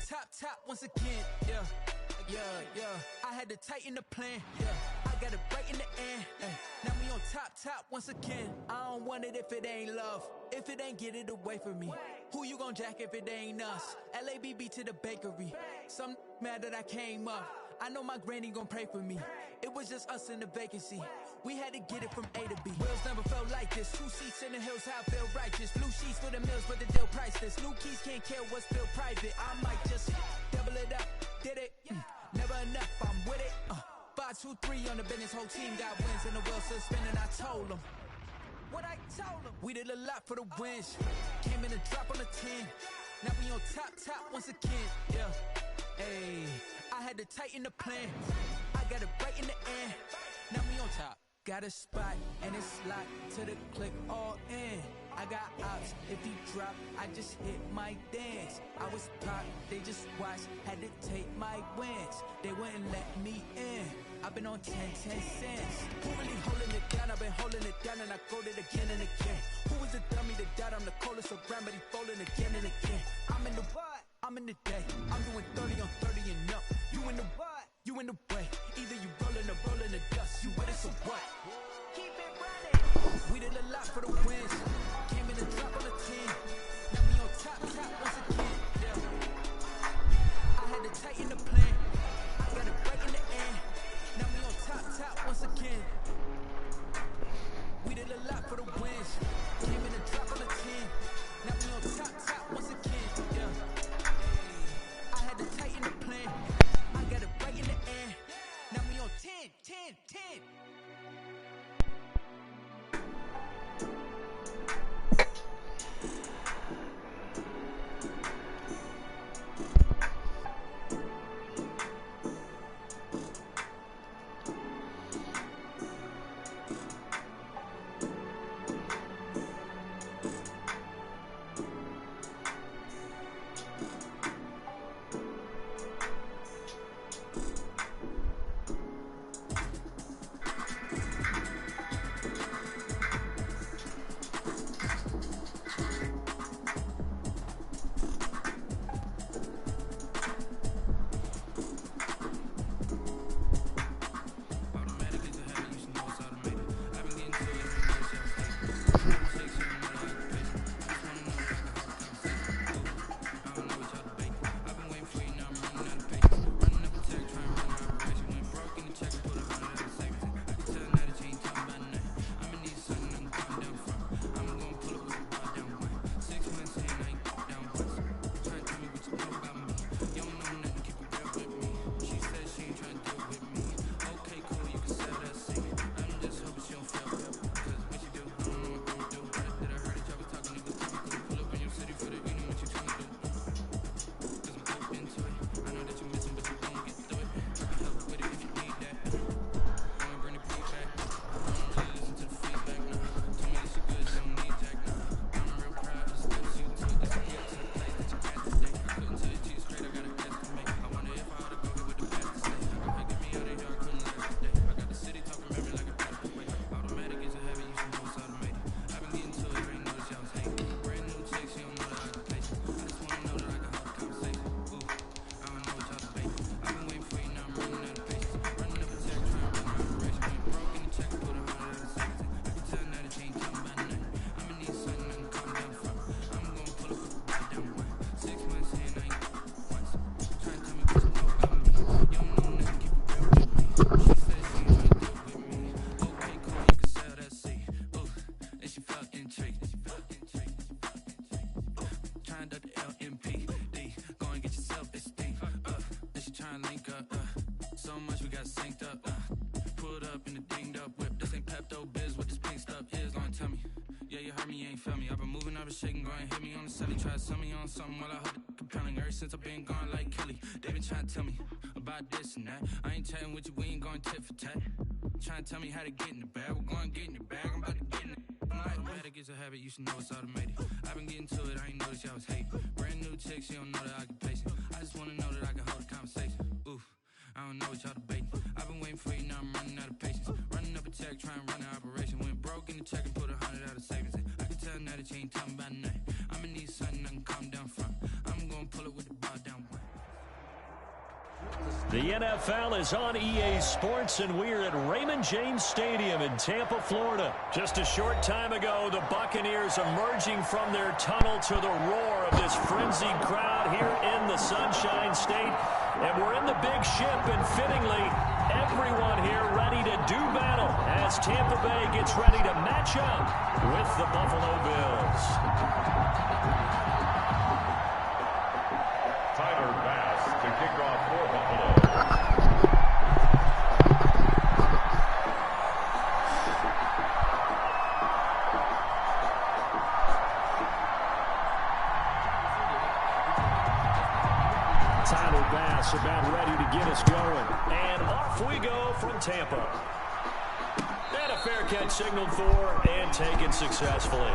top once again, yeah. I had to tighten the plan, yeah. I got it right in the end, now we on top once again. I don't want it if it ain't love, if it ain't get it away from me. Who you gon' jack if it ain't us? LABB to the bakery. Some mad that I came up. I know my granny gon' pray for me. It was just us in the vacancy. We had to get it from A to B. Wheels never felt like this. 2 seats in the hills, how I feel righteous. Blue sheets for the mills, but the deal priceless. New keys can't care what's still private. I might just double it up, did it. Never enough, I'm with it. 5, 2, 3 on the business. Whole team got wins and the wheels still spinning. I told them what I told them. We did a lot for the wins. Came in and drop on the 10. Now we on top once again, yeah. Hey, I had to tighten the plan. I got it right in the end. Now we on top. Got a spot and it's locked to the click all in. I got ops, if he drop, I just hit my dance. I was pop, they just watched, had to take my wins. They wouldn't let me in. I've been on 10 cents. Who really holding it down? I've been holding it down and I go it again and again. Who is the dummy that died? I'm the coldest around, but he folding again and again. I'm in the what? I'm in the day. I'm doing 30 on 30 and up. You in the what? You in the way. Either you rolling or rolling the dust. You with us or what? Keep it running. We did a lot for the wins. Came in and drop on the 10. Now we on top once again. Yeah. I had to tighten the plan. I got it right in the end. Now we on top once again. We did a lot for the wins. Came in and drop on the 10. Now we on top once again. Yeah. I had to tighten the plan. I got it right in the end. Now we on 10. Shaking, go and hit me on the celly. Try to sell me on something while I hold it compelling. Ever since I've been gone like Kelly, they been trying to tell me about this and that. I ain't chatting with you, we ain't going tit for tat. Trying to tell me how to get in the bag. We're going to get in the bag, I'm about to get in it. Automatic is a habit, you should know it's automated. I've been getting to it, I ain't noticed y'all was hating. Brand new chick, she don't know the occupation. I just wanna know that I can hold a conversation. Oof, I don't know what y'all debating. I've been waiting for you, now I'm running out of patience. Running up a check, trying to run an operation. Went broke in the check and put 100 out of savings in. I can tell now that you ain't talking about nothing. I'ma need something I can calm down from. I'm gonna pull it with the bar down one. The NFL is on EA Sports, and we're at Raymond James Stadium in Tampa, Florida. Just a short time ago, the Buccaneers emerging from their tunnel to the roar of this frenzied crowd here in the Sunshine State. And we're in the big ship, and fittingly, everyone here ready to do battle as Tampa Bay gets ready to match up with the Buffalo Bills. Tyler Bass to kick off for Buffalo. Tyler Bass about ready to get us going. And off we go from Tampa. And a fair catch signaled for and taken successfully.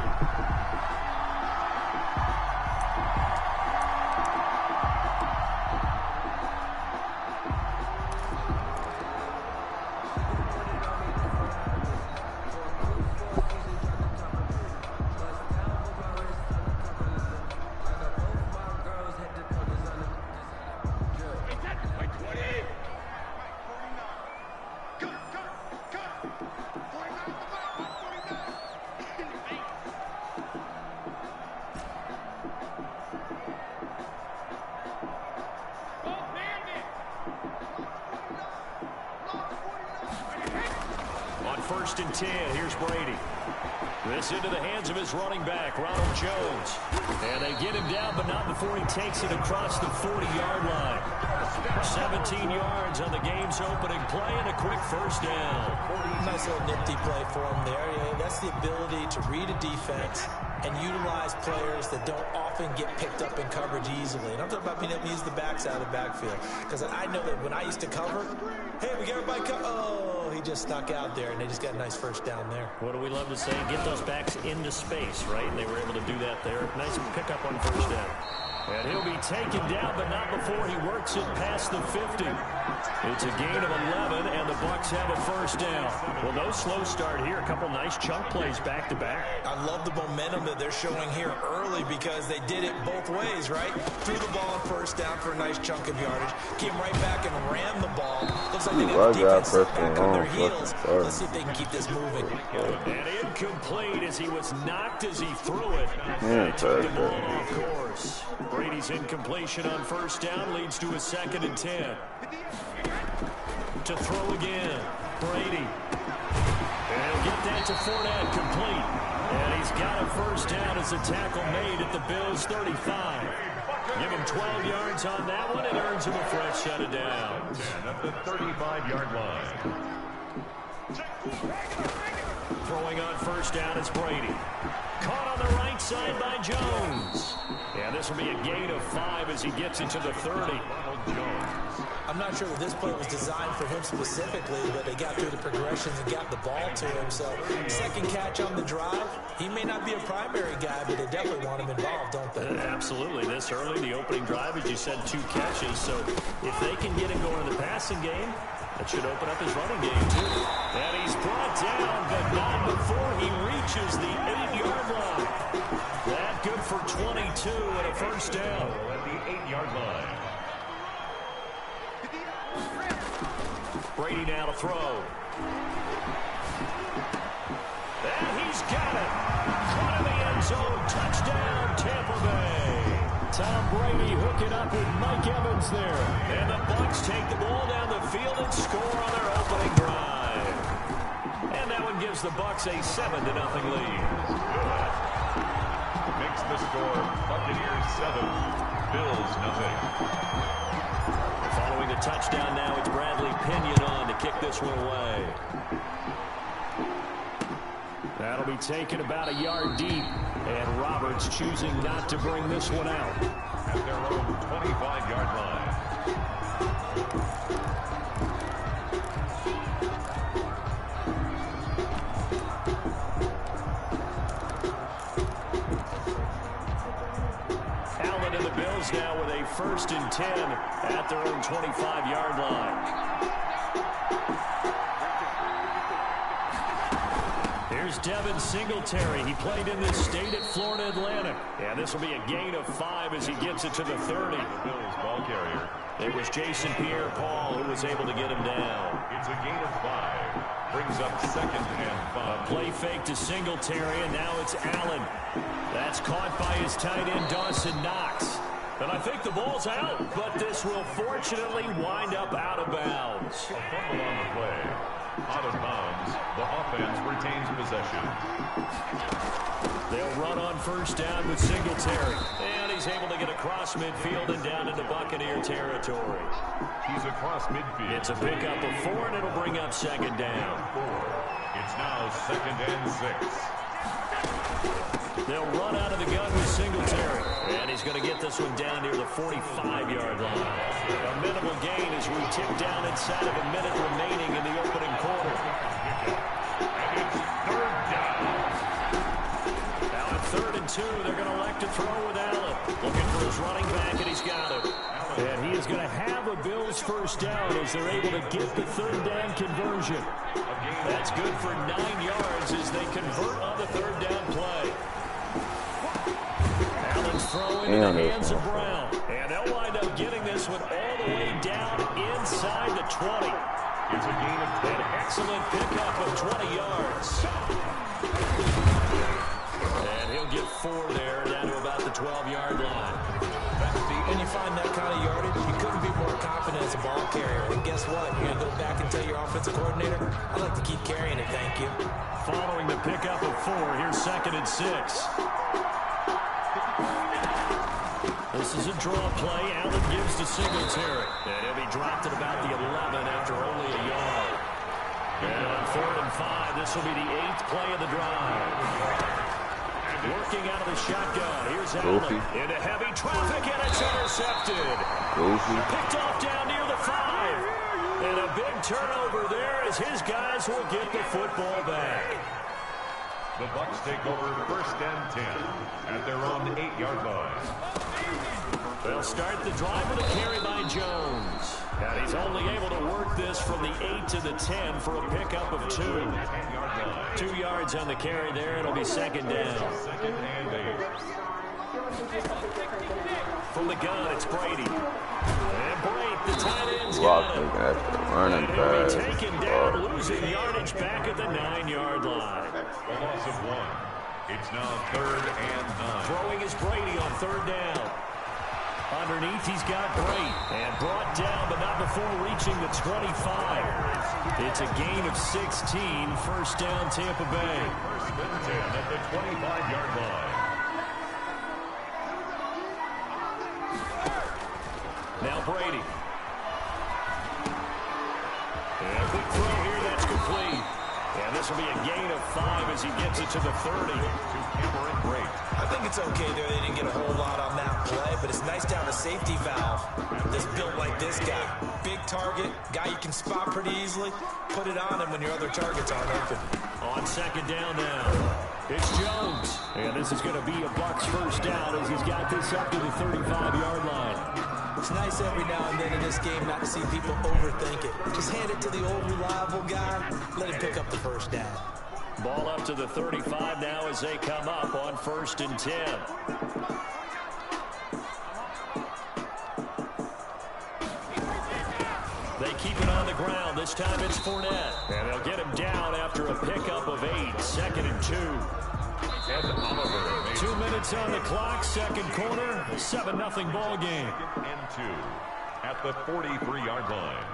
First and 10, here's Brady. This into the hands of his running back, Ronald Jones. And they get him down, but not before he takes it across the 40-yard line. 17 yards on the game's opening play and a quick first down. Nice little nifty play for him there. Yeah, that's the ability to read a defense and utilize players that don't often get picked up in coverage easily. And I'm talking about being able to use the backs out of the backfield. Because I know that when I used to cover, hey, we got everybody cover. Oh, he just stuck out there, and they just got a nice first down there. What do we love to say? Get those backs into space, right? And they were able to do that there. Nice pickup on first down. And he'll be taken down, but not before he works it past the 50. It's a gain of 11, and the Bucs have a first down. Well, no slow start here. A couple nice chunk plays back-to-back. I love the momentum that they're showing here early because they did it both ways, right? Threw the ball on first down for a nice chunk of yardage. Came right back and ran the ball. Looks like they got the defense set back on their heels. Let's see if they can keep this moving. And incomplete as he was knocked as he threw it. And he took the ball off course. Brady's incompletion on first down leads to a 2nd and 10. To throw again, Brady. And he'll get that to Fournette, complete. And he's got a first down as a tackle made at the Bills' 35. Give him 12 yards on that one and earns him a fresh set of downs. At the 35-yard line. Throwing on first down is Brady. Caught on the right side by Jones. And this will be a gain of 5 as he gets into the 30. I'm not sure that this play was designed for him specifically, but they got through the progressions and got the ball to him. So, second catch on the drive. He may not be a primary guy, but they definitely want him involved, don't they? Absolutely. This early, the opening drive, as you said, 2 catches. So, if they can get him going in the passing game, that should open up his running game, too. And he's brought down, but not before he reaches the 8-yard line. That good for 22 and a first down. At the 8-yard line. Brady now to throw. And he's got it. Front of the end zone. Touchdown, Tampa Bay. Tom Brady hooking up with Mike Evans there. And the Bucs take the ball down the field and score on their opening drive. And that one gives the Bucs a 7-0 lead. Makes the score Buccaneers 7, Bills 0. Following the touchdown now, it's Bradley Pinion on to kick this one away. That'll be taken about a yard deep, and Roberts choosing not to bring this one out. At their own 25-yard line. Allen and the Bills now with a 1st and 10 at their own 25-yard line. Here's Devin Singletary. He played in this state at Florida Atlantic. And this will be a gain of 5 as he gets it to the 30. The Bills ball carrier. It was Jason Pierre-Paul who was able to get him down. It's a gain of 5. Brings up 2nd and 5. A play fake to Singletary, and now it's Allen. That's caught by his tight end, Dawson Knox. And I think the ball's out, but this will fortunately wind up out of bounds. A fumble on the play. Out of bounds. The offense retains possession. They'll run on first down with Singletary. And he's able to get across midfield and down into Buccaneer territory. He's across midfield. It's a pickup of 4, and it'll bring up 2nd down. 4. It's now 2nd and 6. They'll run out of the gun with Singletary. And he's going to get this one down near the 45-yard line. A minimal gain as we tip down inside of a minute remaining in the opening quarter. And it's 3rd down. Now at 3rd and 2, they're going to elect to throw with Allen. Looking for his running back, and he's got it. And he is going to have a Bills first down as they're able to get the 3rd down conversion. That's good for 9 yards as they convert on the 3rd down play. Allen's throw into the hands of Brown. And they'll wind up getting this one all the way down inside the 20. It's a gain of 10. An excellent pickup of 20 yards. And he'll get 4 there down to about the 12-yard line. When you find that kind of yardage, you couldn't be more confident as a ball carrier. And guess what? You're going to go back and tell your offensive coordinator, I'd like to keep carrying it, thank you. Following the pickup of 4, here's 2nd and 6. This is a draw play. Allen gives to Singletary. And he'll be dropped at about the 11 after only a yard. And on 3rd and 5, this will be the 8th play of the drive. Working out of the shotgun. Here's Allen into heavy traffic, and it's intercepted. Picked off down near the 5. And a big turnover there as his guys will get the football back. The Bucs take over 1st and 10 at their own 8-yard line. They'll start the drive with a carry by Jones. And he's only able to work this from the 8 to the 10 for a pickup of 2. 2 yards on the carry there. It'll be 2nd down. 2nd and 8. From the gun, it's Brady. And Brady, the tight end's got him. Running and he'll be taken down, losing yardage back at the 9-yard line. A loss of 1. It's now 3rd and 9. Throwing is Brady on 3rd down. Underneath, he's got Brady. And brought down, but not before reaching the 25. It's a gain of 16. First down, Tampa Bay. 1st and 10 at the 25-yard line. Now Brady. And a quick throw here, that's complete. And this will be a gain of 5 as he gets it to the 30. To Cameron Brate. I think it's okay there. They didn't get a whole lot on that play, but it's nice to have a safety valve that's built like this guy. Big target, guy you can spot pretty easily. Put it on him when your other targets aren't open. On 2nd down now, it's Jones. And this is going to be a Bucs first down as he's got this up to the 35-yard line. It's nice every now and then in this game not to see people overthink it. Just hand it to the old reliable guy, let him pick up the first down. Ball up to the 35 now as they come up on 1st and 10. They keep it on the ground. This time it's Fournette. And they'll get him down after a pickup of 8. 2nd and 2. Ed Oliver. 2 minutes on the clock. 2nd quarter. 7-0 ball game. 2nd and 2 at the 43-yard line.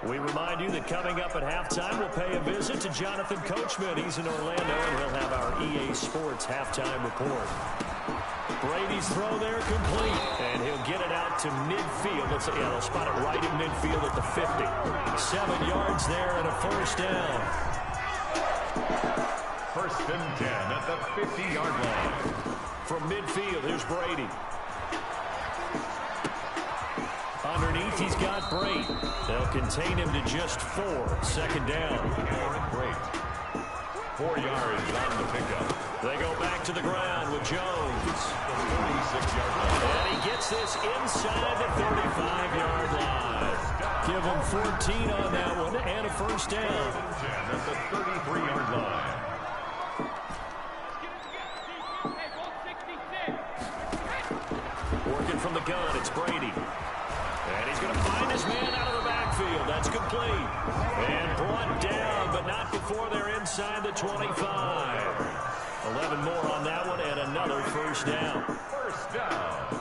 We remind you that coming up at halftime, we'll pay a visit to Jonathan Coachman. He's in Orlando, and he'll have our EA Sports halftime report. Brady's throw there complete, and he'll get it out to midfield. They'll spot it right in midfield at the 50. 7 yards there and a first down. 1st and 10 at the 50-yard line. From midfield, here's Brady. Underneath, he's got Brady. They'll contain him to just 4. 2nd down. Cameron Brate. 4 yards on the pickup. They go back to the ground with Jones. 46-yard line. And he gets this inside the 35-yard line. Give him 14 on that one and a first down. At the 33-yard line. Working from the gun, it's Brady. And he's going to find his man out of the backfield. That's complete. And brought down, but not before they're inside the 25. 11 more on that one and another first down. First down.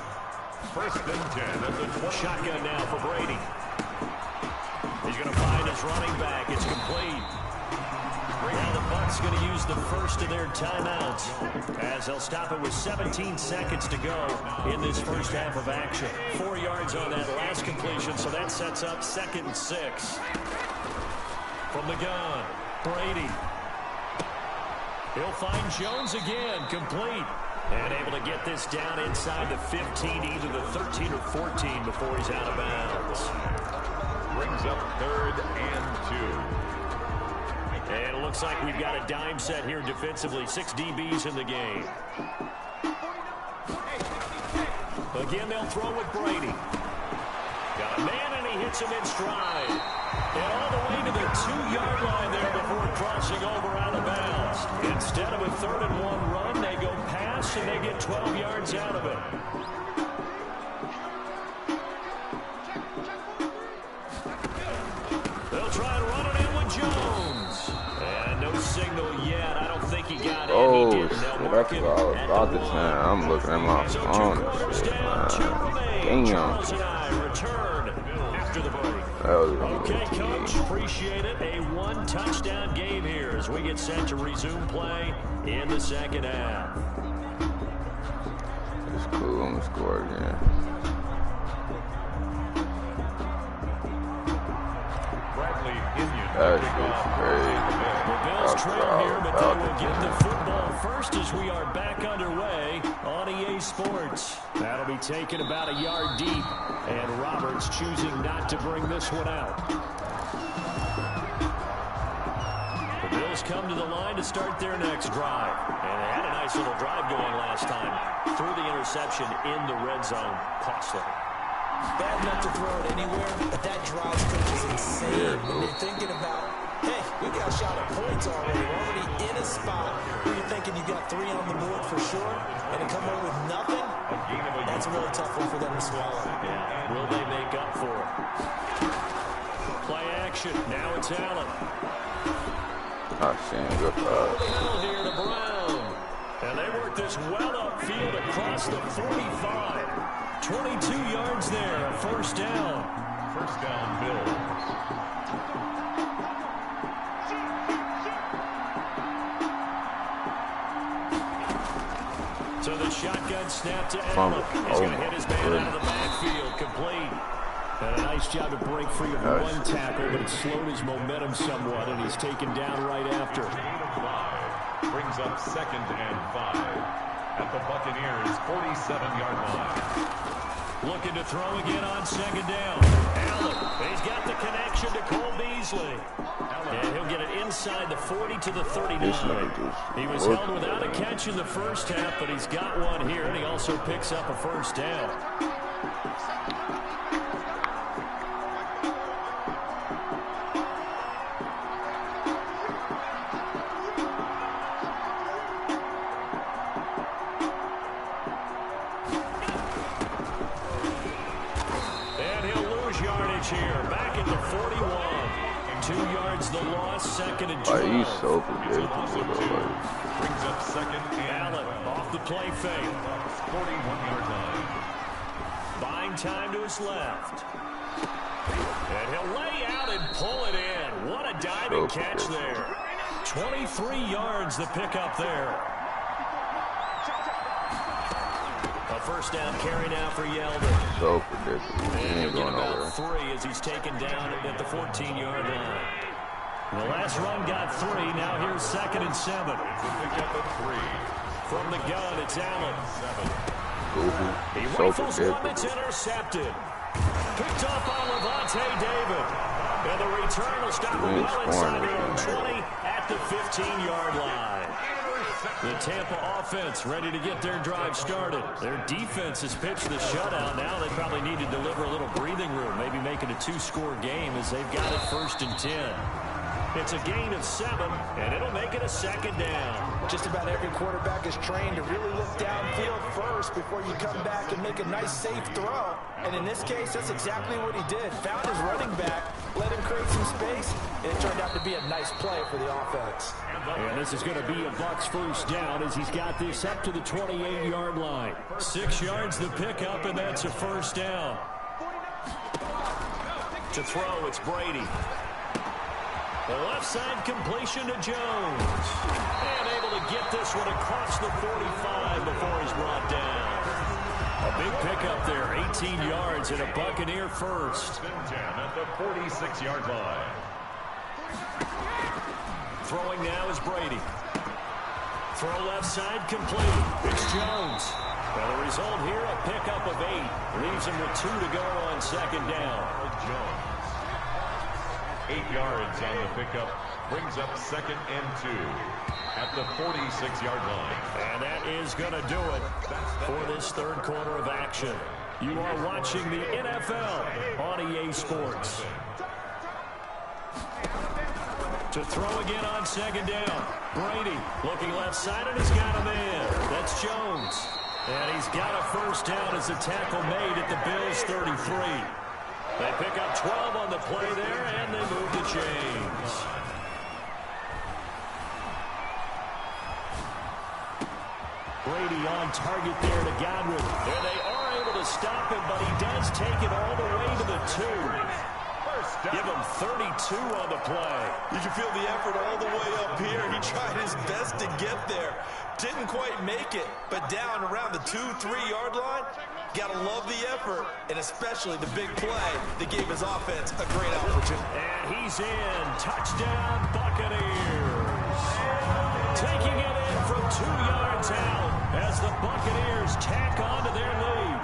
First and 10 at the 20. Shotgun now for Brady. He's going to find his running back. It's complete. Now the Bucs going to use the first of their timeouts as they'll stop it with 17 seconds to go in this first half of action. 4 yards on that last completion, so that sets up 2nd and 6. From the gun, Brady. He'll find Jones again, complete. And able to get this down inside the 15, either the 13 or 14 before he's out of bounds. Brings up 3rd and 2. And it looks like we've got a dime set here defensively. 6 DBs in the game. Again, they'll throw with Brady. Got a man, and he hits him in stride. And all the way to the 2-yard line there before crossing over out of bounds. Instead of a 3rd and 1 run, they go pass, and they get 12 yards out of it. They'll try and run it in with Jones. And no signal yet. I don't think he got it. Oh, shit, I forgot all about this, man. I'm looking at my phone and shit, man. Damn. Return after the break. That was Okay, Coach, appreciate it. A 1-touchdown game here as we get set to resume play in the second half. It's cool. I'm going to score again. That shit's crazy. The Bills trail here, but they will get the football first as we are back underway on EA Sports. That'll be taken about a yard deep, and Roberts choosing not to bring this one out. The Bills come to the line to start their next drive, and they had a nice little drive going last time. Threw the interception in the red zone. Costly. Bad enough to throw it anywhere, but that drive stretch is insane when you're thinking about, hey, we got a shot at points already. We're already in a spot where you're thinking you got 3 on the board for sure, and to come away with nothing, that's a really tough one for them to swallow. Yeah. Will they make up for it? Play action. Now it's Allen. I seen good pass. Middle here to Brown. And they work this well upfield across the 45. 22 yards there, a first down. First down, Bills. So the shotgun snap to Allen. He's going to hit his man out of the backfield, complete. And a nice job to break free of one tackle, but it slowed his momentum somewhat, and he's taken down right after. Brings up 2nd and 5 at the Buccaneers' 47-yard line. Looking to throw again on 2nd down. Allen, he's got the connection to Cole Beasley. And he'll get it inside the 40 to the 39. He was held without a catch in the first half, but he's got one here, and he also picks up a first down. Here, back at the 41. 2 yards the loss, 2nd and 12. He's so predictable. Brings up 2nd and Allen off the play fake. 41-yard line. Buying time to his left. And he'll lay out and pull it in. What a diving catch there. 23 yards the pickup there. First down carry now for llDRI. So predictable. He ain't going over. 3 as he's taken down at the 14-yard line. The last run got 3. Now here's 2nd and 7. From the gun, it's Allen. He rifles one that's intercepted. Picked off on Levante David. And the return will stop him well inside their own 20 at at the 15-yard line. The Tampa offense ready to get their drive started. Their defense has pitched the shutout. Now they probably need to deliver a little breathing room, maybe make it a 2-score game as they've got it 1st and 10. It's a gain of 7, and it'll make it a 2nd down. Just about every quarterback is trained to really look downfield first before you come back and make a nice, safe throw. And in this case, that's exactly what he did. Found his running back, let him create some space, and it turned out to be a nice play for the offense. And this is going to be a Bucs 1st down as he's got this up to the 28-yard line. 6 yards the pickup, and that's a 1st down. To throw, it's Brady. The left side completion to Jones. And able to get this one across the 45 before he's brought down. A big pickup there, 18 yards and a Buccaneer 1st. At the 46-yard line. Throwing now is Brady. Throw left side complete. It's Jones. Well, the result here, a pickup of 8. Leaves him with 2 to go on 2nd down. Jones. 8 yards on the pickup. Brings up 2nd and 2 at the 46-yard line. And that is going to do it for this 3rd quarter of action. You are watching the NFL on EA Sports. To throw again on 2nd down. Brady looking left side, and he's got a man. That's Jones. And he's got a 1st down as a tackle made at the Bills' 33. They pick up 12 on the play there, and they move the chains. Brady on target there to Godwin. And they are able to stop him, but he does take it all the way to the 2. Give him 32 on the play. You can feel the effort all the way up here. He tried his best to get there. Didn't quite make it, but down around the 2-3-yard line, gotta love the effort, and especially the big play that gave his offense a great opportunity. And he's in. Touchdown, Buccaneers. Taking it in from 2 yards out as the Buccaneers tack on to their lead.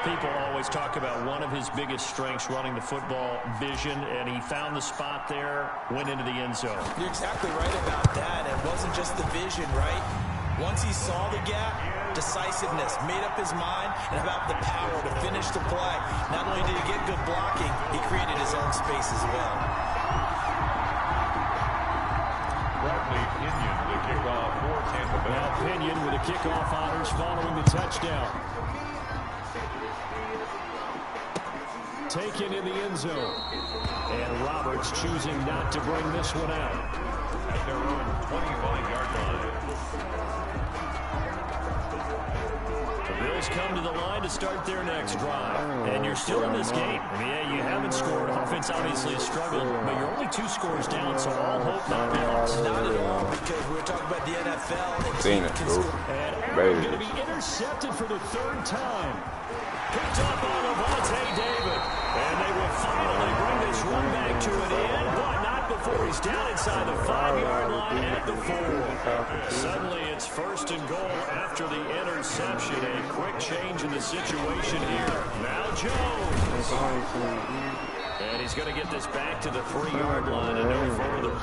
People always talk about one of his biggest strengths, running the football, vision, and he found the spot there, went into the end zone. You're exactly right about that. It wasn't just the vision, right? Once he saw the gap, decisiveness, made up his mind, and about the power to finish the play. Not only did he get good blocking, he created his own space as well. Bradley Pinion, the kickoff for Tampa Bay. Now Pinion with a kickoff honors following the touchdown. Taken in the end zone. And Roberts choosing not to bring this one out. At their own 25-yard line. The Bills come to the line to start their next drive. And you're still in this game. I mean, yeah, you haven't scored. Offense obviously has struggled, but you're only 2 scores down, so all hope not lost. Not at all, because we're talking about the NFL. And Aaron going to be intercepted for the 3rd time. Picked up on Levante David. And they will finally bring this run back to an end, but not before he's down inside the 5-yard line at the 4. Suddenly it's 1st and goal after the interception. A quick change in the situation here. Now Jones. And he's going to get this back to the 3-yard line and no further.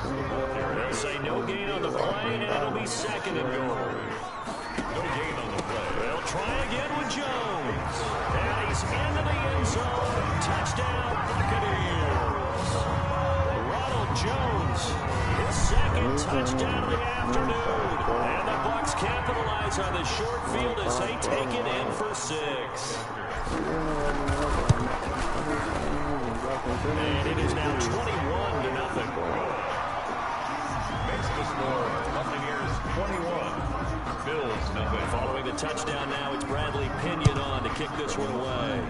They'll say no gain on the play, and it'll be 2nd and goal. No gain on the play. They'll try again with Jones. And he's into the end zone. Touchdown, Buccaneers. Ronald Jones, his 2nd touchdown of the afternoon. And the Bucs capitalize on this short field as they take it in for 6. And it is now 21-0. Makes the score Buccaneers 21. Bills nothing. Following the touchdown now, it's Bradley Pinion on to kick this one away.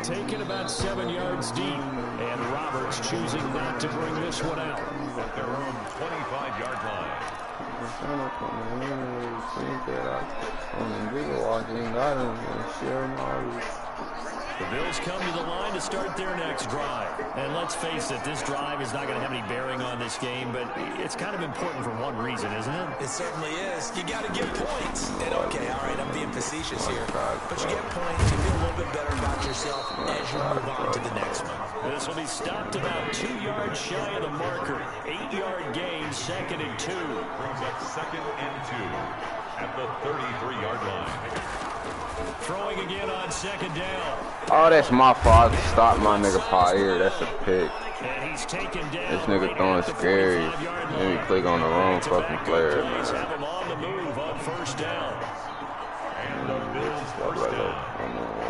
Taken about 7 yards deep, and Roberts choosing not to bring this one out. At their own 25-yard line. The Bills come to the line to start their next drive. And let's face it, this drive is not going to have any bearing on this game, but it's kind of important for one reason, isn't it? It certainly is. You got to get points. And okay, all right, I'm being facetious here. But you get points, you feel a little bit better about yourself as you move on to the next one. This will be stopped about 2 yards shy of the marker. 8-yard gain, 2nd and 2. Brings up 2nd and 2 at the 33-yard line. Throwing again on 2nd down. Oh, that's my fault. Stop my nigga Paul here. That's a pick. And he's taken down. This nigga throwing scary. Let me click on the wrong fucking player, man. Have him on the move on 1st down. And the Bills first down.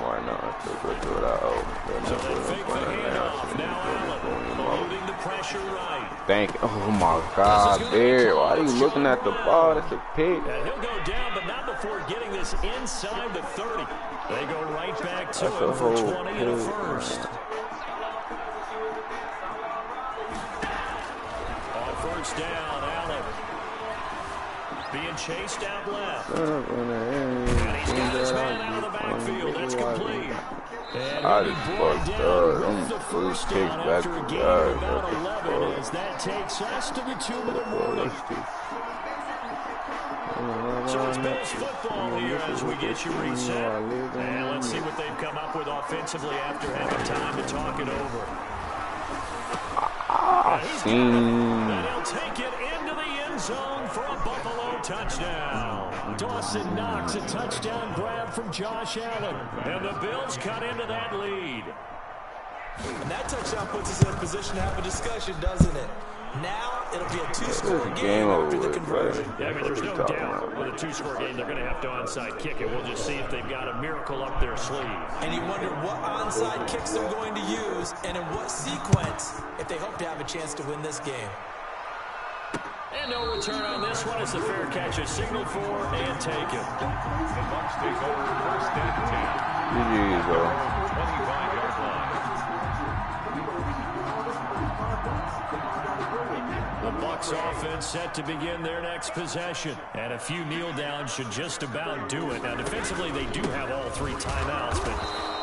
Why not? So they fake the handoff. Now Allen loading the pressure right. Thank you. Oh my God, there. Why are you looking at the ball? That's a pick. And he'll go down, but not before getting this inside the 30. They go right back to him for 20 and a 1st. On 1st down, Allen being chased out left. And he's got his man out of the backfield. That's complete. I just fucked up. I'm the first picks back to God. About 11 as that takes us to the 2-minute warning. So it's Bills football here as we get you reset. And let's see what they've come up with offensively after having time to talk it over. And he'll take it into the end zone for a Buffalo touchdown. Dawson Knox, a touchdown grab from Josh Allen. And the Bills cut into that lead. And that touchdown puts us in a position to have a discussion, doesn't it? Now it'll be a 2-score game after the conversion. Yeah, I mean, there's no doubt with a 2-score game, they're going to have to onside kick it. We'll just see if they've got a miracle up their sleeve. And you wonder what onside kicks they're going to use and in what sequence if they hope to have a chance to win this game. And no return on this one as the fair catch is signaled for and taken. The Bucs take over 1st and 10. GG's, bro. 25-yard line. The Bucs offense set to begin their next possession. And a few kneel downs should just about do it. Now, defensively, they do have all 3 timeouts, but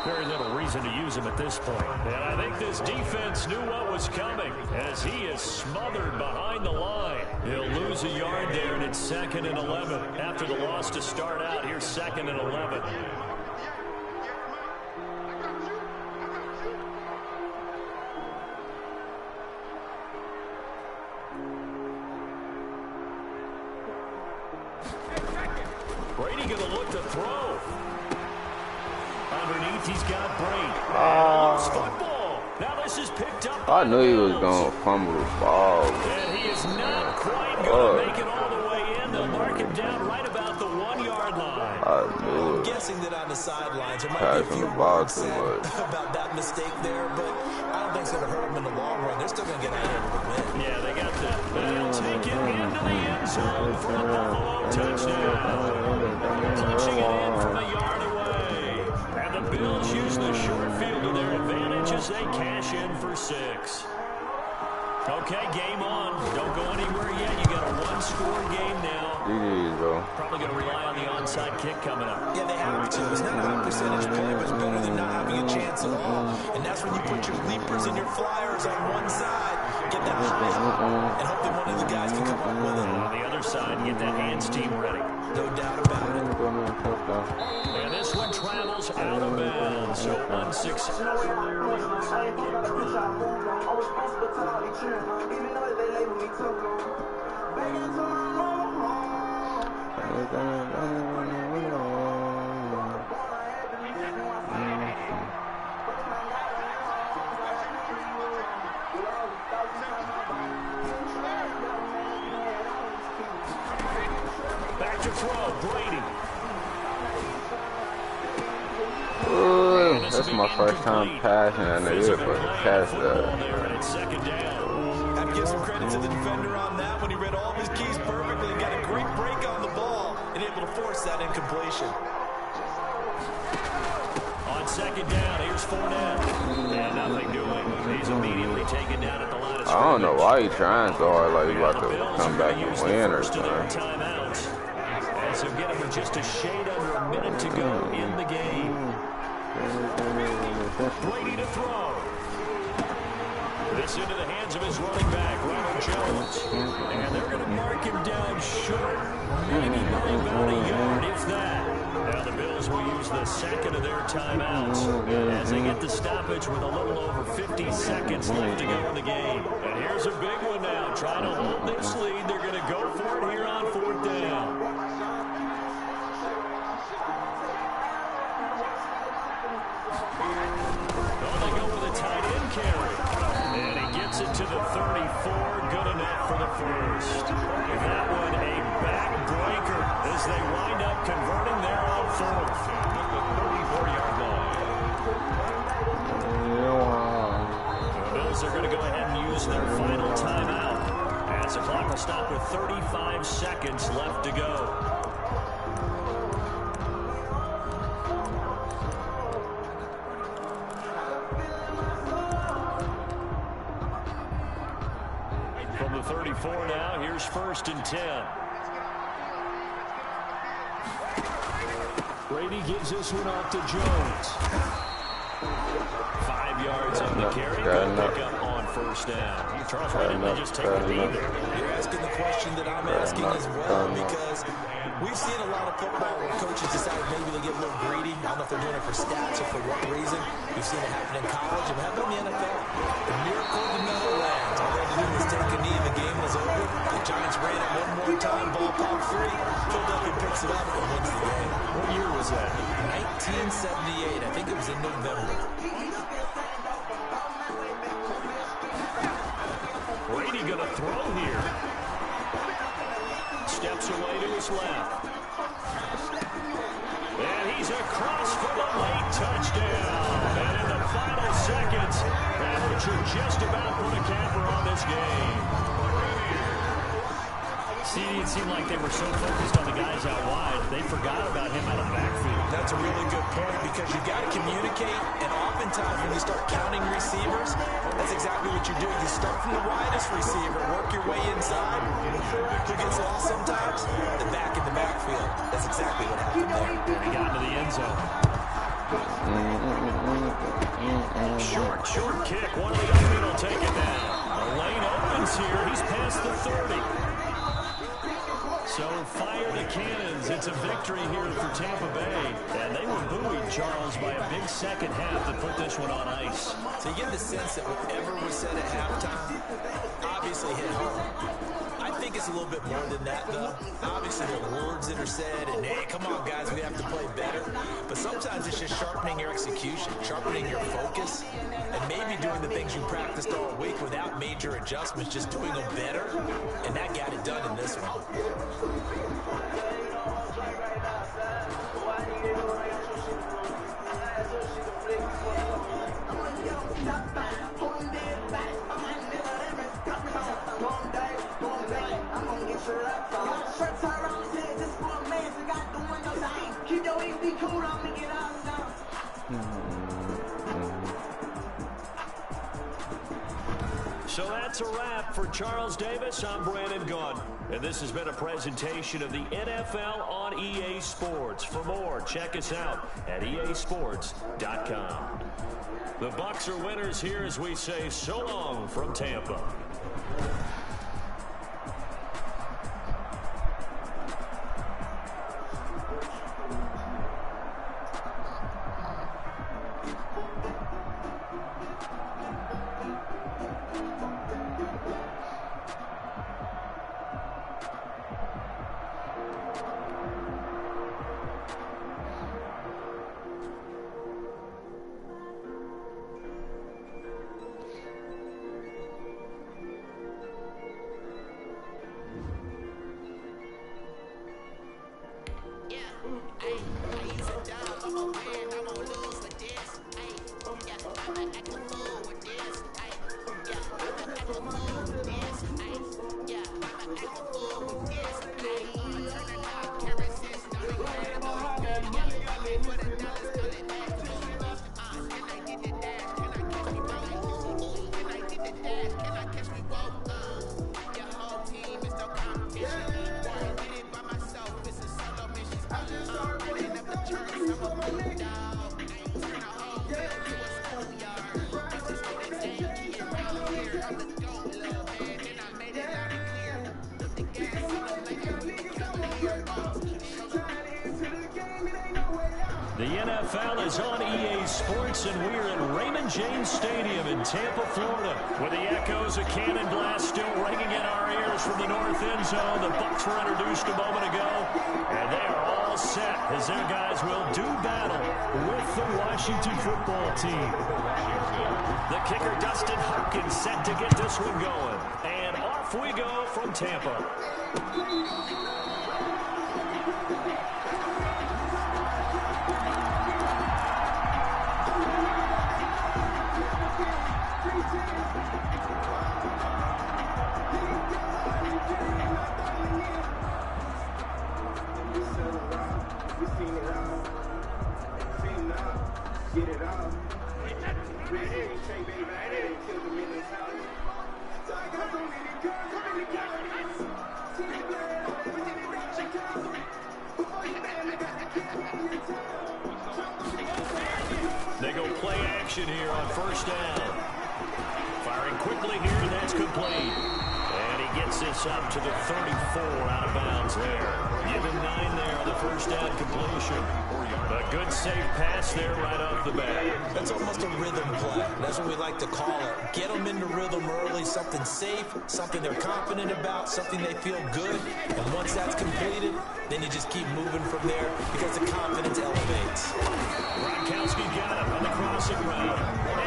very little reason to use them at this point. And I think this defense knew what was coming as he is smothered behind the line. He'll lose a yard there, and it's 2nd and 11. After the loss to start out, here's 2nd and 11. Brady going to look to throw. Underneath, he's got Brady. Loose football. Now this is picked up. I knew he was going to fumble the ball. And he is not quite going to make it all the way in. They'll mark him down right about the 1-yard line. I'm guessing that on the sidelines there might be a few words said about that mistake there, but I don't think it's going to hurt them in the long run. They're still going to get out of here with a win. Yeah, they got that. They'll take it into the end zone for a Buffalo touchdown. Punching it in from a yard away. And the Bills use the short field to their advantage as they cash in for 6. Okay, game on. Don't go anywhere yet. You got a 1-score game now. GG's, bro. Probably going to rely on the onside kick coming up. Yeah, they have to. It's not a high percentage play, but it's better than not having a chance at all. And that's when you put your leapers and your flyers on one side, get that high, and hope that one of the guys can come up with it. On the other side, get that hands team ready. No doubt about it. And this one travels out of bounds, so unsuccessful. Back to throw, Brady. That's my first time passing that nigga, but catch that. I'd give some credit to the defender on that when he read all of his keys perfectly and got a great break on the ball and able to force that incompletion. On 2nd down, here's Fournette. And nothing doing. He's immediately taken down at the line of scrimmage. I don't know why he's trying so hard like he's about to come back and win or something. And so get him with just a shade under a minute to go in the game. Brady to throw. This into the hands of his running back, Ronald Jones. And they're going to mark him down short. Maybe by about a yard, if that. Now the Bills will use the 2nd of their timeouts as they get the stop stoppage with a little over 50 seconds left to go in the game. And here's a big one now. Trying to hold this lead. They're going to go for it here on 4th down. Oh, they go with a tight end carry. And he gets it to the 34. Good enough for the first. And that one a backbreaker as they wind up converting there on 4th. At the 34-yard line. The Bills are going to go ahead and use their final timeout as the clock will stop with 35 seconds left to go. From the 34 now, here's 1st and 10. Brady gives this one off to Jones. 5 yards on the carry. Good pickup on 1st down. Charles, why didn't they just take the knee there? You're asking the question that I'm asking as well, because we've seen a lot of football where coaches decide maybe they get a little greedy. I don't know if they're doing it for stats or for what reason. We've seen it happen in college and happen in the NFL. The miracle of the Meadowlands. All they had to do was take a knee and the game was over. The Giants ran it one more time, ball pop free. Philadelphia picks it up and wins the game. What year was that? 1978. I think it was in November. Brady going to throw here. Steps away to his left. And he's across for the late touchdown. And in the final seconds, that should just about put a capper on this game. See, it seemed like they were so focused on the guys out wide, they forgot about him out of the backfield. That's a really good point, because you've got to communicate, and oftentimes when you start counting receivers, that's exactly what you do. You start from the widest receiver, work your way inside. Who gets lost sometimes? The back in the backfield. That's exactly what happened there. And he got into the end zone. Short kick. One of the young men will take it down. The lane opens here. He's past the 30. So fire the cannons. It's a victory here for Tampa Bay. And they were buoyed, Charles, by a big second half that put this one on ice. So you get the sense that whatever was said at halftime obviously hit home. I think it's a little bit more than that, though. Obviously, there are words that are said, and, hey, come on, guys, we have to play better. But sometimes it's just sharpening your execution, sharpening your focus, and maybe doing the things you practiced all week without major adjustments, just doing them better, and that got it done in this one. So that's a wrap for Charles Davis. I'm Brandon Gunn. And this has been a presentation of the NFL on EA Sports. For more, check us out at easports.com. The Bucs are winners here as we say so long from Tampa. NFL is on EA Sports, and we're at Raymond James Stadium in Tampa, Florida. With the echoes of Cannon Blast still ringing in our ears from the north end zone. The Bucs were introduced a moment ago, and they are all set as their guys will do battle with the Washington football team. The kicker, Dustin Hopkins, set to get this one going. And off we go from Tampa. They go play action here on first down. Firing quickly here, and that's complete. And he gets this up to the 34 out of bounds there. Given 9 there on the first down completion. A good safe pass there right off the bat. That's almost a rhythm play. That's what we like to call it. Get them into rhythm early, something safe, something they're confident about, something they feel good. And once that's completed, then you just keep moving from there because the confidence elevates. Gronkowski got him on the crossing route.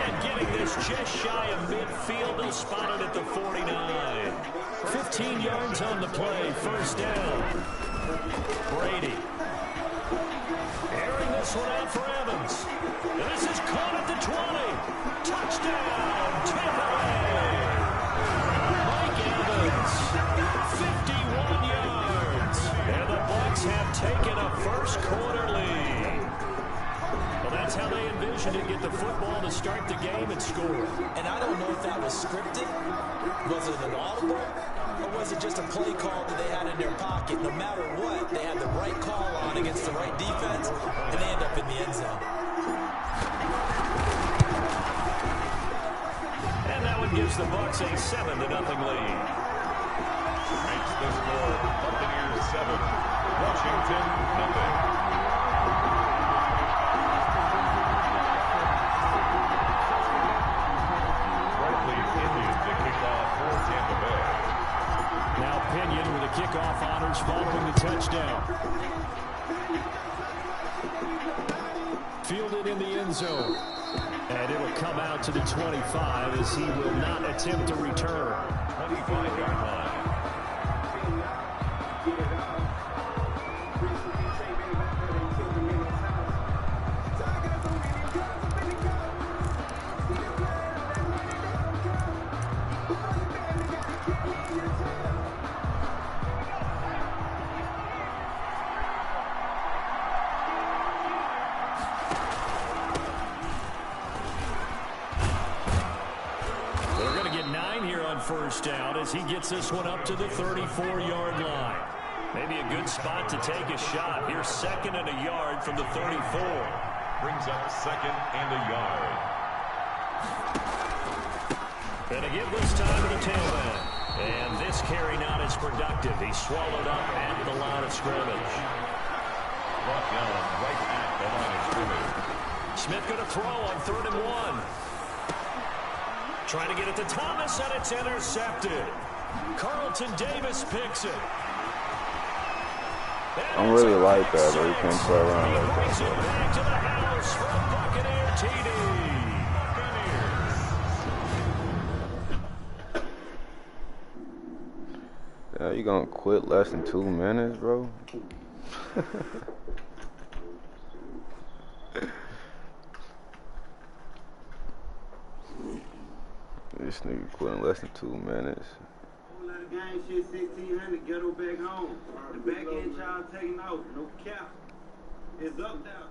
And getting this just shy of midfield. They'll spot it at the 49. 15 yards on the play. First down. Brady. Airing this one out for Evans. And this is caught at the 20. Touchdown, Tampa Bay. Mike Evans, 51 yards. And the Bucs have taken a first quarter lead. Well, that's how they envisioned it, get the football to start the game and score. And I don't know if that was scripted. Was it an audible? Or was it just a play call that they had in their pocket? No matter what, they had the right call on against the right defense, and they end up in the end zone. And that one gives the Bucs a 7-0 lead. Makes the score Buccaneers 7, Washington 0. Now Pinion with the kickoff honors following the touchdown. Fielded in the end zone. And it'll come out to the 25 as he will not attempt to return. 25-yard line. First down as he gets this one up to the 34-yard line. Maybe a good spot to take a shot. Here's 2nd and a yard from the 34. Brings up 2nd and a yard. And a give this time to the tailback. And this carry not as productive. He's swallowed up at the line of scrimmage. Brought down right at the line of scrimmage. Smith going to throw on 3rd and 1. Trying to get it to Thomas, and it's intercepted. Carlton Davis picks it. I really like that, though. You can't play around like that. Brings it back to the house for a Buccaneer TD. Yeah, you gonna quit less than 2 minutes, bro? This nigga quit in less than 2 minutes. Whole lot of gang shit, 1600, ghetto back home. The back end child taking off, no cap. It's up now.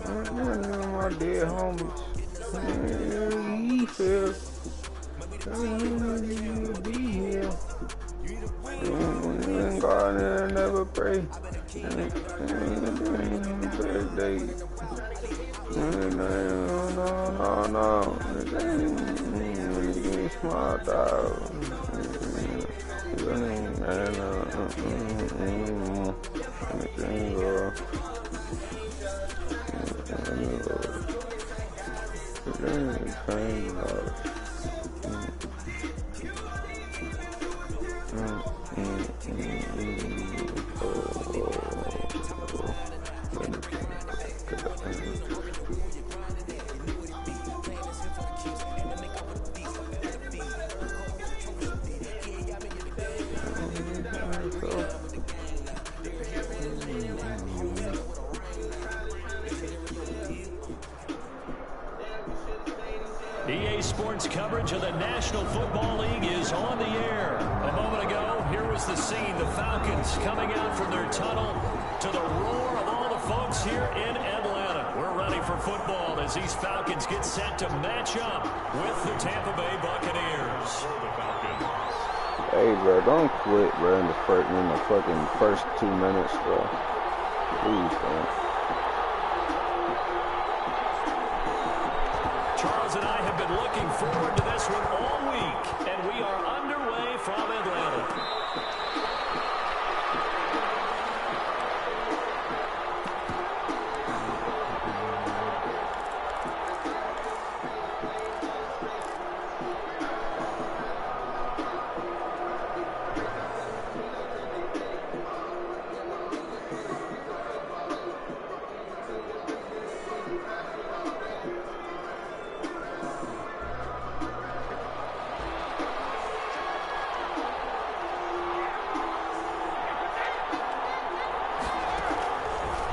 My dead homies. He fell. Be here. God never pray. Birthday. No. Small dog. EA Sports coverage of the National Football League is on the air. A moment ago, here was the scene. The Falcons coming out from their tunnel to the roar of all the folks here in Atlanta. We're ready for football as these Falcons get set to match up with the Tampa Bay Buccaneers. Hey, bro, don't quit, bro, in the fucking first 2 minutes, bro. Please, bro. Charles and I have been looking forward to this one all week, and we are underway from Atlanta.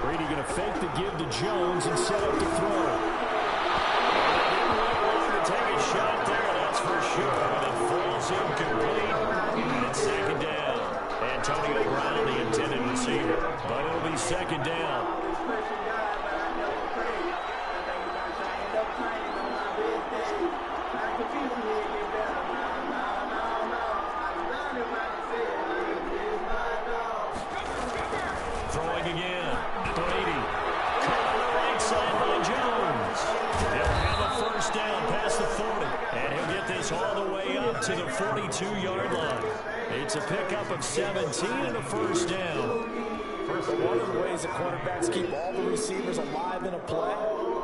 Brady going to fake the give to Jones and set up the throw. Didn't wait long to take a shot there, that's for sure. But it falls incomplete. And it's second down. Antonio Brown, the intended receiver. But it'll be second down. Throwing again. Brady. Caught on the right side by Jones. He'll have a first down past the 40. And he'll get this all the way up to the 42-yard line. It's a pickup of 17 and a first down. One of the ways that quarterbacks keep all the receivers alive in a play,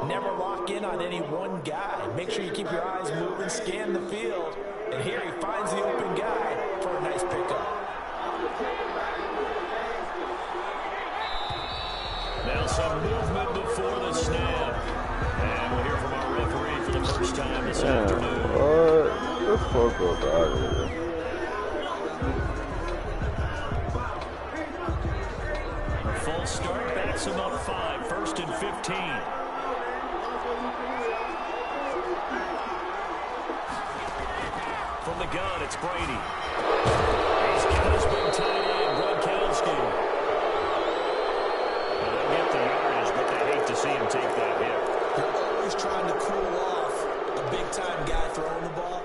never lock in on any one guy. Make sure you keep your eyes moving, scan the field. And here he finds the open guy for a nice pickup. Now some movement before the snap. And we'll hear from our referee for the first time this afternoon. What? The fuck up out of here. A false start backs him up 5, 1st and 15. From the gun, it's Brady. He's got his big tight end, Gronkowski. They'll get the yardage, but they hate to see him take that hit. You're always trying to cool off a big-time guy throwing the ball,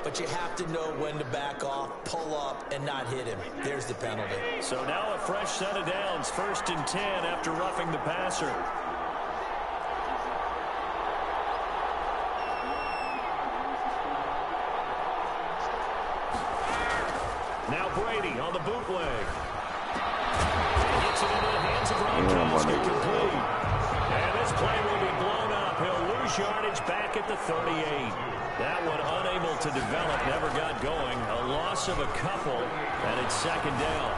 but you have to know when to back off, pull up, and not hit him. There's the penalty. So now a fresh set of downs, 1st and 10 after roughing the passer. Now Brady on the bootleg. He hits it into the hands of Gronkowski, complete. And this play will be blown up. He'll lose yardage back at the 38. That one unable to develop, never got going. A loss of a couple, and it's second down.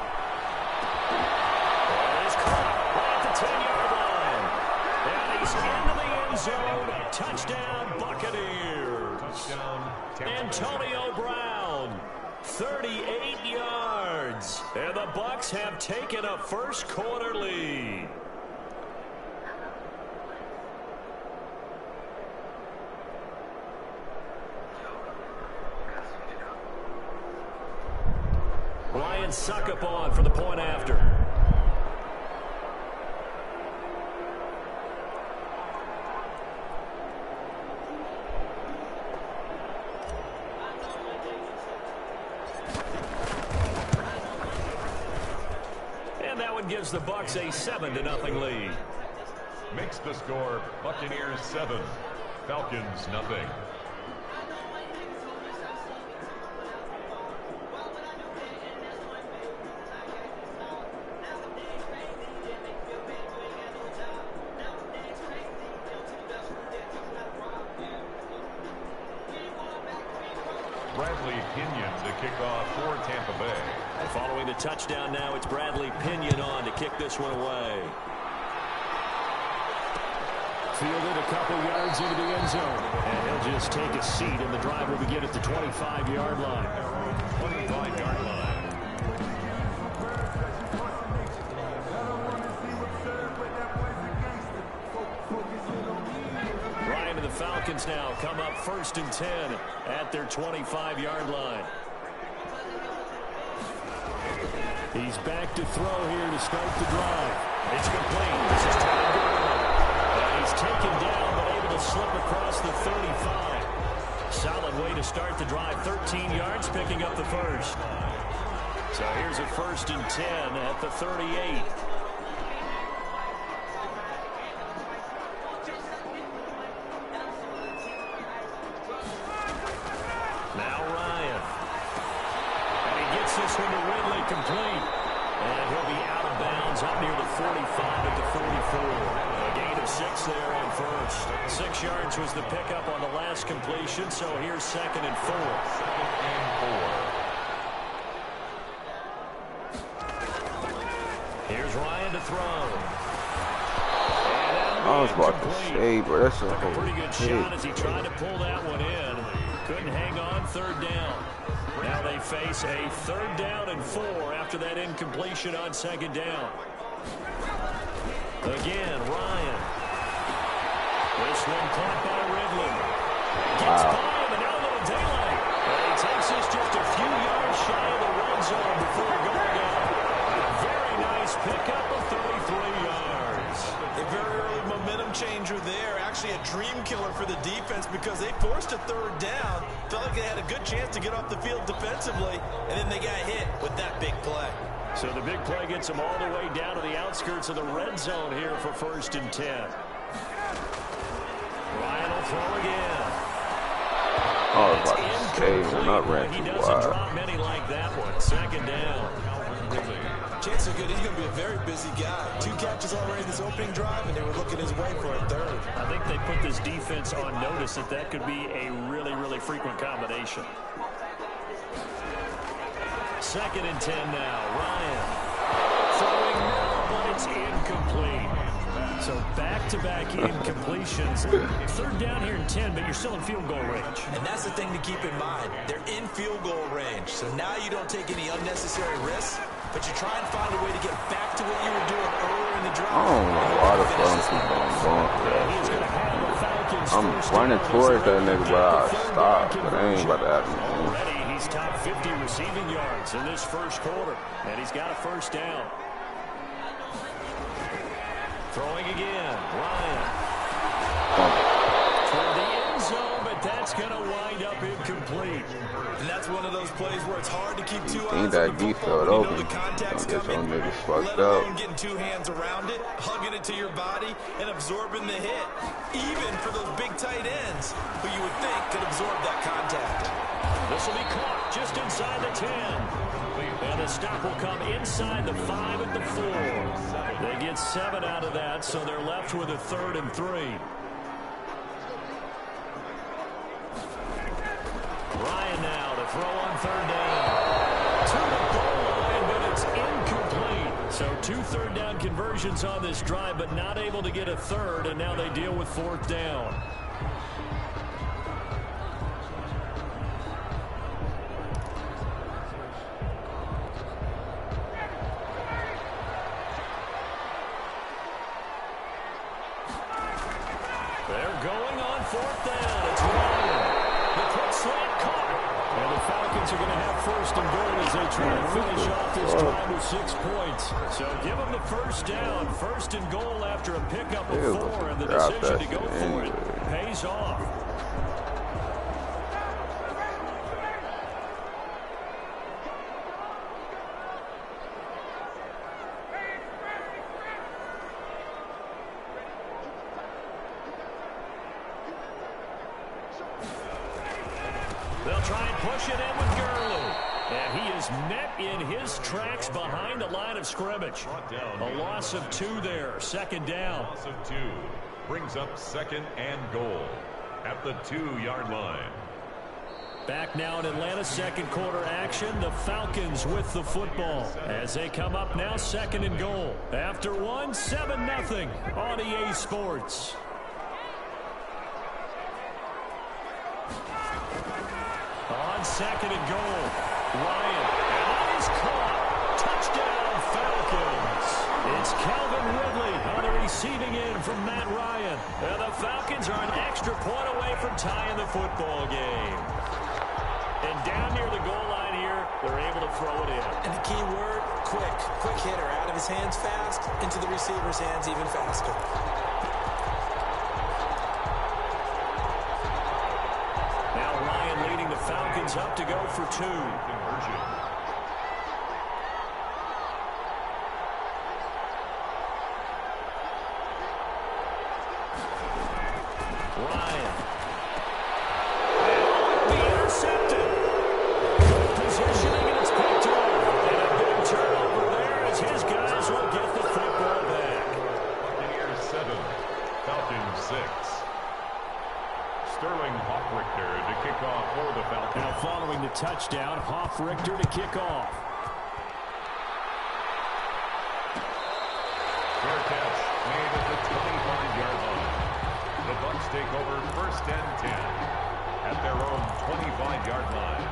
And it's caught right at the 10-yard line. And he's into the end zone. Touchdown, Buccaneers. Touchdown, Antonio Brown. 38 yards. And the Bucs have taken a first quarter lead. Ryan Suckup on for the point after. gives the Bucs a 7-0 lead. Makes the score Buccaneers 7, Falcons nothing. For Tampa Bay. And following the touchdown now, it's Bradley Pinion on to kick this one away. Fielded a couple yards into the end zone. And he'll just take a seat, and the drive will begin at the 25-yard line. 25-yard line. Ryan and the Falcons now come up 1st and 10 at their 25-yard line. He's back to throw here to start the drive. It's complete. This is Todd Gurley. And he's taken down, but able to slip across the 35. Solid way to start the drive. 13 yards, picking up the first. So here's a 1st and 10 at the 38. Now Ryan. And he gets this one to Ridley complete. And he'll be out of bounds up near the 45 at the 44. A gain of 6 there on first. 6 yards was the pickup on the last completion, so here's 2nd and 4. 2nd and 4. Here's Ryan to throw. I was about to say, bro, that's a pretty good shot as he tried to pull that one in. Couldn't hang on 3rd down. Now they face a 3rd down and 4 after that incompletion on 2nd down. Again, Ryan. This one caught by Ridley. Gets by him, and now a little daylight. And he takes us just a few yards shy of the red zone before going out. A very nice pickup of 33 yards. A very early momentum changer there. Actually a dream killer for the defense because they forced a 3rd down. Felt like they had a good chance to get off the field defensively, and then they got hit with that big play. So the big play gets them all the way down to the outskirts of the red zone here for 1st and 10. Ryan will throw again. I was about to say, not ran He too doesn't wide. drop many like that one. 2nd down. Chances are good. He's going to be a very busy guy. 2 catches already this opening drive, and they were looking his way for a 3rd. I think they put this defense on notice that that could be a really, really frequent combination. 2nd and 10 now. Ryan throwing now, but it's incomplete. So back-to-back incompletions. 3rd down here in 10, but you're still in field goal range. And that's the thing to keep in mind. They're in field goal range. So now you don't take any unnecessary risks, but you try and find a way to get back to what you were doing earlier in the drive. I don't know why the fuck people going for that shit. I'm running towards that nigga, but I stopped. But I ain't about to happen. Already, he's top 50 receiving yards in this 1st quarter, and he's got a 1st down. Throwing again, Ryan. Toward the end zone, but that's going to wind up incomplete. And that's one of those plays where it's hard to keep 2 eyes Ain't that on the geek football. felt You know open. the contact's I guess coming, some niggas let fucked alone up. getting 2 hands around it, hugging it to your body, and absorbing the hit. Even for those big tight ends, who you would think could absorb that contact. This will be caught just inside the 10. And the stop will come inside the 5 at the 4. They get 7 out of that, so they're left with a 3rd and 3. Ryan now to throw on 3rd down. To the goal line, but it's incomplete. So 2 3rd down conversions on this drive, but not able to get a 3rd, and now they deal with 4th down. They're going on 4th down. It's Ryan. The quick slant caught. And the Falcons are going to have 1st and goal as they try to finish off this drive with 6 points. So give them the 1st down. 1st and goal after a pickup of 4. And the decision to go for it pays off. try and push it in with Gurley. And he is met in his tracks behind the line of scrimmage. A loss of 2 there. Second down. Loss of 2 brings up second and goal at the 2-yard line. Back now in Atlanta, second quarter action. The Falcons with the football as they come up now, second and goal. After 1, 7-0 on EA Sports. On second and goal, Ryan. And that is caught. Touchdown, Falcons. It's Calvin Ridley on the receiving end from Matt Ryan. And the Falcons are an extra point away from tying the football game. And down near the goal line here, they're able to throw it in. And the key word, quick. Quick hitter. Out of his hands fast, into the receiver's hands even faster. Now Ryan leading the Falcons up to go for 2. Conversion. Ryan. Be intercepted. Positioning, and it's picked up. And a big turnover there as his guys will get the football back. Buccaneers 7, Falcons 6. Sterling Hoffrichter to kick off for the Falcons. Now following the touchdown, Hoffrichter to kick off. Fair catch made at the 25-yard line. The Bucs take over first and 10 at their own 25-yard line.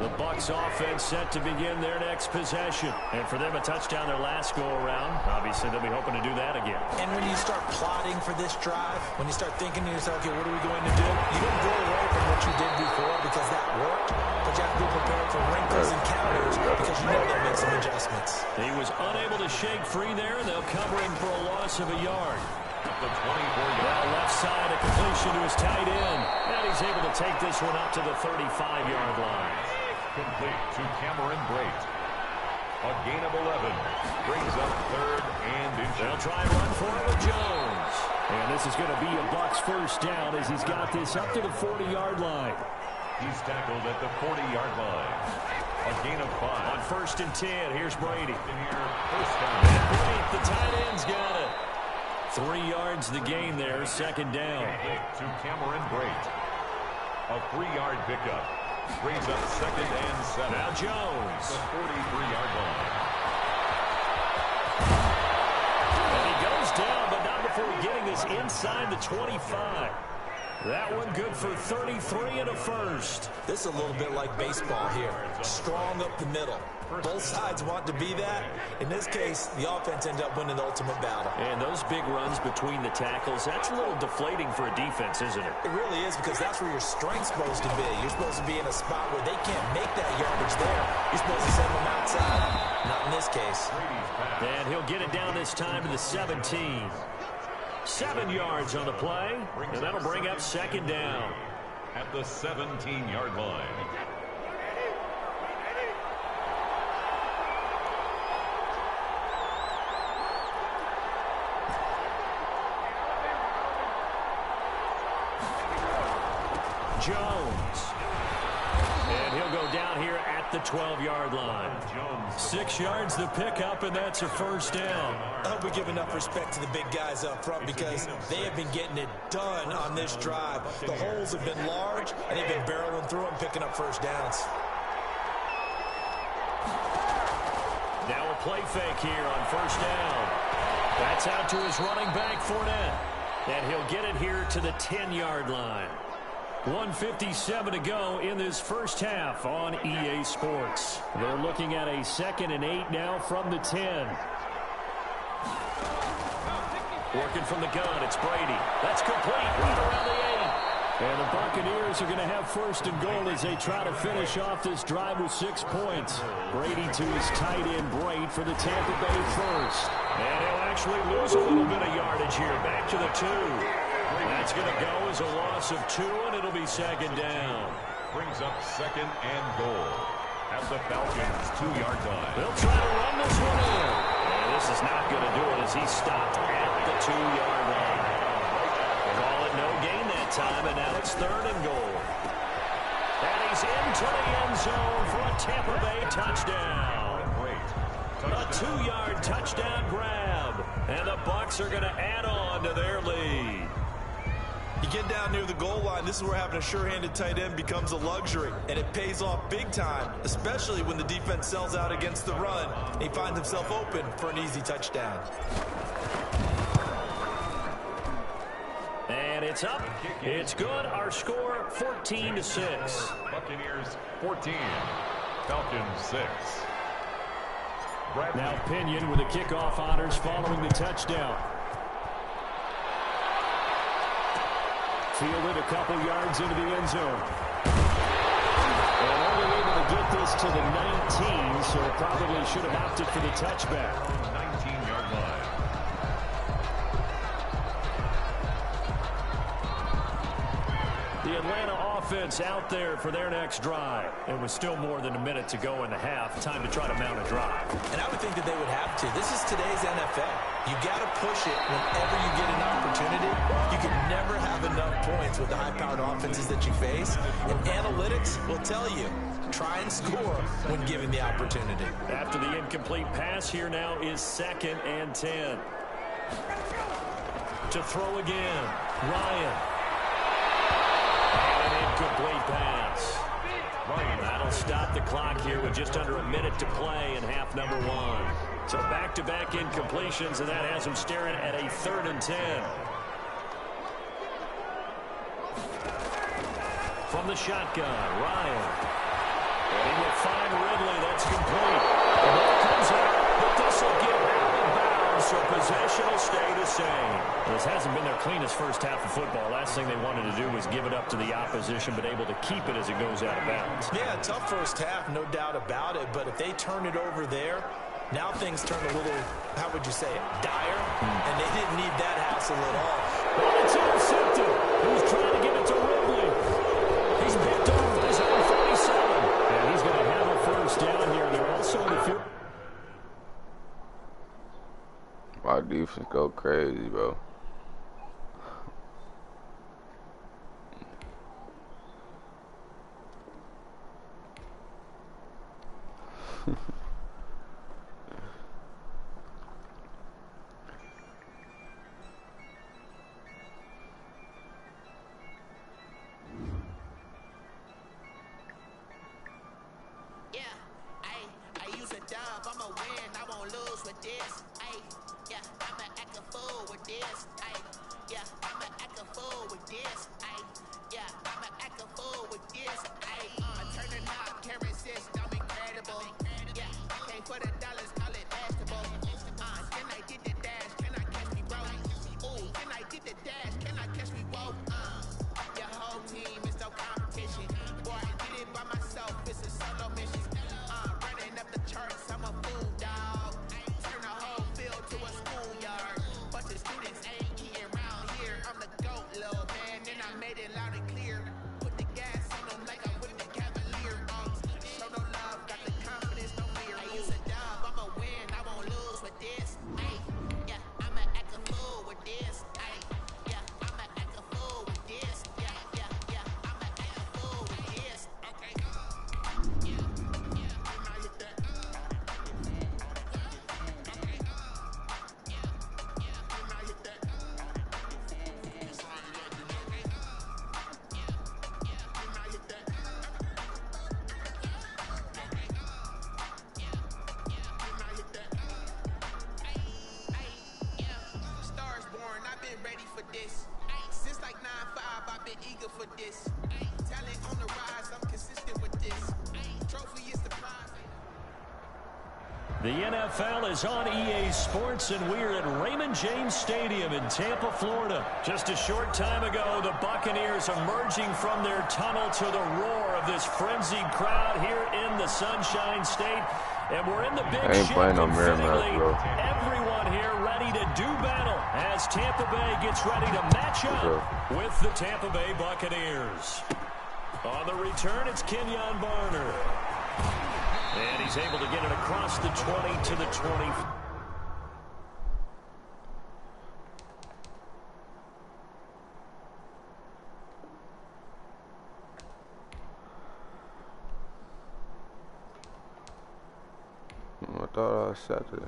The Bucs offense set to begin their next possession. And for them, a touchdown their last go-around. Obviously, they'll be hoping to do that again. And when you start plotting for this drive, when you start thinking to yourself, okay, what are we going to do? You don't go away from what you did before because that worked, but you have to be prepared for wrinkles and counters because you know they'll make some adjustments. He was unable to shake free there, and they'll cover him for a loss of a yard. At the 24-yard Well, left side, a completion to his tight end. And he's able to take this one up to the 35-yard line. complete to Cameron Brate. A gain of 11 brings up third and inches. They'll try and run for it with Jones. And this is going to be a Bucs first down as he's got this up to the 40-yard line. He's tackled at the 40-yard line. A gain of 5. On first and 10, here's Brady. In here, first down. The tight end's got it. 3 yards the gain there, second down. To Cameron Brate. A 3-yard pickup. Brings up second and 7. Now Jones. The 43-yard line. And he goes down, but not before getting this inside the 25. That one good for 33 and a first. This is a little bit like baseball here. Strong up the middle. Both sides want to be that. In this case, the offense ended up winning the ultimate battle. And those big runs between the tackles, that's a little deflating for a defense, isn't it? It really is, because that's where your strength's supposed to be. You're supposed to be in a spot where they can't make that yardage there. You're supposed to send them outside. Not in this case. And he'll get it down this time to the 17. 7 yards on the play, and that'll bring up second down. At the 17-yard line. Jones. And he'll go down here at the 12-yard line. 6 yards the pickup, and that's a first down. I hope we give enough respect to the big guys up front, because they have been getting it done on this drive. The holes have been large, and they've been barreling through them, picking up first downs. Now a play fake here on first down. That's out to his running back, Fournette. And he'll get it here to the 10-yard line. 1:57 to go in this first half on EA Sports. They're looking at a 2nd and 8 now from the 10. Working from the gun, it's Brady. That's complete right around the 8. And the Buccaneers are going to have first and goal as they try to finish off this drive with 6 points. Brady to his tight end, Brate, for the Tampa Bay first. And he'll actually lose a little bit of yardage here. Back to the 2. That's going to go as a loss of 2, and it'll be second down. Brings up second and goal at the Falcons' 2-yard line. They'll try to run this one in. And this is not going to do it as he stopped at the 2-yard line. Call it no gain that time, and now it's 3rd and goal. And he's into the end zone for a Tampa Bay touchdown. A 2-yard touchdown grab. And the Bucs are going to add on to their lead. You get down near the goal line, this is where having a sure-handed tight end becomes a luxury, and it pays off big time, especially when the defense sells out against the run, and he finds himself open for an easy touchdown. And it's up. It's good. Our score, 14-6. Buccaneers 14, Falcons 6. Now Pinion with the kickoff honors following the touchdown. Fielded a couple yards into the end zone. And only able to get this to the 19, so probably should have opted for the touchback. 19-yard line. The Atlanta offense out there for their next drive. It was still more than a minute to go in the half. Time to try to mount a drive. And I would think that they would have to. This is today's NFL. You got to push it whenever you get an opportunity. You can never have enough points with the high-powered offenses that you face. And analytics will tell you, try and score when given the opportunity. After the incomplete pass, here now is 2nd and 10. To throw again, Ryan. And an incomplete pass. That'll stop the clock here with just under a minute to play in half number 1. So back-to-back incompletions, and that has him staring at a 3rd and 10. From the shotgun, Ryan. And he will find Ridley. That's complete. The ball comes out, but this will get out of bounds, so possession will stay the same. This hasn't been their cleanest first half of football. Last thing they wanted to do was give it up to the opposition, but able to keep it as it goes out of bounds. Yeah, tough first half, no doubt about it. But if they turn it over there, now things turn a little, how would you say it, dire? And they didn't need that hassle at all. Well, it's intercepted. He was trying to give it to Ridley. He's picked off at his own 47. And he's going to have a first down here. They're also in the field. My defense go crazy, bro. The NFL is on EA Sports, and we're at Raymond James Stadium in Tampa, Florida. Just a short time ago, the Buccaneers emerging from their tunnel to the roar of this frenzied crowd here in the Sunshine State. And we're in the big shift, everyone here ready to do battle as Tampa Bay gets ready to match up with the Tampa Bay Buccaneers. On the return, it's Kenyon Barner. And he's able to get it across the 20 to the 20. I thought I set it.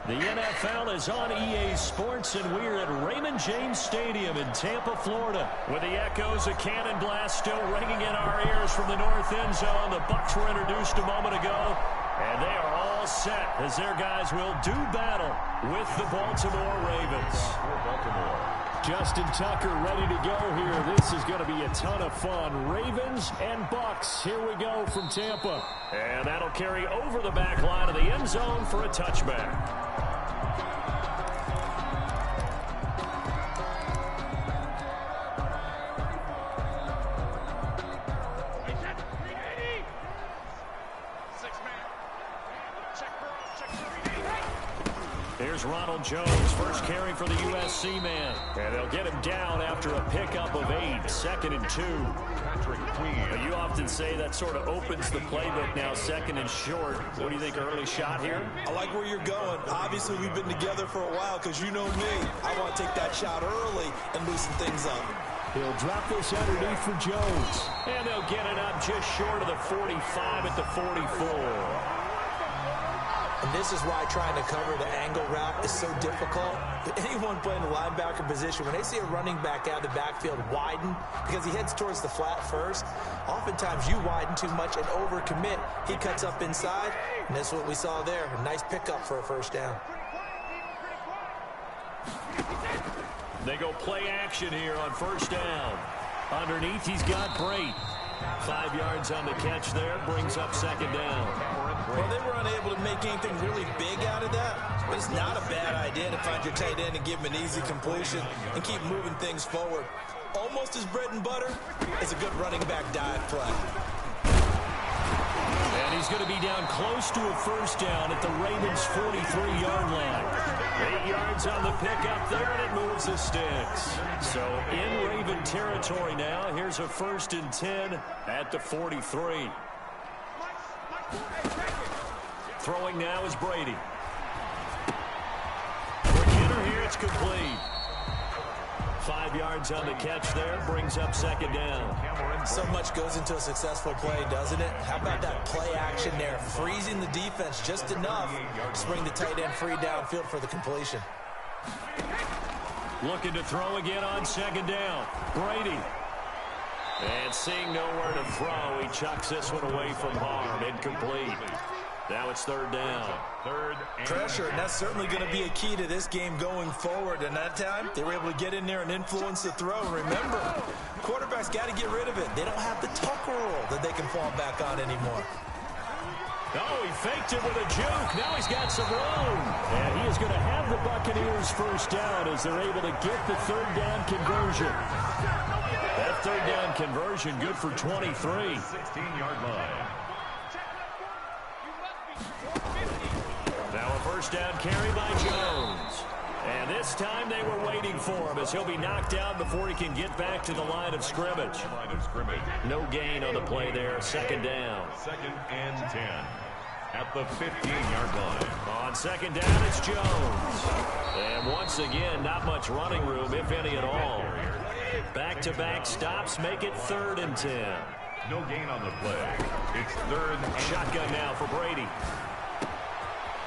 The NFL is on EA Sports, and we're at Raymond James Stadium in Tampa, Florida, with the echoes of Cannon Blast still ringing in our ears from the north end zone. The Bucs were introduced a moment ago, and they are all set as their guys will do battle with the Baltimore Ravens. Justin Tucker ready to go here. This is going to be a ton of fun. Ravens and Bucs. Here we go from Tampa. And that'll carry over the back line of the end zone for a touchback. Here's Ronald Jones, first carry for the USC man. And they'll get him down after a pickup of 8, 2nd and 2. You often say that sort of opens the playbook now, 2nd and short. What do you think, early shot here? I like where you're going. Obviously, we've been together for a while because you know me. I want to take that shot early and loosen things up. He'll drop this underneath for Jones. And they'll get it up just short of the 45 at the 44. And this is why trying to cover the angle route is so difficult. But anyone playing the linebacker position, when they see a running back out of the backfield widen because he heads towards the flat first, oftentimes you widen too much and overcommit. He cuts up inside, and that's what we saw there. A nice pickup for a first down. They go play action here on first down. Underneath, he's got Brate. 5 yards on the catch there, brings up 2nd down. Well, they were unable to make anything really big out of that, but it's not a bad idea to find your tight end and give him an easy completion and keep moving things forward. Almost as bread and butter as a good running back dive play. And he's going to be down close to a first down at the Ravens' 43-yard line. 8 yards on the pickup there, and it moves the sticks. So in Raven territory now, here's a 1st and 10 at the 43. Throwing now is Brady. For Jenner here, it's complete. 5 yards on the catch there, brings up 2nd down. So much goes into a successful play, doesn't it? How about that play action there, freezing the defense just enough to bring the tight end free downfield for the completion. Looking to throw again on 2nd down. Brady. And seeing nowhere to throw, he chucks this one away from harm. Incomplete. Now it's 3rd down. Pressure, and that's certainly going to be a key to this game going forward. And that time, they were able to get in there and influence the throw. Remember, quarterbacks got to get rid of it. They don't have the Tucker rule that they can fall back on anymore. Oh, he faked it with a juke. Now he's got some room. And he is going to have the Buccaneers first down as they're able to get the 3rd down conversion. That 3rd down conversion good for 23. 16-yard line. Now a first down carry by Jones. And this time they were waiting for him as he'll be knocked out before he can get back to the line of scrimmage. No gain on the play there. 2nd down. 2nd and 10 at the 15-yard line. On 2nd down, it's Jones. And once again, not much running room, if any at all. Back-to-back stops make it 3rd and 10. No gain on the play. It's 3rd and shotgun now for Brady.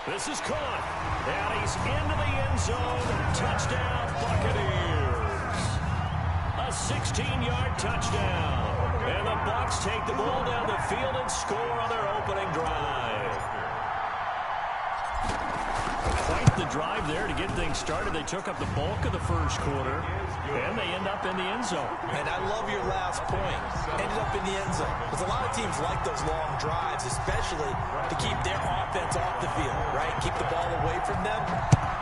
This is caught. And he's into the end zone. Touchdown, Buccaneers. A 16-yard touchdown. And the Bucs take the ball down the field and score on their opening drive. Quite the drive there to get things started. They took up the bulk of the first quarter, and they end up in the end zone. And I love your last point. Ended up in the end zone. Because a lot of teams like those long drives, especially to keep their offense off the field, right? Keep the ball away from them.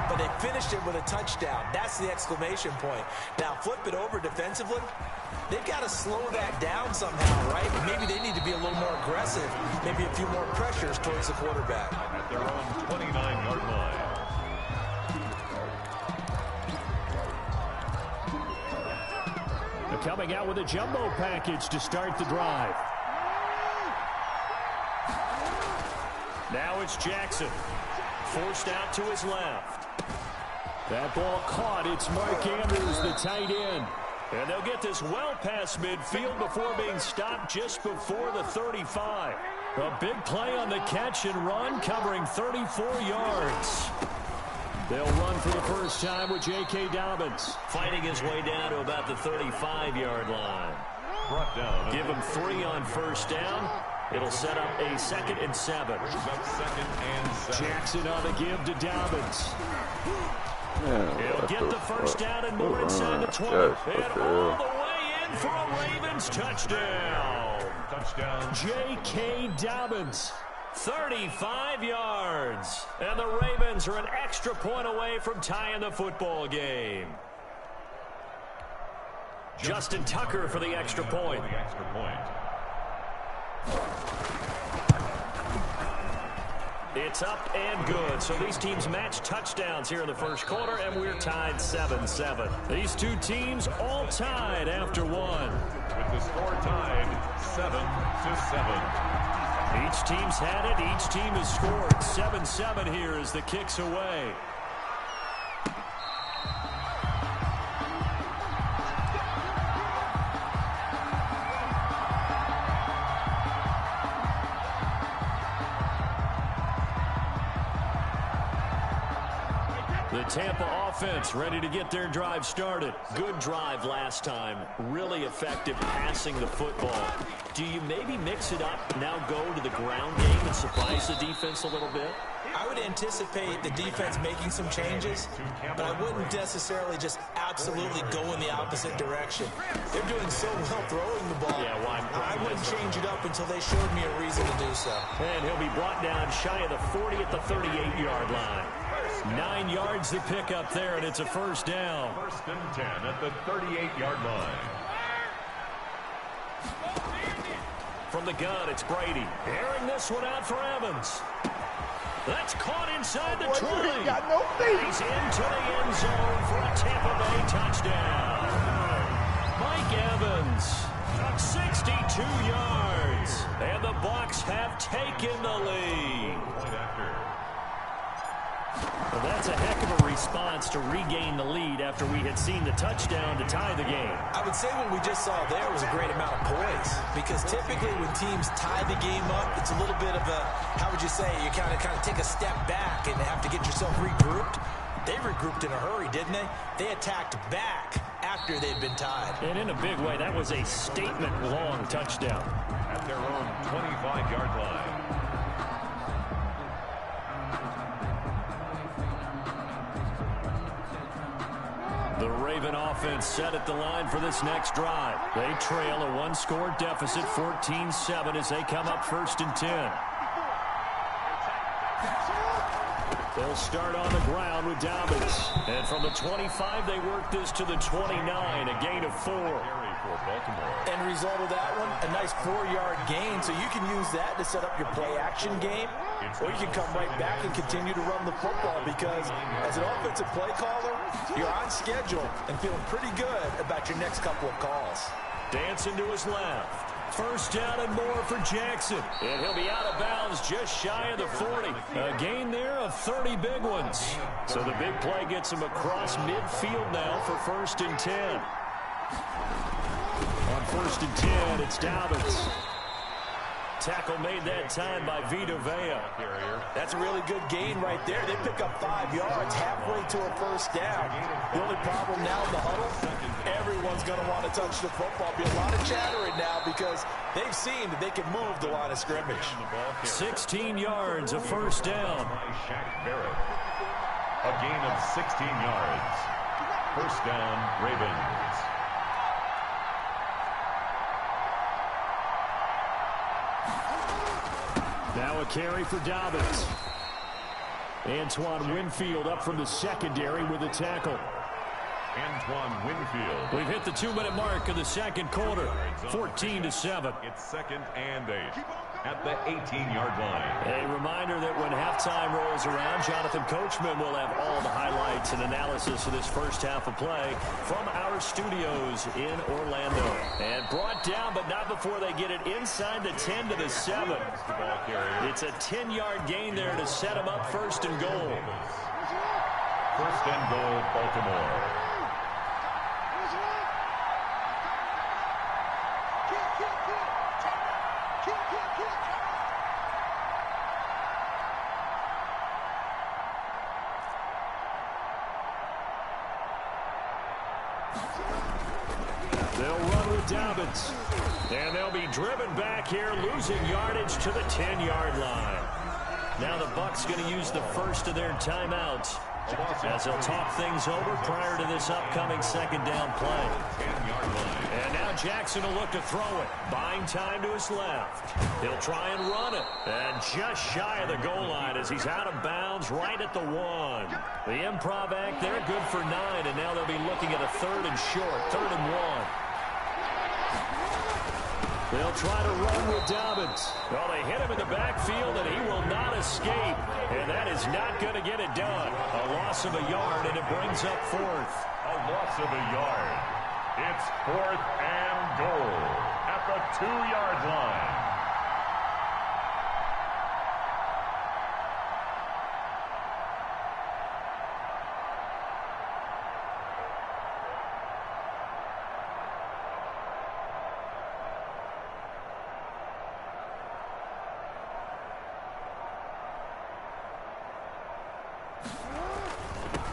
But they finished it with a touchdown. That's the exclamation point. Now, flip it over defensively. They've got to slow that down somehow, right? Maybe they need to be a little more aggressive. Maybe a few more pressures towards the quarterback. At their own 29-yard line. They're coming out with a jumbo package to start the drive. Now it's Jackson. Forced out to his left. That ball caught. It's Mark Andrews, the tight end. And they'll get this well past midfield before being stopped just before the 35. A big play on the catch and run, covering 34 yards. They'll run for the first time with J.K. Dobbins. Fighting his way down to about the 35-yard line. Brought down. Give him 3 on first down. It'll set up a 2nd and 7. Jackson on the give to Dobbins. He'll get the first down and more inside the 20. And all the way in for a Ravens touchdown. J.K. Dobbins. 35 yards. And the Ravens are an extra point away from tying the football game. Justin Tucker for the extra point. It's up and good. So these teams match touchdowns here in the first quarter, and we're tied 7-7. These two teams all tied after one. With the score tied 7-7. Each team's had it. Each team has scored. 7-7 here as the kick's away. The Tampa offense ready to get their drive started. Good drive last time. Really effective passing the football. Do you maybe mix it up, now go to the ground game and surprise the defense a little bit? I would anticipate the defense making some changes, but I wouldn't necessarily just absolutely go in the opposite direction. They're doing so well throwing the ball. Yeah, well, I wouldn't change it up until they showed me a reason to do so. And he'll be brought down shy of the 40 at the 38-yard line. 9 yards to pick up there, and it's a first down. 1st and 10 at the 38-yard line. From the gun, it's Brady. Airing this one out for Evans. That's caught inside the 20. Got no feet. He's into the end zone for a Tampa Bay touchdown. Mike Evans, 62 yards. And the Bucs have taken the lead. Well, that's a heck of a response to regain the lead after we had seen the touchdown to tie the game. I would say what we just saw there was a great amount of poise, because typically when teams tie the game up, it's a little bit of a, how would you say, you kind of take a step back and have to get yourself regrouped. They regrouped in a hurry, didn't they? They attacked back after they'd been tied. And in a big way, that was a statement-long touchdown. At their own 25-yard line. The Raven offense set at the line for this next drive. They trail a one-score deficit, 14-7, as they come up 1st and 10. They'll start on the ground with Dobbins. And from the 25, they work this to the 29, a gain of 4. End result of that one, a nice 4-yard gain, so you can use that to set up your play-action game, or you can come right back and continue to run the football, because as an offensive play caller, you're on schedule and feeling pretty good about your next couple of calls. Dancing to his left. First down and more for Jackson. And he'll be out of bounds just shy of the 40. A gain there of 30 big ones. So the big play gets him across midfield now for 1st and 10. On 1st and 10, it's Dobbins. Tackle made that time by Vita Vea. That's a really good gain right there. They pick up 5 yards halfway to a first down. The only problem now in the huddle, everyone's going to want to touch the football. Be a lot of chattering now because they've seen that they can move the line of scrimmage. 16 yards, a first down. A gain of 16 yards. First down, Ravens. Now a carry for Dobbins. Antoine Winfield up from the secondary with a tackle. Antoine Winfield. We've hit the 2-minute mark of the second quarter. 14-7. It's 2nd and 8 at the 18-yard line. A reminder that when halftime rolls around, Jonathan Coachman will have all the highlights and analysis of this first half of play from our studios in Orlando. And brought down, but not before they get it inside the 10 to the 7. It's a 10-yard gain there to set them up 1st and goal. 1st and goal, Baltimore. They'll run with Dobbins. And they'll be driven back here, losing yardage to the 10-yard line. Now the Bucs going to use the first of their timeouts as they'll talk things over prior to this upcoming 2nd down play. And now Jackson will look to throw it. Buying time to his left. He'll try and run it. And just shy of the goal line as he's out of bounds right at the 1. The improv act there, good for 9. And now they'll be looking at a 3rd and short. 3rd and 1. They'll try to run with Dobbins. Well, they hit him in the backfield, and he will not escape. And that is not going to get it done. A loss of a yard, and it brings up 4th. A loss of a yard. It's 4th and goal at the 2-yard line.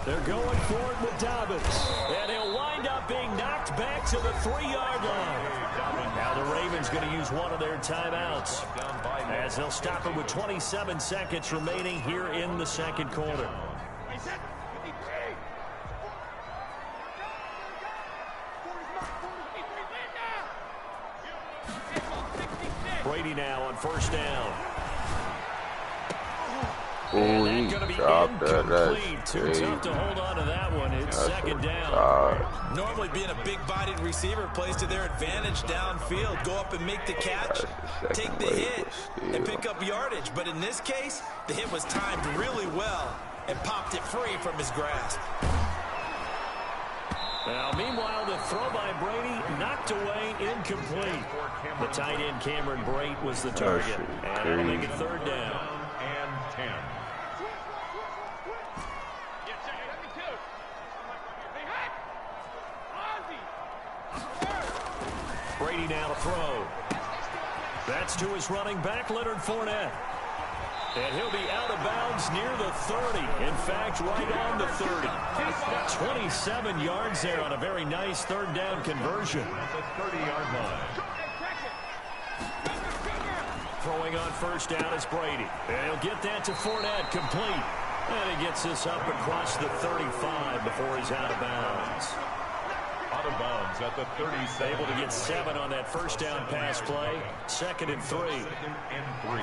They're going for it with Dobbins. And he'll wind up being knocked back to the 3-yard line. Now the Ravens going to use one of their timeouts as they'll stop it with 27 seconds remaining here in the second quarter. Brady now on 1st down. Oh, he dropped that. That's too tough to hold on to that one. It's 2nd down. Normally being a big-bodied receiver plays to their advantage downfield. Go up and make the catch, take the hit, and pick up yardage. But in this case, the hit was timed really well and popped it free from his grasp. Now, meanwhile, the throw by Brady knocked away, incomplete. The tight end Cameron Brate was the target. And that'll make it 3rd down. And 10. Brady now to throw. That's to his running back, Leonard Fournette. And he'll be out of bounds near the 30. In fact, right on the 30. 27 yards there on a very nice 3rd down conversion. At the 30-yard line. Throwing on 1st down is Brady. And he'll get that to Fournette, complete. And he gets this up across the 35 before he's out of bounds. Out of bounds at the 37. Able to get 7 on that 1st down pass play. 2nd and 3. 2nd and 3.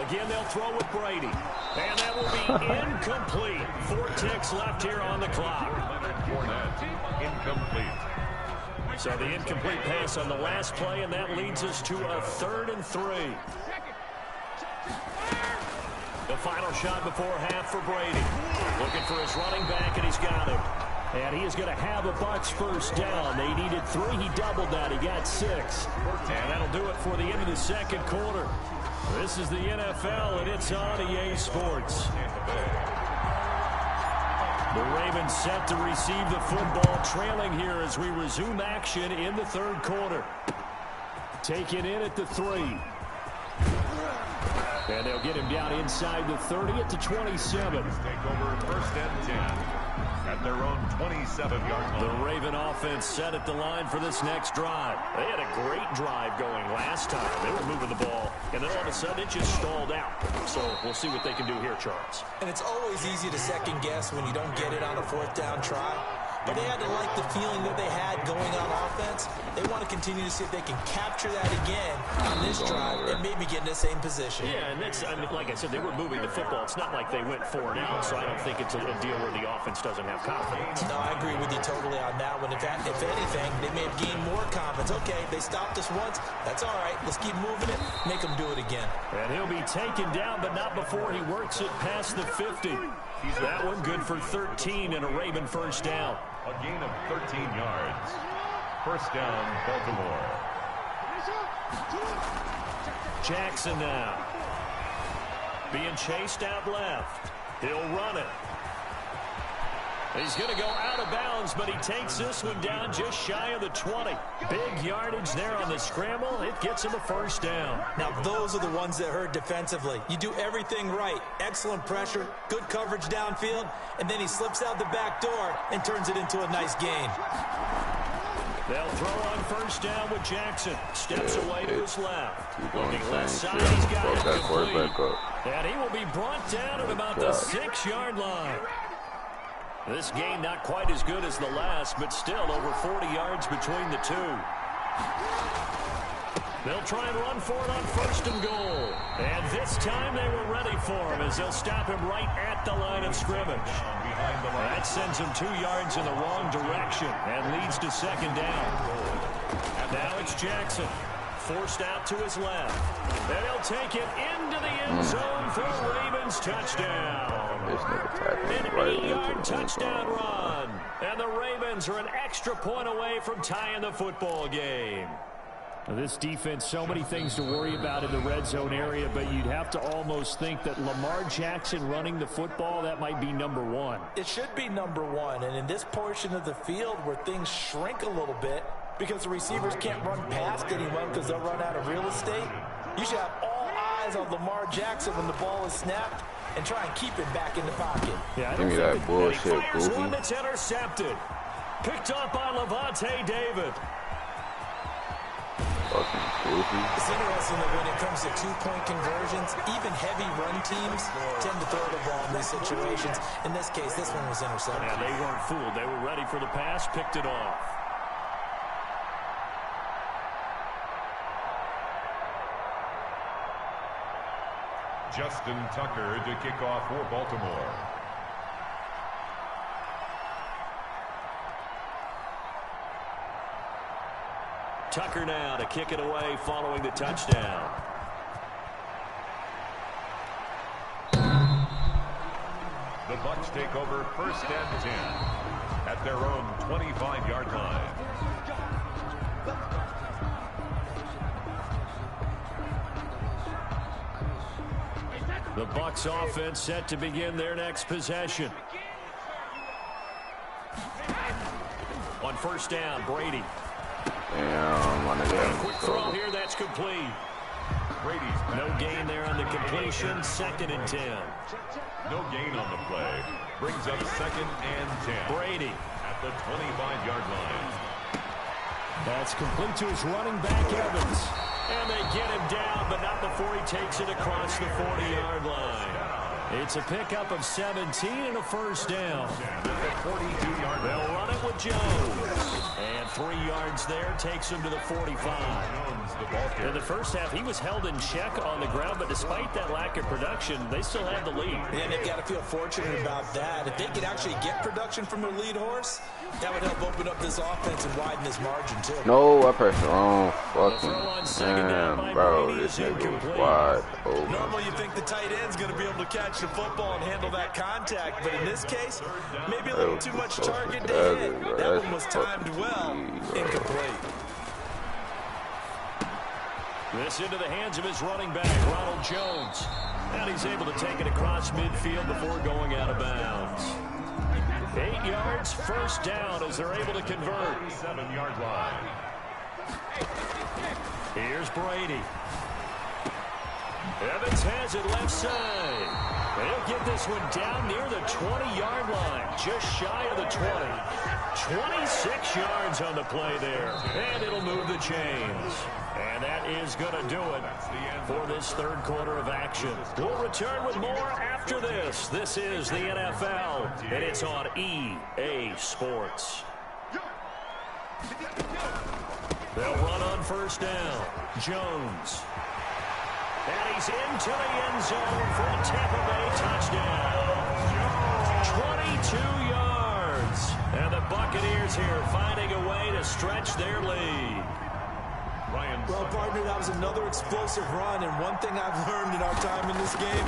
Again, they'll throw with Brady. And that will be incomplete. 4 ticks left here on the clock. Leonard Fournette, incomplete. So the incomplete pass on the last play, and that leads us to a 3rd and 3. The final shot before half for Brady. Looking for his running back, and he's got him. And he is going to have a Bucs 1st down. They needed 3. He doubled that. He got 6. And that'll do it for the end of the second quarter. This is the NFL, and it's on EA Sports. The Ravens set to receive the football, trailing here as we resume action in the third quarter. Taken in at the 3. And they'll get him down inside the 30 at the 27. Take over first and 10 at their own 27-yard line. The Raven offense set at the line for this next drive. They had a great drive going last time. They were moving the ball, and then all of a sudden it just stalled out. So we'll see what they can do here, Charles. And it's always easy to second guess when you don't get it on a fourth down try. But they had to like the feeling that they had going on offense. They want to continue to see if they can capture that again on this drive and maybe get in the same position. Yeah, and that's, I mean, like I said, they were moving the football. It's not like they went 4 and out, so I don't think it's a deal where the offense doesn't have confidence. No, I agree with you totally on that one. If anything, they may have gained more confidence. Okay, they stopped us once. That's all right. Let's keep moving it. Make them do it again. And he'll be taken down, but not before he works it past the 50. That one good for 13 and a Raven first down. A gain of 13 yards. First down, Baltimore. Jackson now. Being chased out left. He'll run it. He's going to go out of bounds, but he takes this one down just shy of the 20. Big yardage there on the scramble. It gets him a first down. Now, those are the ones that hurt defensively. You do everything right. Excellent pressure, good coverage downfield, and then he slips out the back door and turns it into a nice gain. They'll throw on first down with Jackson. Steps away to his left. Looking left side, he's got it complete. And he will be brought down at about the 6-yard line. This game not quite as good as the last, but still over 40 yards between the two. They'll try and run for it on first and goal. And this time they were ready for him as they'll stop him right at the line of scrimmage. That sends him 2 yards in the wrong direction and leads to second down. Now it's Jackson. Forced out to his left. And he'll take it into the end zone for a Ravens touchdown. An 8-yard touchdown run. And the Ravens are an extra point away from tying the football game. This defense, so many things to worry about in the red zone area, but you'd have to almost think that Lamar Jackson running the football, that might be number 1. It should be number 1, and in this portion of the field where things shrink a little bit because the receivers can't run past anyone because they'll run out of real estate, you should have all eyes on Lamar Jackson when the ball is snapped and try and keep it back in the pocket. Yeah, give me that bullshit, Goofy. One that's intercepted. Picked up by Levante David. It's interesting that when it comes to two-point conversions, even heavy run teams tend to throw the ball in these situations. In this case, this one was intercepted. Yeah, they weren't fooled. They were ready for the pass, picked it off. Justin Tucker to kick off for Baltimore. Tucker now to kick it away following the touchdown. The Bucs take over first and 10 at their own 25-yard line. The Bucs offense set to begin their next possession. On first down, Brady. Quick throw here, that's complete. Brady's no gain there on the completion, second and 10. No gain on the play. Brings up second and 10. Brady at the 25-yard line. That's complete to his running back, Evans. And they get him down, but not before he takes it across the 40-yard line. It's a pickup of 17 and a first down. They'll run it with Jones. And 3 yards there takes him to the 45. In the first half, he was held in check on the ground, but despite that lack of production, they still have the lead. And they've got to feel fortunate about that. If they could actually get production from their lead horse, that would help open up this offense and widen this margin, too. No, I pressed the wrong fucking damn, bro. This nigga was wide open. Normally, you think the tight end's going to be able to catch the football and handle that contact, but in this case, maybe a little too much target to hit. That one was timed well, incomplete. This into the hands of his running back, Ronald Jones. And he's able to take it across midfield before going out of bounds. 8 yards, first down as they're able to convert. 7-yard line. Here's Brady. Evans has it left side. They'll get this one down near the 20-yard line, just shy of the 20. 26 yards on the play there, and it'll move the chains. And that is going to do it for this third quarter of action. We'll return with more after this. This is the NFL, and it's on EA Sports. They'll run on first down. Jones. And he's into the end zone for a Tampa Bay touchdown. 22 yards. And the Buccaneers here finding a way to stretch their lead. Well, partner, that was another explosive run, and one thing I've learned in our time in this game,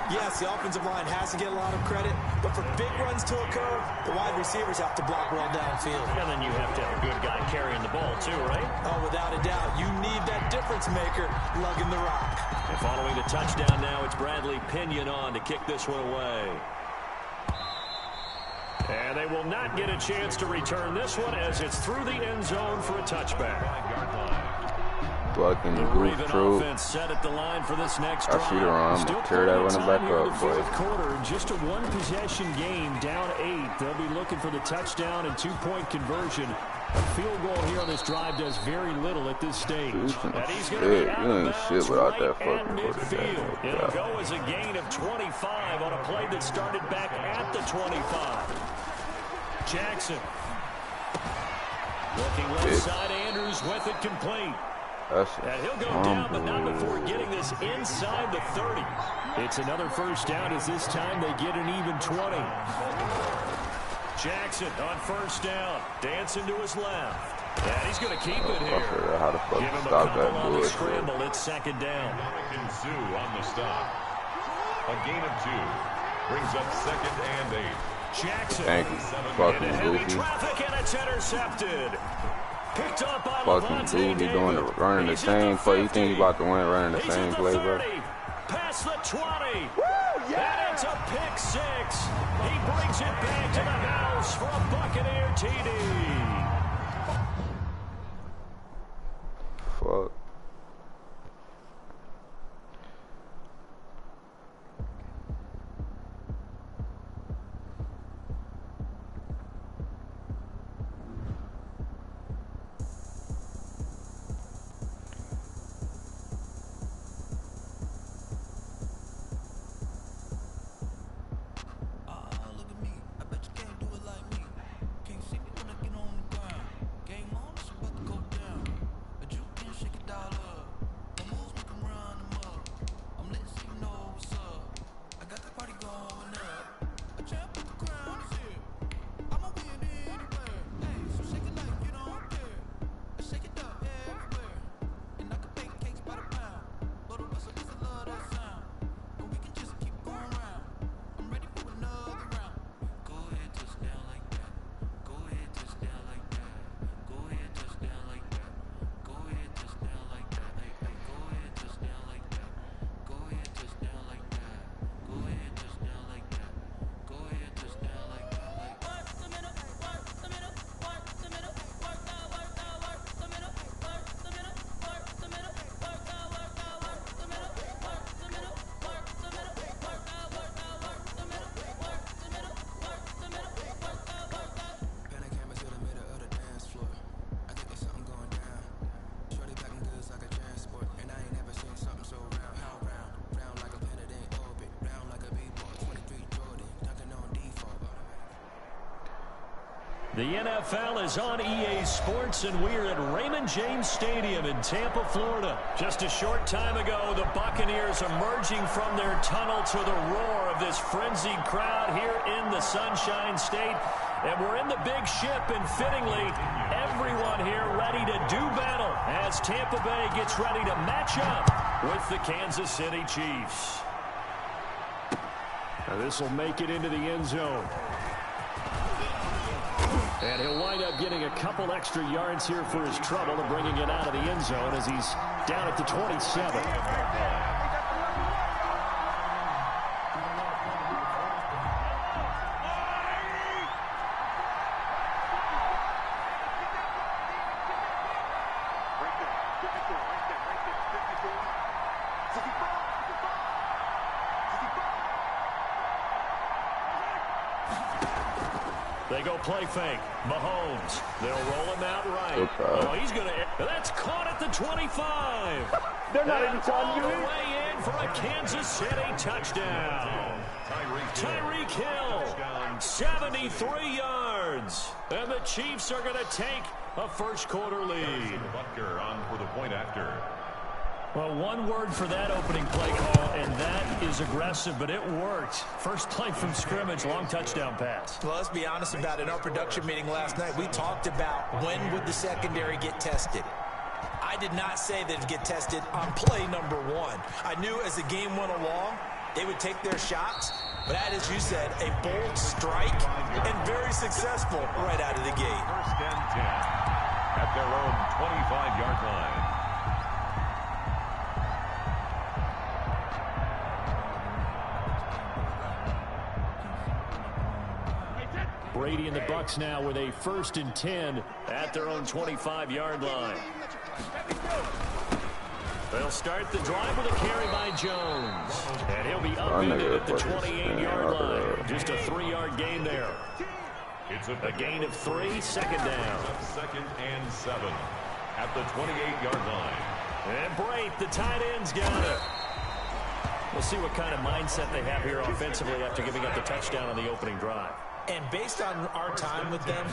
yes, the offensive line has to get a lot of credit, but for big runs to occur, the wide receivers have to block well downfield. And then you have to have a good guy carrying the ball too, right? Oh, without a doubt. You need that difference maker lugging the rock. And following the touchdown now, it's Bradley Pinion on to kick this one away. And they will not get a chance to return this one as it's through the end zone for a touchback. Fucking The goof Raven troop. offense set at the line for this next I drive. see the run. Still Tear that plenty of running back time here in up, the boy. fourth quarter. Just a one-possession game, down 8. They'll be looking for the touchdown and two-point conversion. A field goal here on this drive does very little at this stage. And he's going to be out of bounds right at midfield. It'll go as a gain of 25 on a play that started back at the 25. Jackson. Looking left side, Andrews with it complete. And he'll go down, but not before getting this inside the 30. It's another first down as this time they get an even 20. Jackson on first down, dancing to his left. And he's going to keep it here. How the fuck Give him a stop couple that on the bullshit? scramble. It's second down. And Sue on the stop. A gain of 2. Brings up second and 8. Jackson. Thank you. In Fucking heavy goofy. traffic, and it's intercepted. Picked up by Fucking Levante goofy doing David. running the He's at same play. You 50. think you about to win running the He's same at the play, bro? 30. Past the 20. And it's a pick 6. He brings it back to the house for a Buccaneer TD. Fuck. The NFL is on EA Sports, and we're at Raymond James Stadium in Tampa, Florida. Just a short time ago, the Buccaneers emerging from their tunnel to the roar of this frenzied crowd here in the Sunshine State. And we're in the big ship, and fittingly, everyone here ready to do battle as Tampa Bay gets ready to match up with the Kansas City Chiefs. Now this will make it into the end zone. And he'll wind up getting a couple extra yards here for his trouble and bringing it out of the end zone as he's down at the 27. They go play fake. Mahomes. They'll roll him out right. Oh, he's going to... That's caught at the 25. They're not even telling you. All the way in for a Kansas City touchdown. Tyreek Hill, 73 yards. And the Chiefs are going to take a first-quarter lead. Butker on for the point after. Well, one word for that opening play call, and that is aggressive, but it worked. First play from scrimmage, long touchdown pass. Well, let's be honest about it. In our production meeting last night, we talked about when would the secondary get tested. I did not say that it would get tested on play number 1. I knew as the game went along, they would take their shots, but that, as you said, a bold strike and very successful right out of the gate. First and 10 at their own 25-yard line. Brady and the Bucs now with a 1st and 10 at their own 25-yard line. They'll start the drive with a carry by Jones. And he'll be upended at the 28-yard line. Just a 3-yard gain there. It's a gain of 3, second down. 2nd and 7 at the 28-yard line. And Brate, the tight end's got it. We'll see what kind of mindset they have here offensively after giving up the touchdown on the opening drive. And based on our time with them,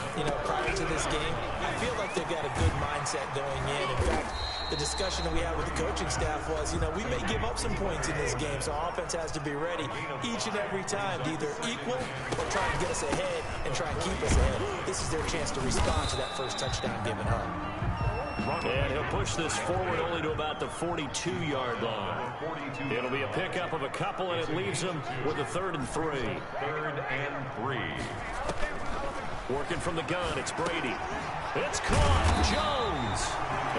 prior to this game, I feel like they've got a good mindset going in. In fact, the discussion that we had with the coaching staff was, we may give up some points in this game, so our offense has to be ready each and every time to either equal or try and get us ahead and try and keep us ahead. This is their chance to respond to that first touchdown given up. And he'll push this forward only to about the 42-yard line. It'll be a pickup of a couple, and it leaves him with a 3rd and 3. 3rd and 3. Working from the gun, it's Brady. It's caught, Jones.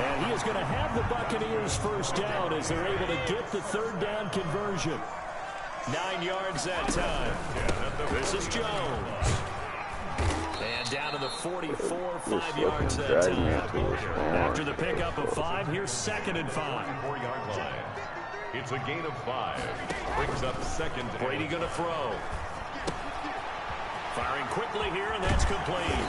And he is going to have the Buccaneers first down as they're able to get the 3rd down conversion. 9 yards that time. This is Jones. And down to the 44, 5 yards that time. After the pickup of 5, here's 2nd and 5. 4-yard line. It's a gain of 5. Brings up 2nd. Brady going to throw. Firing quickly here, and that's complete.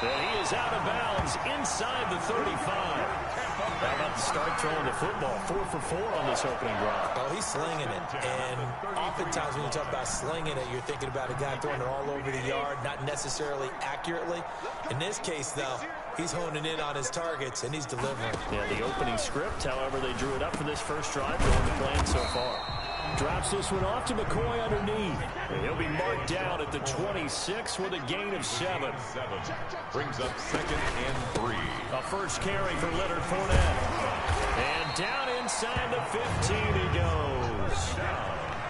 And he is out of bounds inside the 35. How about the start throwing the football? 4 for 4 on this opening drive. Oh, he's slinging it. And oftentimes when you talk about slinging it, you're thinking about a guy throwing it all over the yard, not necessarily accurately. In this case, though, he's honing in on his targets, and he's delivering. Yeah, the opening script, however, they drew it up for this first drive, going to plan so far. Drops this one off to McCoy underneath. And he'll be marked down at the 26 with a gain of 7. Brings up 2nd and 3. A first carry for Leonard Fournette. And down inside the 15 he goes.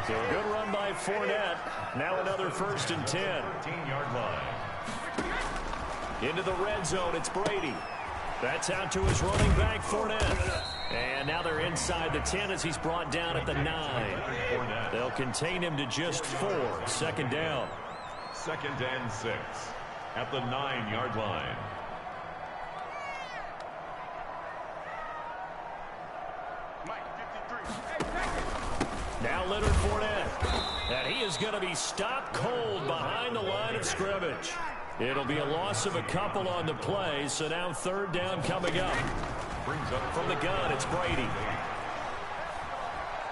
So a good run by Fournette. Now another 1st and 10. 15-yard line. Into the red zone, it's Brady. That's out to his running back, Fournette. And now they're inside the 10 as he's brought down at the 9. They'll contain him to just 4. 2nd down. 2nd and 6 at the 9-yard line. Now Leonard Fournette. And he is going to be stopped cold behind the line of scrimmage. It'll be a loss of a couple on the play, so now 3rd down coming up. Brings up from the gun, it's Brady.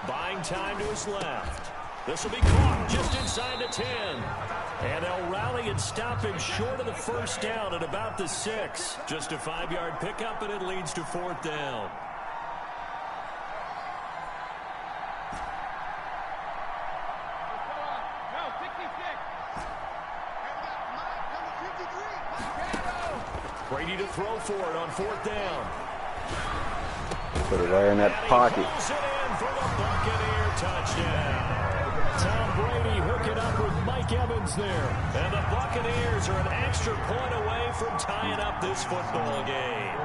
Buying time to his left. This will be caught just inside the 10. And they'll rally and stop him short of the 1st down at about the 6. Just a 5-yard pickup, and it leads to 4th down. Brady to throw for it on 4th down. Put it right in that pocket. He pulls it in for the Buccaneer touchdown. Tom Brady hooking up with Mike Evans there. And the Buccaneers are an extra point away from tying up this football game.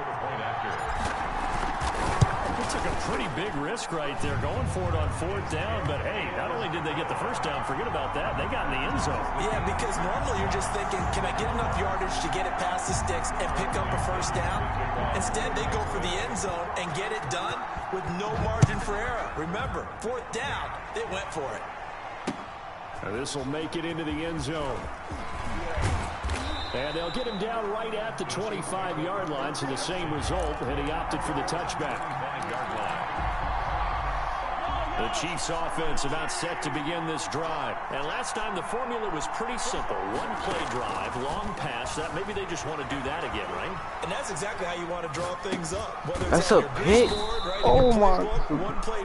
He took a pretty big risk right there going for it on 4th down. But, hey, not only did they get the 1st down, forget about that, they got in the end zone. Yeah, because normally you're just thinking, can I get enough yardage to get it past the sticks and pick up a 1st down? Instead, they go for the end zone and get it done with no margin for error. Remember, 4th down, they went for it. This will make it into the end zone. And they'll get him down right at the 25-yard line, so the same result, and he opted for the touchback. The Chiefs offense about set to begin this drive. And last time the formula was pretty simple. One-play drive, long pass. That maybe they just want to do that again, right? And that's exactly how you want to draw things up. Whether that's a pick. Right, oh my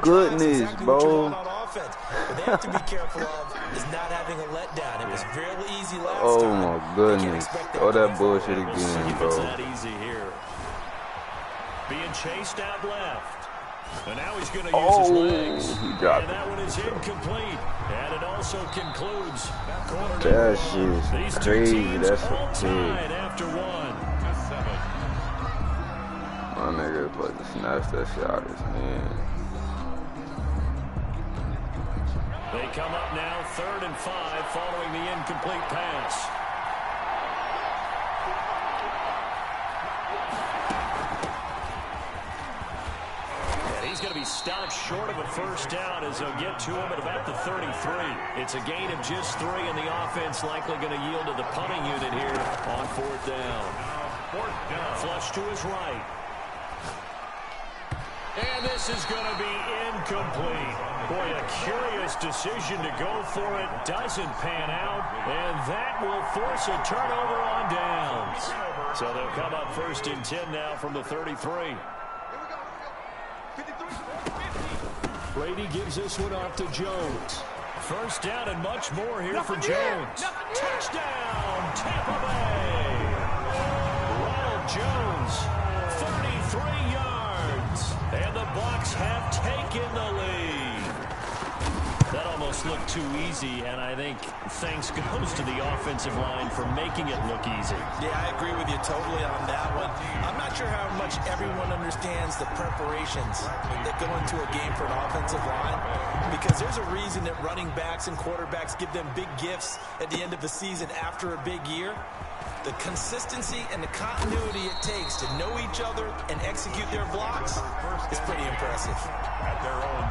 goodness, exactly bro. What they have to be careful of is not having a letdown. It was fairly easy last time. Oh my goodness. Oh, that bullshit again, bro. It's that easy here. Being chased out left. And now he's going to use his legs. He dropped and that one is incomplete. And it also concludes. That shit is crazy. That's a pick. After one. My nigga about to snatch that shit out of his hand. They come up now 3rd and 5 following the incomplete pass. He's going to be stopped short of a first down as they'll get to him at about the 33. It's a gain of just 3, and the offense likely going to yield to the punting unit here on 4th down. Flush to his right. And this is going to be incomplete. Boy, a curious decision to go for it. Doesn't pan out, and that will force a turnover on downs. So they'll come up 1st and 10 now from the 33. Brady gives this one off to Jones. First down and much more here for Jones. Touchdown, Tampa Bay. Ronald Jones, 33 yards. And the Bucs have taken the lead. That almost looked too easy, and I think thanks goes to the offensive line for making it look easy. Yeah, I agree with you totally on that one. I'm not sure how much everyone understands the preparations that go into a game for an offensive line, because there's a reason that running backs and quarterbacks give them big gifts at the end of the season after a big year. The consistency and the continuity it takes to know each other and execute their blocks is pretty impressive. At their own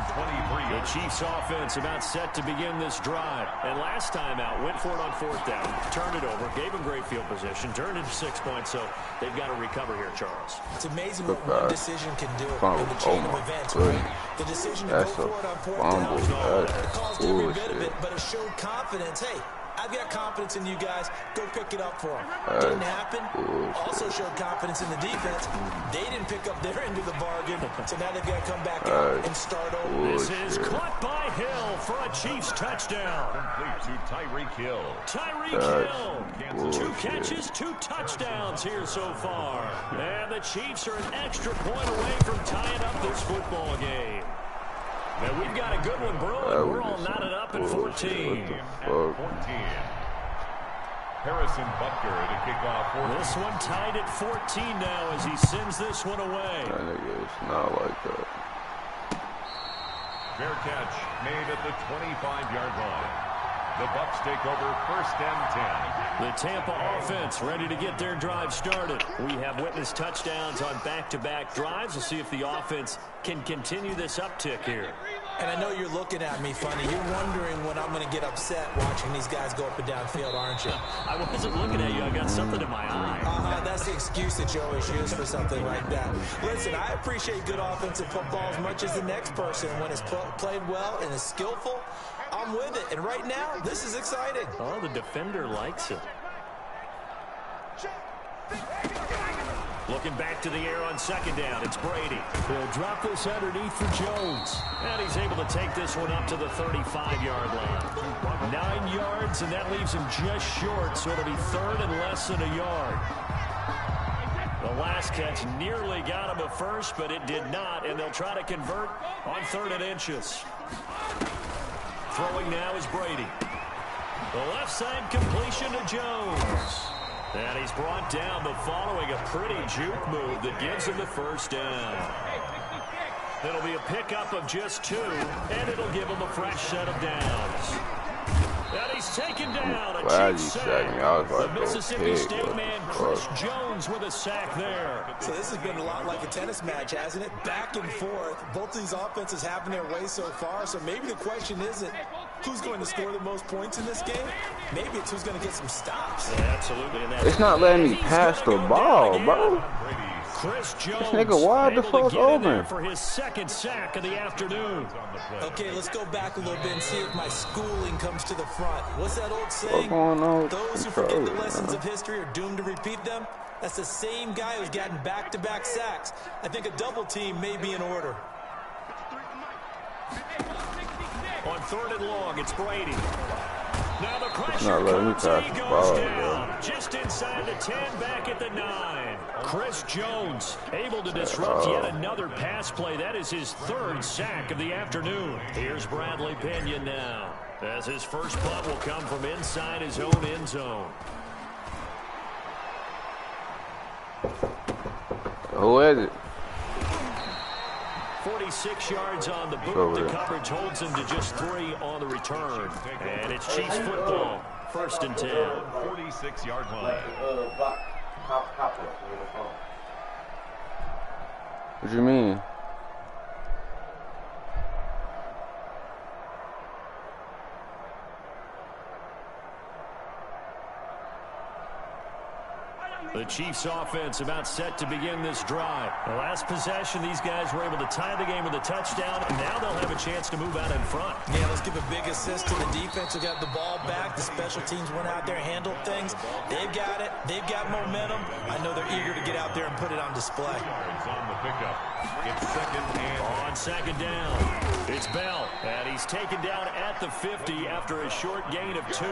23. The Chiefs offense about set to begin this drive. And last time out, went for it on 4th down, turned it over, gave them great field position, turned it to 6 points, so they've got to recover here, Charles. It's amazing what one decision can do in the chain of events, right? The decision to go for it on 4th down, it caused every bit of it, but it showed confidence. Hey, I've got confidence in you guys. Go pick it up for them. Didn't happen. Also showed confidence in the defense. They didn't pick up their end of the bargain, so now they've got to come back out and start over. This is caught by Hill for a Chiefs touchdown. Complete to Tyreek Hill. Tyreek Hill. 2 catches, 2 touchdowns here so far. And the Chiefs are an extra point away from tying up this football game. Now we've got a good one brewing. We're all knotted up at 14. At 14. Harrison Butker to kick off 14. This one tied at 14 now as he sends this one away. That nigga is not like that. Fair catch made at the 25-yard line. The Bucs take over 1st and 10. The Tampa offense ready to get their drive started. We have witnessed touchdowns on back-to-back drives. We'll see if the offense can continue this uptick here. And I know you're looking at me funny. You're wondering when I'm going to get upset watching these guys go up and down field, aren't you? I wasn't looking at you. I got something in my eye. That's the excuse that you always use for something like that. Listen, I appreciate good offensive football as much as the next person. When it's played well and is skillful, I'm with it. And right now, this is exciting. Oh, the defender likes it. Looking back to the air on 2nd down. It's Brady. He'll drop this underneath for Jones. And he's able to take this one up to the 35-yard line. 9 yards, and that leaves him just short, so it'll be 3rd and less than a yard. The last catch nearly got him a first, but it did not, and they'll try to convert on 3rd and inches. Throwing now is Brady. The left side completion to Jones. And he's brought down, but following a pretty juke move that gives him the 1st down. It'll be a pickup of just 2, and it'll give him a fresh set of downs. And he's taken down. A cheap sack. The Mississippi State man, Chris Jones, with a sack there. So this has been a lot like a tennis match, hasn't it? Back and forth. Both these offenses having their way so far. So maybe the question isn't, who's going to score the most points in this game? Maybe it's who's going to get some stops. Yeah, absolutely. It's not letting me pass the ball, bro. Chris Jones, this nigga wide the fuck open for his second sack of the afternoon. Okay, let's go back a little bit and see if my schooling comes to the front. What's that old saying? What's going on? Those who forget the lessons of history are doomed to repeat them. That's the same guy who's gotten back-to-back sacks. I think a double team may be in order. On 3rd and long, it's Brady. Now the pressure not letting me comes, pass he the goes ball, down. bro. Just inside the 10, back at the 9. Chris Jones able to disrupt yet another pass play. That is his 3rd sack of the afternoon. Here's Bradley Pinion now, as his first punt will come from inside his own end zone. Who is it? 46 yards on the boot. The coverage holds him to just 3 on the return. And it's Chiefs football. 1st and 10. 46-yard line. What you mean? The Chiefs offense about set to begin this drive. The last possession, these guys were able to tie the game with a touchdown, and now they'll have a chance to move out in front. Yeah, let's give a big assist to the defense who got the ball back. The special teams went out there, handled things. They've got it. They've got momentum. I know they're eager to get out there and put it on display. On the pickup. It's 2nd and on 2nd down. It's Bell, and he's taken down at the 50 after a short gain of 2.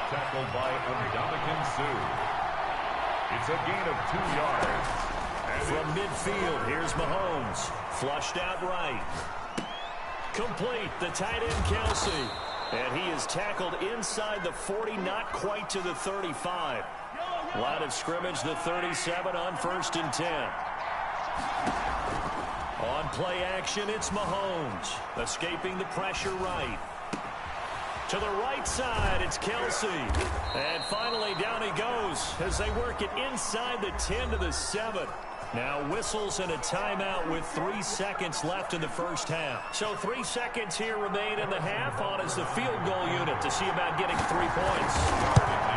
Tackled by Ndamukong Suh. It's a gain of 2 yards. From midfield, here's Mahomes. Flushed out right. Complete, the tight end Kelsey. And he is tackled inside the 40, not quite to the 35. Line of scrimmage, the 37 on 1st and 10. On play action, it's Mahomes. Escaping the pressure right. To the right side, it's Kelsey. And finally, down he goes as they work it inside the 10 to the 7. Now whistles and a timeout with 3 seconds left in the first half. So 3 seconds here remain in the half. On is the field goal unit to see about getting 3 points.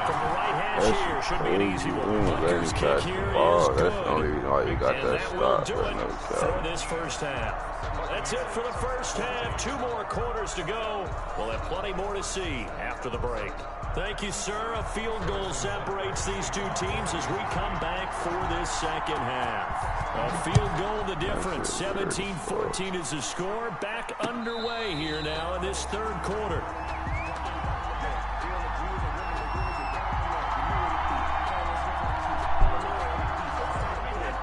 From the right hash here, should be an easy one. Butker's kick here is good. That's the only reason why you got and that will stop. do it for this first half. That's it for the first half. 2 more quarters to go. We'll have plenty more to see after the break. Thank you, sir. A field goal separates these two teams as we come back for this second half. A field goal the difference. 17-14 is the score. Back underway here now in this 3rd quarter.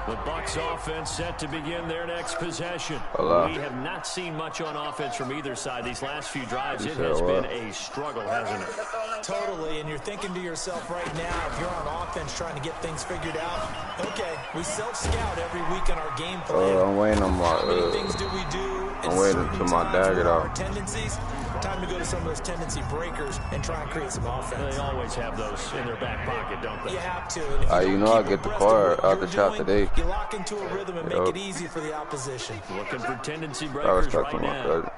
The Bucs offense set to begin their next possession. We have not seen much on offense from either side. These last few drives, it has been a struggle, hasn't it? Totally, and you're thinking to yourself right now, if you're on offense trying to get things figured out, okay, we self-scout every week in our game plan. I'm waiting on my, How many things do we do? I'm waiting until my dad get off. Tendencies. Time to go to some of those tendency breakers and try and create some offense. They always have those in their back pocket, don't they? You have to. And if you know I get the car out the shot today. You lock into a rhythm and make it easy for the opposition. Looking for tendency breakers right now.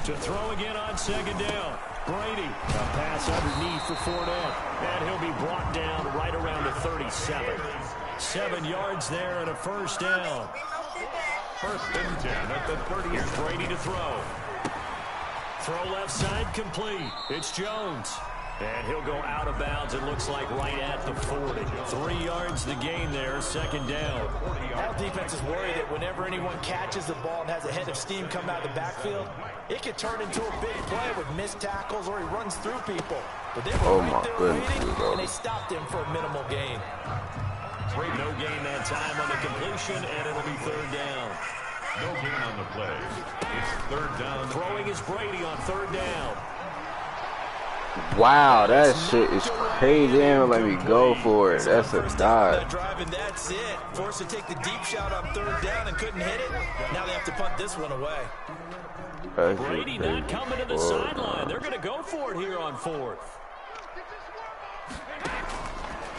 To throw again on 2nd down. Brady, a pass underneath for Fournette. And he'll be brought down right around the 37. 7 yards there and a first down. 1st and 10 at the 30. Here's Brady to throw. Throw left side complete. It's Jones. And he'll go out of bounds, it looks like, right at the 40. 3 yards the gain there, 2nd down. Our defense is worried that whenever anyone catches the ball and has a head of steam come out of the backfield, it could turn into a big play with missed tackles or he runs through people. But they were right there waiting, and they stopped him for a minimal gain. No gain that time on the completion, and it'll be 3rd down. No gain on the play. It's 3rd down. Throwing is Brady on 3rd down. Wow, that shit is crazy. They didn't let me go for it. That's a dive. And that's it. Forced to take the deep shot on 3rd down and couldn't hit it. Now they have to punt this one away. Brady not coming to the sideline. They're going to go for it here on 4th.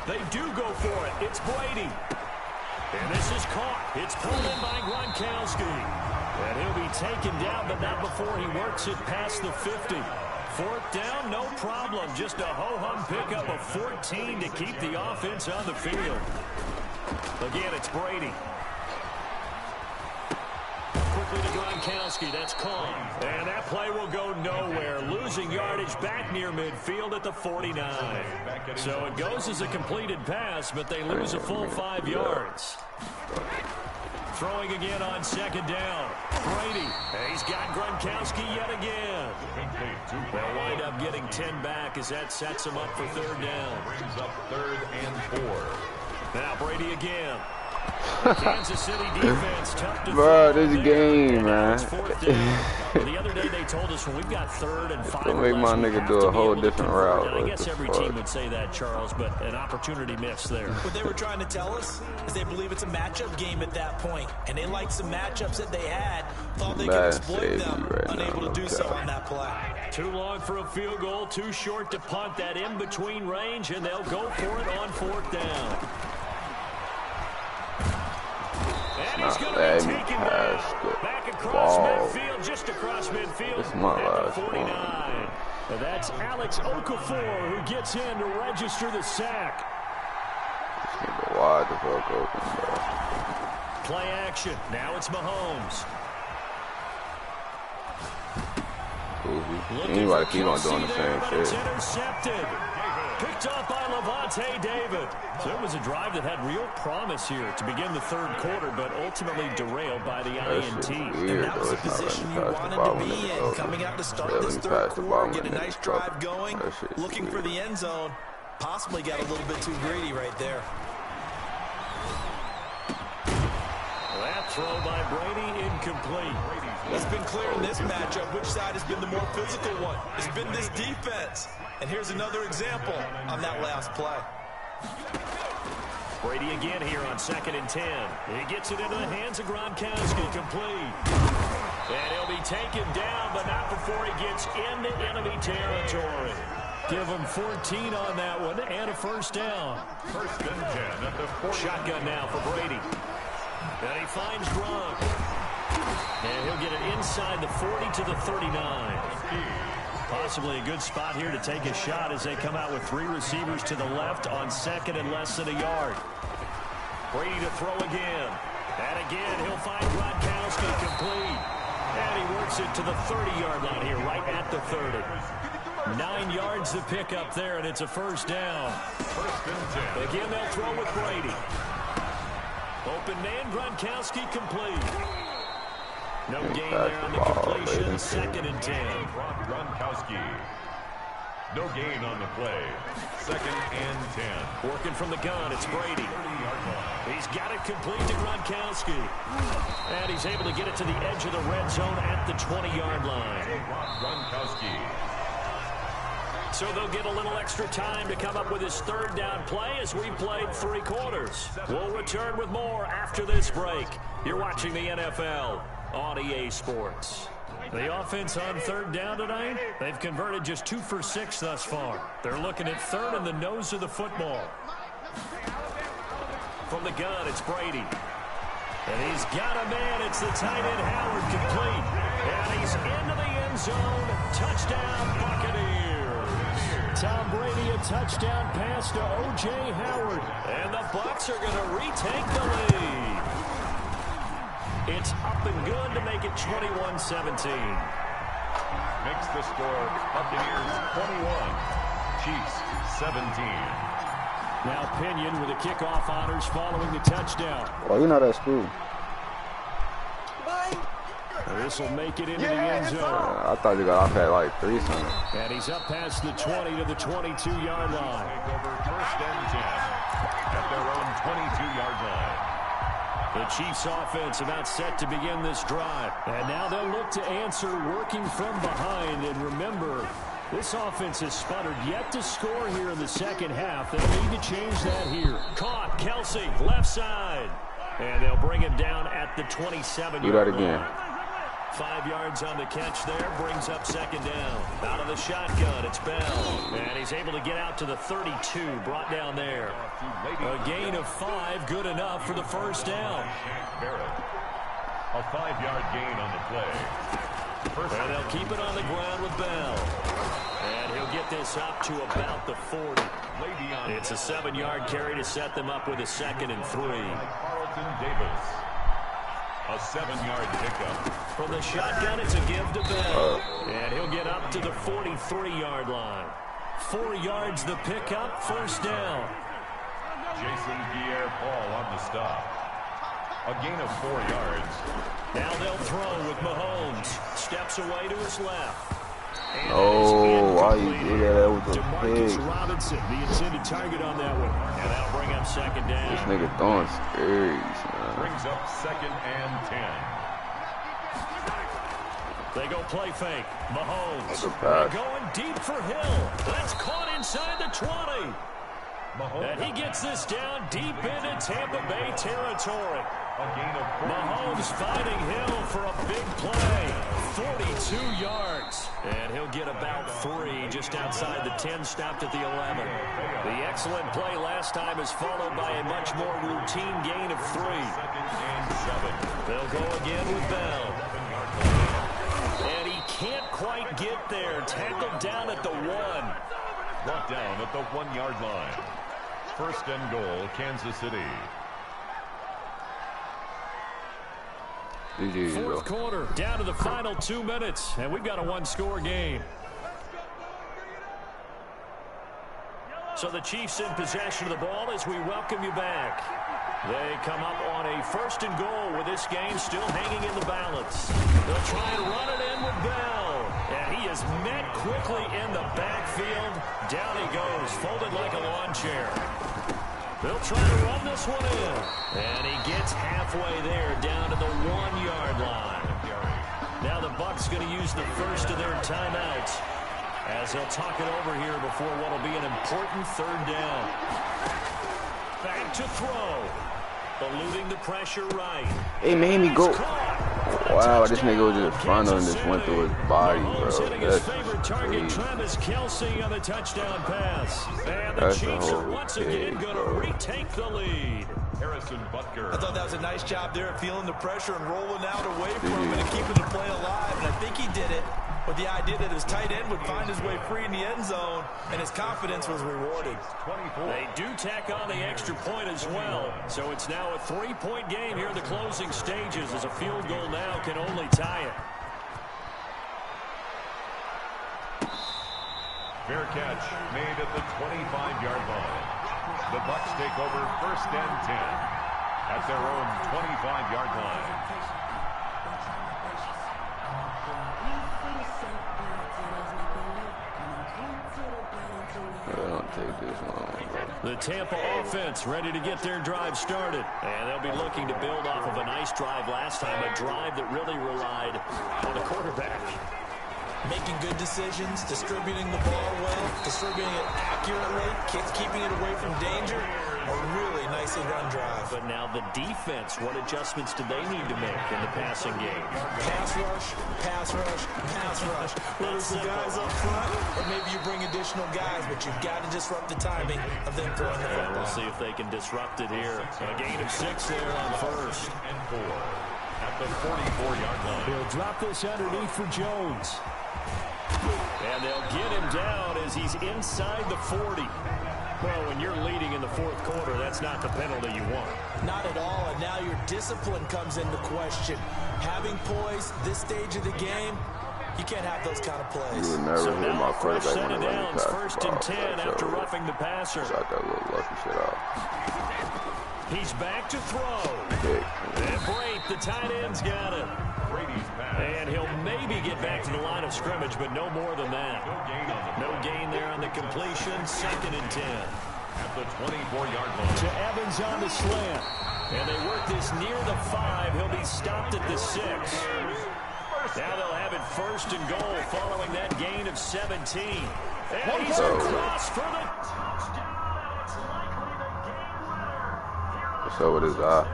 They do go for it. It's Brady. And this is caught. It's pulled in by Gronkowski. And he'll be taken down, but not before he works it past the 50. Fourth down, no problem. Just a ho-hum pickup of 14 to keep the offense on the field. Again, it's Brady. Quickly to Gronkowski. That's Kong. And that play will go nowhere. Losing yardage back near midfield at the 49. So it goes as a completed pass, but they lose a full 5 yards. Throwing again on second down. Brady. He's got Gronkowski yet again. They'll wind up getting 10 back as that sets him up for third down. Brings up 3rd and 4. Now Brady again. Kansas City defense tough to bro, this game, man. The other day they told us when we've got 3rd and 5 make my nigga do a whole different route. I guess every team would say that, Charles, but an opportunity missed there. What they were trying to tell us is they believe it's a matchup game at that point, and they liked some matchups that they had, thought they could exploit them, unable to do so on that play. Too long for a field goal, too short to punt. That in-between range, and they'll go for it on 4th down. And he's going to be taken back across midfield, just across midfield at the 49. And that's Alex Okafor who gets in to register the sack. Just need to wide the fuck open, bro. Play action. Now it's Mahomes. Anybody keep on doing the same shit. It's intercepted. Picked off by Levante David. So it was a drive that had real promise here to begin the 3rd quarter, but ultimately derailed by the INT. And that was the position you wanted to be in. Coming out to start this 3rd quarter, get a nice drive going, looking for the end zone. Possibly got a little bit too greedy right there. That throw by Brady incomplete. It's been clear in this matchup which side has been the more physical one. It's been this defense. And here's another example on that last play. Brady again here on 2nd and 10. He gets it into the hands of Gronkowski, complete. And he'll be taken down, but not before he gets into enemy territory. Give him 14 on that one and a 1st down. 1st and 10 at the 40. Shotgun now for Brady. And he finds Gronk. And he'll get it inside the 40 to the 39. Possibly a good spot here to take a shot as they come out with 3 receivers to the left on 2nd and less than a yard. Brady to throw again. And again, he'll find Gronkowski complete. And he works it to the 30-yard line here, right at the 30. 9 yards to pick up there, and it's a 1st down. 1st and 10. Again, they'll throw with Brady. Open man, Gronkowski complete. No gain there on the completion. 2nd and 10. Gronkowski. No gain on the play. 2nd and 10. Working from the gun, it's Brady. He's got it complete to Gronkowski. And he's able to get it to the edge of the red zone at the 20-yard line. Gronkowski. So they'll get a little extra time to come up with his 3rd down play as we played 3 quarters. We'll return with more after this break. You're watching the NFL on EA Sports. The offense on 3rd down tonight, they've converted just 2 for 6 thus far. They're looking at 3rd in the nose of the football. From the gun, it's Brady. And he's got a man. It's the tight end, Howard, complete. And he's into the end zone. Touchdown, Buccaneers. Tom Brady, a touchdown pass to O.J. Howard. And the Bucs are going to retake the lead. It's up and good to make it 21-17. Makes the score Buccaneers 21, Chiefs 17. Now Pinion with the kickoff honors following the touchdown. Well, you're not at school. This will make it into the end zone. I thought you got off at like 3 something. And he's up past the 20 to the 22-yard line. Take over 1st and 10 at their own 22-yard line. The Chiefs offense about set to begin this drive. And now they'll look to answer working from behind. And remember, this offense has sputtered yet to score here in the 2nd half. They'll need to change that here. Caught, Kelsey, left side. And they'll bring him down at the 27-yard line. Do that again. 5 yards on the catch there, brings up 2nd down. Out of the shotgun, it's Bell. And he's able to get out to the 32, brought down there. A gain of 5, good enough for the 1st down. A 5-yard gain on the play. And they'll keep it on the ground with Bell. And he'll get this up to about the 40. It's a 7-yard carry to set them up with a 2nd and 3. Carlton Davis. A 7-yard pickup. From the shotgun, it's a give to Bell. And he'll get up to the 43-yard line. 4 yards the pickup, first down. Jason Pierre-Paul on the stop. A gain of 4 yards. Now they'll throw with Mahomes. Steps away to his left. And oh, why you did that? That was a DeMarcus pig. Robinson, the intended target on that one. And that'll bring up 2nd down. This nigga throwing scaries, man. Brings up 2nd and 10. They go play fake. Mahomes. They're going deep for Hill. That's caught inside the 20. And he gets this down deep into Tampa Bay territory. Mahomes fighting Hill for a big play. 42 yards. And he'll get about 3 just outside the 10, stopped at the 11. The excellent play last time is followed by a much more routine gain of 3. 2nd and 7. They'll go again with Bell. And he can't quite get there. Tackled down at the 1. Brought down at the 1-yard line. 1st and goal, Kansas City. Fourth quarter, down to the final 2 minutes, and we've got a 1-score game. So the Chiefs in possession of the ball as we welcome you back. They come up on a 1st and goal with this game still hanging in the balance. They'll try and run it in with Bell. And he is met quickly in the backfield. Down he goes, folded like a lawn chair. They'll try to run this one in. And he gets halfway there, down to the 1-yard line. Now the Bucs going to use the first of their timeouts as they'll talk it over here before what will be an important 3rd down. Back to throw. Eluding the pressure right. Hey, made me go. Wow, this nigga was in front of him and just went through his body, bro. Hitting his favorite target, Travis Kelce, on the touchdown pass. And the Chiefs are once again going to retake the lead. Harrison Butker. I thought that was a nice job there, feeling the pressure and rolling out away from him and keeping the play alive. And I think he did it with the idea that his tight end would find his way free in the end zone, and his confidence was rewarded. 24. They do tack on the extra point as well. So it's now a 3-point game here in the closing stages, as a field goal now can only tie it. Fair catch made at the 25-yard line. The Bucs take over 1st and 10 at their own 25-yard line. Don't take this long, bro. The Tampa offense ready to get their drive started. And they'll be looking to build off of a nice drive last time, a drive that really relied on the quarterback. Making good decisions, distributing the ball well, distributing it accurately, keeping it away from danger. A really nicely run drive. But now the defense, what adjustments do they need to make in the passing game? Pass rush, pass rush, pass rush. Whether it's the guys up front, or maybe you bring additional guys, but you've got to disrupt the timing of them throwing the football. We'll see if they can disrupt it here. A gain of 6 there on 1st. And 4 at the 44-yard line. He'll drop this underneath for Jones. And they'll get him down as he's inside the 40. Well, when you're leading in the 4th quarter, that's not the penalty you want. Not at all, and now your discipline comes into question. Having poise this stage of the game, you can't have those kind of plays. You would never hit my quarterback when he ran the pass. 1st and 10 after roughing the passer. Shot that little lucky shit out. He's back to throw. Big. And Brate, the tight end's got it. Brady's pass. And he'll maybe get back to the line of scrimmage, but no more than that. No gain there on the completion. 2nd and 10. At the 24-yard line. To Evans on the slant. And they work this near the 5. He'll be stopped at the 6. Now they'll have it 1st and goal following that gain of 17. And he's across for the touchdown. It's likely the game winner. What's up with his eye?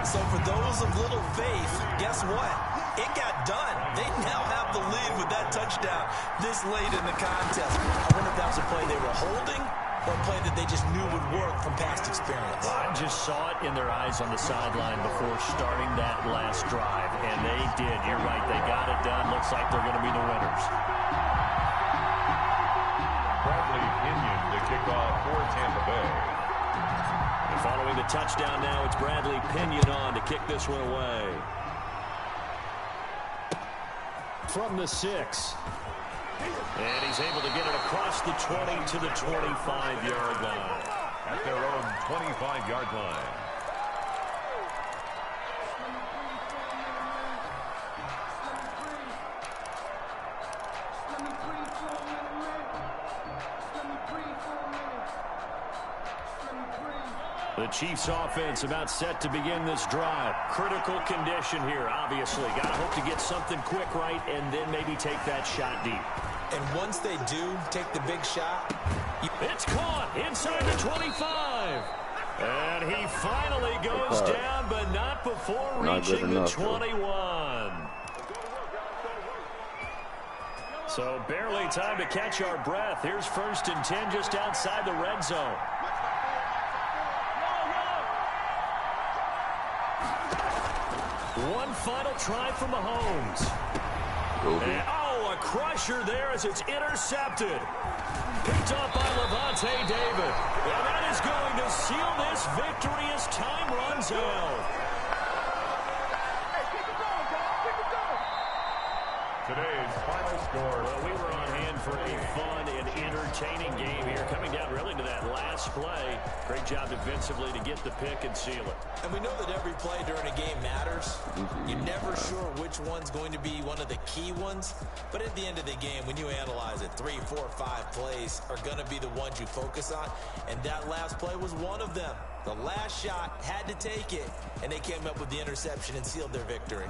So for those of little faith, guess what? It got done. They now have the lead with that touchdown this late in the contest. I wonder if that was a play they were holding or a play that they just knew would work from past experience? I just saw it in their eyes on the sideline before starting that last drive, and they did. You're right. They got it done. Looks like they're going to be the winners. Bradley Pinion to kick off for Tampa Bay. And following the touchdown now, it's Bradley Pinion on to kick this one away. From the 6. And he's able to get it across the 20 to the 25-yard line. At their own 25-yard line. The Chiefs offense about set to begin this drive. Critical condition here, obviously. Got to hope to get something quick right and then maybe take that shot deep. And once they do take the big shot, it's caught inside the 25. And he finally goes down, but not before reaching the 21. So barely time to catch our breath. Here's 1st and 10 just outside the red zone. One final try for Mahomes. And, a crusher there as it's intercepted. Picked up by Levante David. And that is going to seal this victory as time runs out. Today's final score. Well, we were on hand for a fun and entertaining game here. Coming down really to that last play. Great job defensively to get the pick and seal it. And we know that every play during a game matters. You're never sure which one's going to be one of the key ones. But at the end of the game, when you analyze it, 3, 4, 5 plays are going to be the ones you focus on. And that last play was one of them. The last shot had to take it, and they came up with the interception and sealed their victory.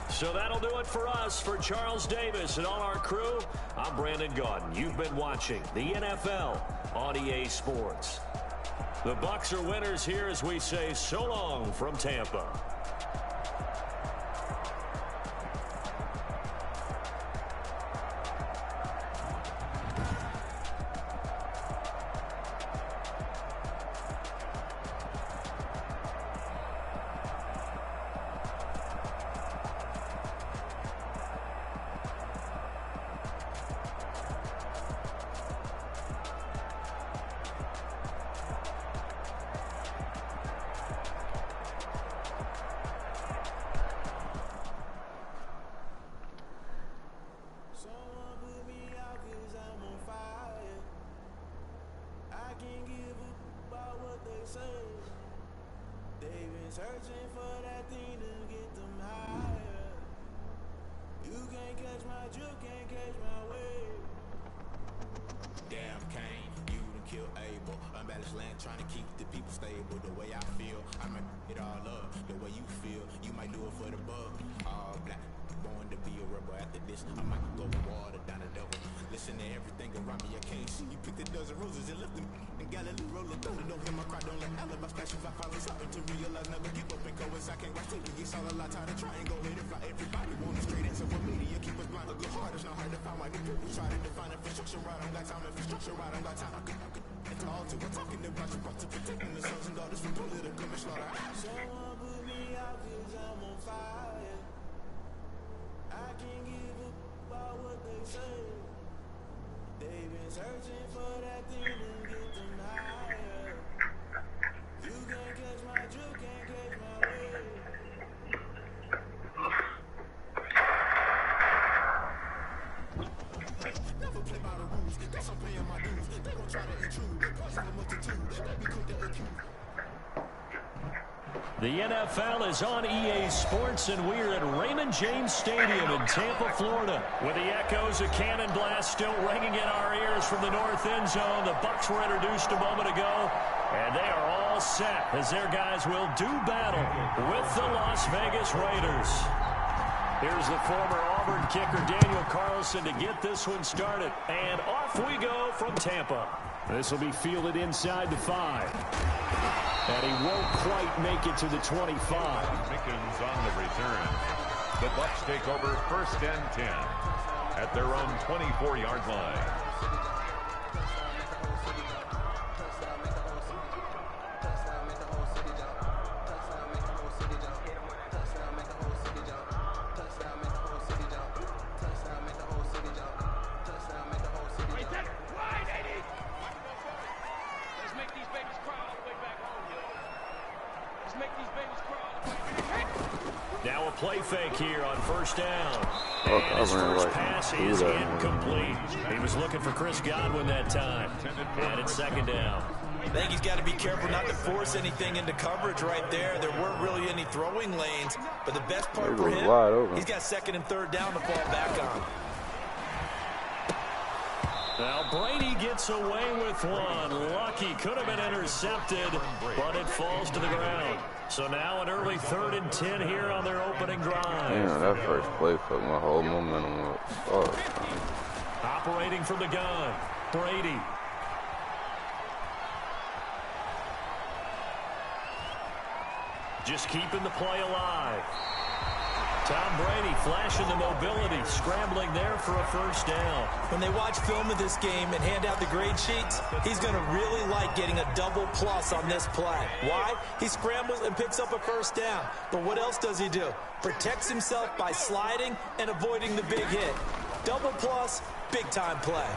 So that'll do it for us. For Charles Davis and all our crew, I'm Brandon Gaudin. You've been watching the NFL on EA Sports. The Bucs are winners here as we say so long from Tampa. Searching for that thing to get them higher. You can't catch my juke, can't catch my wave. Damn Kane, you done killed Abel. Unbalanced land, trying to keep the people stable. The way I feel, I might it all up. The way you feel, you might do it for the bug. All black, born to be a rebel. After this, I might go water down the devil. Listen to everything around me, I can't see. You picked a dozen roses and left them in Galilee. Roll the thunder, don't hear my cry, don't let alibis flash. If I finally something to realize, never give up and go as I can't watch TV. It's all a lot, tired of trying, go hit it. Everybody want a straight answer for media. Keep us blind, a good heart, it's not hard to find. Why the people try to define infrastructure right? I'm got time, infrastructure right, I'm got time. I could it's all to we're talking about you, brought to protecting the sons and daughters from political and slaughter. Someone put me out cause I'm on fire. I can't give up about what they say. They've been searching for that thing to get them higher. You can't catch my juke, can't catch my wave. Never play by the rules, guess I'm paying my dues. They gon' try to intrude, cause I'm a multitude. They be quick to accuse. The NFL is on EA Sports, and we're at Raymond James Stadium in Tampa, Florida. With the echoes of cannon blast still ringing in our ears from the north end zone, the Bucs were introduced a moment ago. And they are all set as their guys will do battle with the Las Vegas Raiders. Here's the former Auburn kicker Daniel Carlson to get this one started. And off we go from Tampa. This will be fielded inside the 5. And he won't quite make it to the 25. Mickens on the return. The Bucs take over 1st and 10 at their own 24-yard line. Now a play fake here on 1st down. Oh, and his first pass is incomplete. He was looking for Chris Godwin that time. And it's 2nd down. I think he's got to be careful not to force anything into coverage right there. There weren't really any throwing lanes. But the best part for him, he's got 2nd and 3rd down to fall back on. Now Brady gets away with one. Lucky, could have been intercepted, but it falls to the ground. So now an early 3rd and 10 here on their opening drive. Damn, that first play fucked my whole momentum up. Oh. Operating from the gun, Brady. Just keeping the play alive. Tom Brady flashing the mobility, scrambling there for a 1st down. When they watch film of this game and hand out the grade sheets, he's going to really like getting a double plus on this play. Why? He scrambles and picks up a 1st down. But what else does he do? Protects himself by sliding and avoiding the big hit. Double plus, big time play.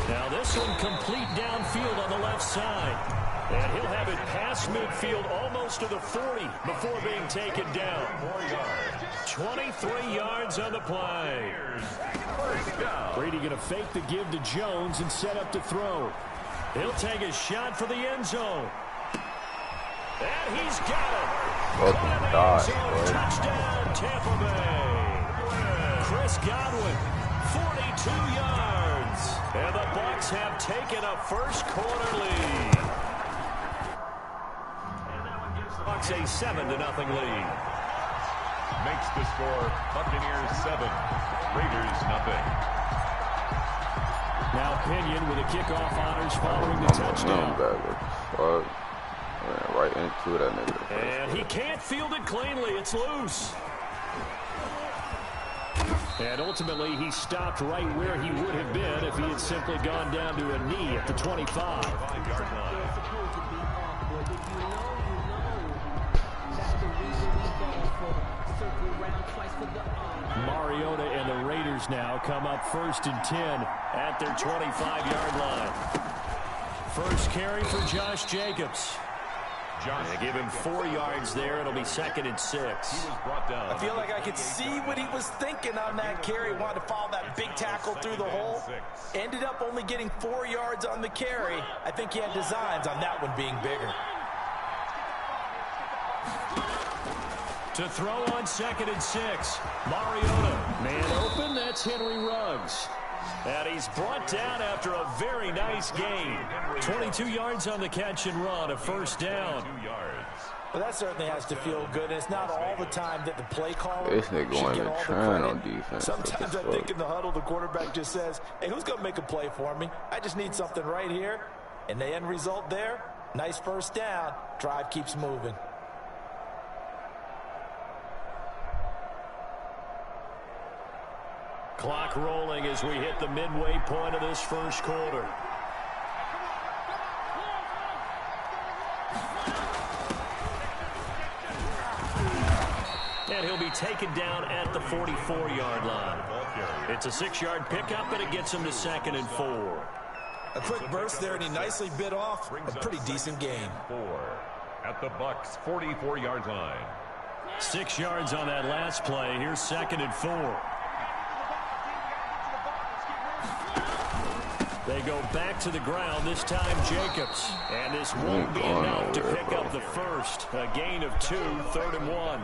Now this one complete downfield on the left side. And he'll have it past midfield almost to the 40 before being taken down. 23 yards on the play. Brady going to fake the give to Jones and set up to throw. He'll take a shot for the end zone. And he's got it. Touchdown, Tampa Bay. Chris Godwin, 42 yards. And the Bucs have taken a first quarter lead. Bucs a 7-0 lead. Makes the score Buccaneers 7, Raiders 0. Now Pinion with a kickoff honors following the touchdown. Right into that nigga. And he can't field it cleanly. It's loose. And ultimately, he stopped right where he would have been if he had simply gone down to a knee at the 25. Mariota and the Raiders now come up 1st and 10 at their 25-yard line. First carry for Josh Jacobs. They give him 4 yards there. It'll be 2nd and 6. I feel like I could see what he was thinking on that carry. Wanted to follow that big tackle through the hole. Ended up only getting 4 yards on the carry. I think he had designs on that one being bigger. To throw on 2nd and 6. Mariota. Man open, that's Henry Ruggs. And he's brought down after a very nice gain. 22 yards on the catch and run, a 1st down. Well, that certainly has to feel good. And it's not all the time that the play caller this nigga going to trying on defense. Sometimes I think in the huddle, the quarterback just says, hey, who's going to make a play for me? I just need something right here. And the end result there, nice 1st down. Drive keeps moving. Clock rolling as we hit the midway point of this first quarter. And he'll be taken down at the 44-yard line. It's a 6-yard pickup, and it gets him to 2nd and 4. A quick burst there, and he nicely bit off a pretty decent gain. 4 at the Bucs' 44-yard line. 6 yards on that last play. Here's 2nd and 4. They to go back to the ground, this time Jacobs. And this won't be enough to pick up the first. A gain of 2, 3rd and 1.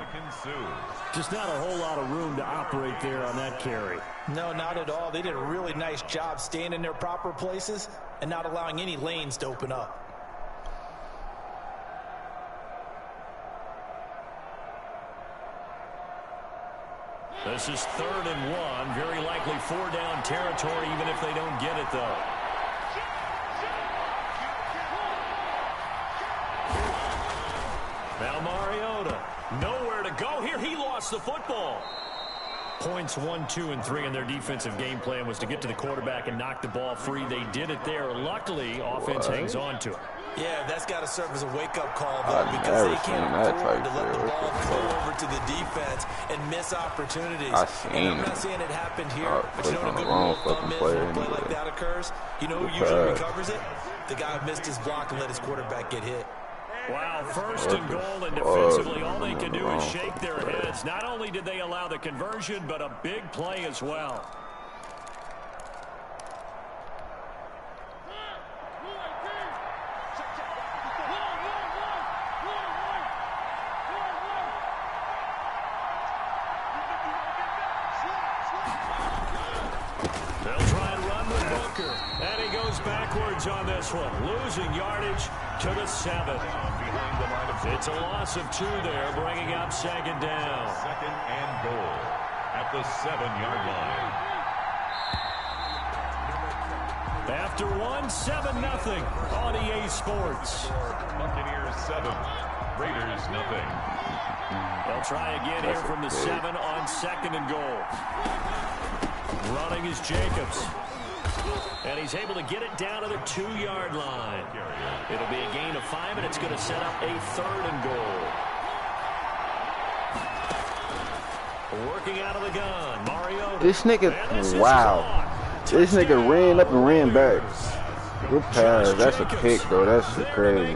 Just not a whole lot of room to operate there on that carry. No, not at all. They did a really nice job staying in their proper places and not allowing any lanes to open up. This is 3rd and 1. Very likely 4-down territory, even if they don't get it, though. Now Mariota. Nowhere to go here. He lost the football. Points 1, 2, and 3 in their defensive game plan was to get to the quarterback and knock the ball free. They did it there. Luckily, offense hangs on to it. Yeah, that's got to serve as a wake-up call, though, because they can't afford to let the ball go over to the defense and miss opportunities. And I'm not saying it happened here, but you know what a good rule of thumb is when a play like that occurs? You know who usually recovers it? The guy who missed his block and let his quarterback get hit. Wow, 1st and goal, and defensively all they can do is shake their heads. Not only did they allow the conversion, but a big play as well. On this one, losing yardage to the 7. It's a loss of 2 there, bringing up 2nd down. 2nd and goal at the 7-yard line. After 1, 7-0 on EA Sports. Buccaneers 7, Raiders 0. They'll try again here from the 7 on 2nd and goal. Running is Jacobs. And he's able to get it down to the 2-yard line. It'll be a gain of 5, and it's going to set up a 3rd and goal. Working out of the gun, Mariota. This nigga, wow. This nigga ran up and ran back. Good pass. That's a pick, though. That's crazy.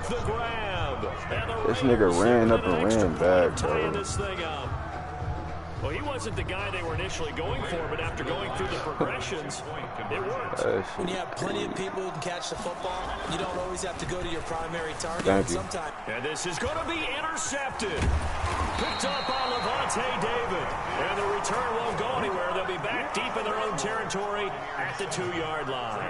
This nigga ran up and ran back, bro. Well, he wasn't the guy they were initially going for, but after going through the progressions, it worked. When you have plenty of people who can catch the football, you don't always have to go to your primary target. Sometimes. And this is going to be intercepted. Picked up by Levante David. And the return won't go anywhere. They'll be back deep in their own territory at the 2-yard line.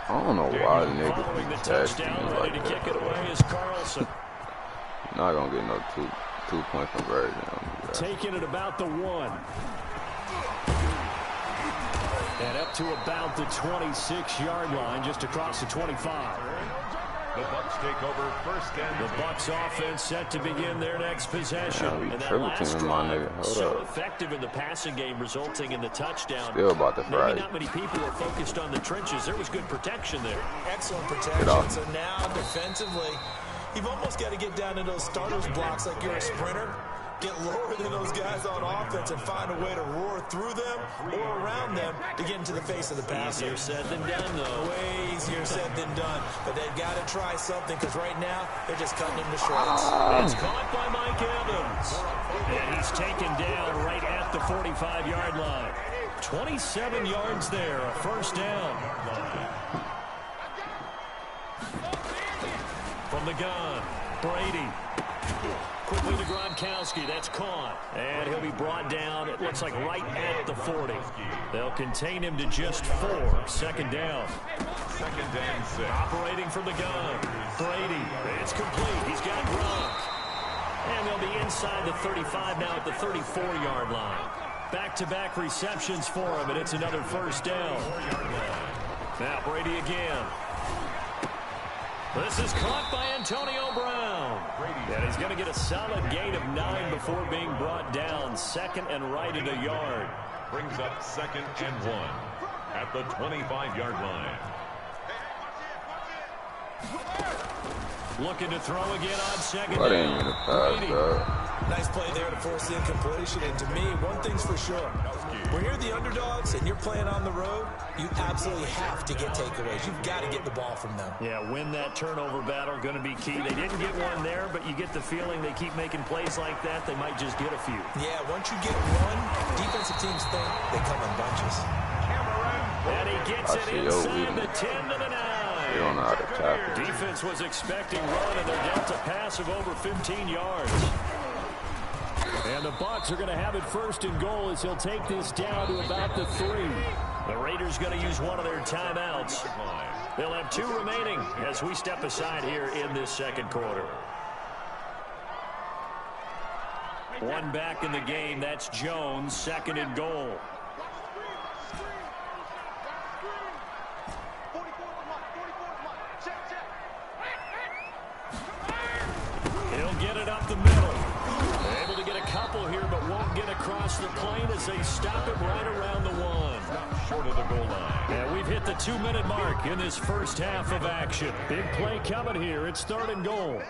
I don't know why the nigga Following the keep touchdown, ready to kick it away is Carlson. Not gonna get no two-point conversion. Taking it about the 1. And up to about the 26-yard line, just across the 25. The Bucs take over 1st and the Bucs offense set to begin their next possession. And that last drive, so effective in the passing game, resulting in the touchdown. Still about to fry. Maybe not many people were focused on the trenches. There was good protection there. Excellent protection. So now defensively, you've almost got to get down to those starters blocks like you're a sprinter. Get lower than those guys on offense and find a way to roar through them or around them to get into the face of the passer. Easier said than done, though. Way easier said than done. But they've got to try something because right now they're just cutting him to shreds. It's caught by Mike Evans. And he's taken down right at the 45-yard line. 27 yards there, a 1st down. From the gun, Brady. Quickly to Gronkowski. That's caught. And he'll be brought down, it looks like, right at the 40. They'll contain him to just 4. 2nd down. 2nd and 6. Operating from the gun. Brady. It's complete. He's got Gronk. And they'll be inside the 35 now at the 34-yard line. Back-to-back receptions for him, and it's another 1st down. Now Brady again. This is caught by Antonio Brown. And he's going to get a solid gain of 9 before being brought down. 2nd and right at a yard. Brings up 2nd and 1 at the 25-yard line. Looking to throw again on 2nd What down. ain't gonna pass, bro? Nice play there to force the incompletion. And to me, one thing's for sure. When you're the underdogs and you're playing on the road, you absolutely have to get takeaways. You've got to get the ball from them. Yeah, win that turnover battle, going to be key. They didn't get one there, but you get the feeling they keep making plays like that, they might just get a few. Yeah, once you get one, defensive teams think they come in bunches. Cameron And he gets it inside the 10 to the 9. They don't know how to tackle. Defense was expecting run, and they're dealt a pass of over 15 yards. And the Bucs are going to have it first and goal as he'll take this down to about the 3. The Raiders going to use one of their timeouts. They'll have 2 remaining as we step aside here in this second quarter. One back in the game. That's Jones, second and goal. He'll get it up the middle. Able to get a couple here, but won't get across the plane as they stop him right around the 1. Short of the goal line. And we've hit the 2-minute mark in this first half of action. Big play coming here. It's third and goal.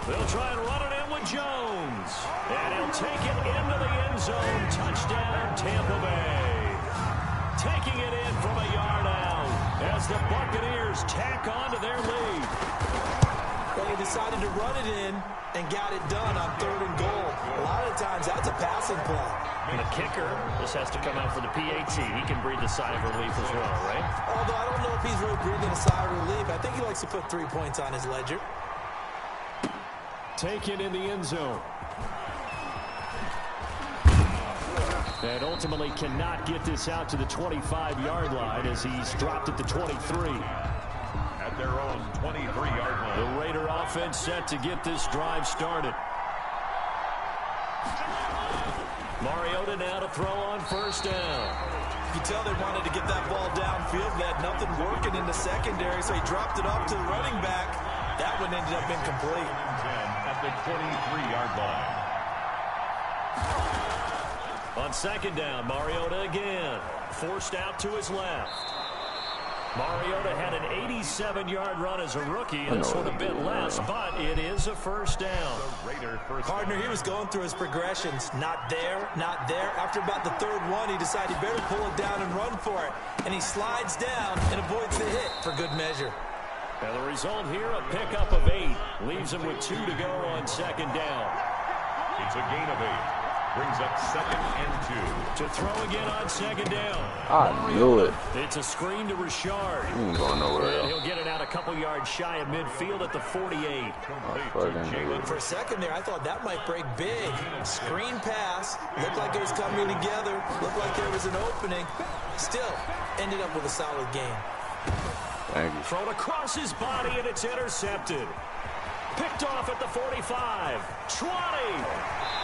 They'll try and run it in with Jones. And he'll take it into the end zone. Touchdown, Tampa Bay. Taking it in from a yard out as the Buccaneers tack on to their lead. Well, he decided to run it in and got it done on third and goal. A lot of times, that's a passing play. And the kicker just has to come out for the PAT. He can breathe a sigh of relief as well, right? Although I don't know if he's really breathing a sigh of relief. I think he likes to put 3 points on his ledger. Taken in the end zone. And ultimately cannot get this out to the 25-yard line as he's dropped at the 23. At their own 23-yard line. The Raider offense set to get this drive started. Mariota now to throw on first down. You can tell they wanted to get that ball downfield. They had nothing working in the secondary, so he dropped it off to the running back. That one ended up incomplete. 10 at the 23-yard line. On second down, Mariota again. Forced out to his left. Mariota had an 87-yard run as a rookie, and this one a bit less, but it is a first down. Partner, he was going through his progressions. Not there, not there. After about the third one, he decided he better pull it down and run for it. And he slides down and avoids the hit for good measure. And the result here, a pickup of 8. Leaves him with 2 to go on second down. It's a gain of 8. Brings up second and 2. To throw again on second down. I knew it. It's a screen to Richard. He ain't going nowhere. And he'll get it out a couple yards shy of midfield at the 48. For a second there, I thought that might break big. Screen pass. Looked like it was coming together. Looked like there was an opening. Still, ended up with a solid game. Thank you. Thrown across his body, and it's intercepted. Picked off at the 45. 20.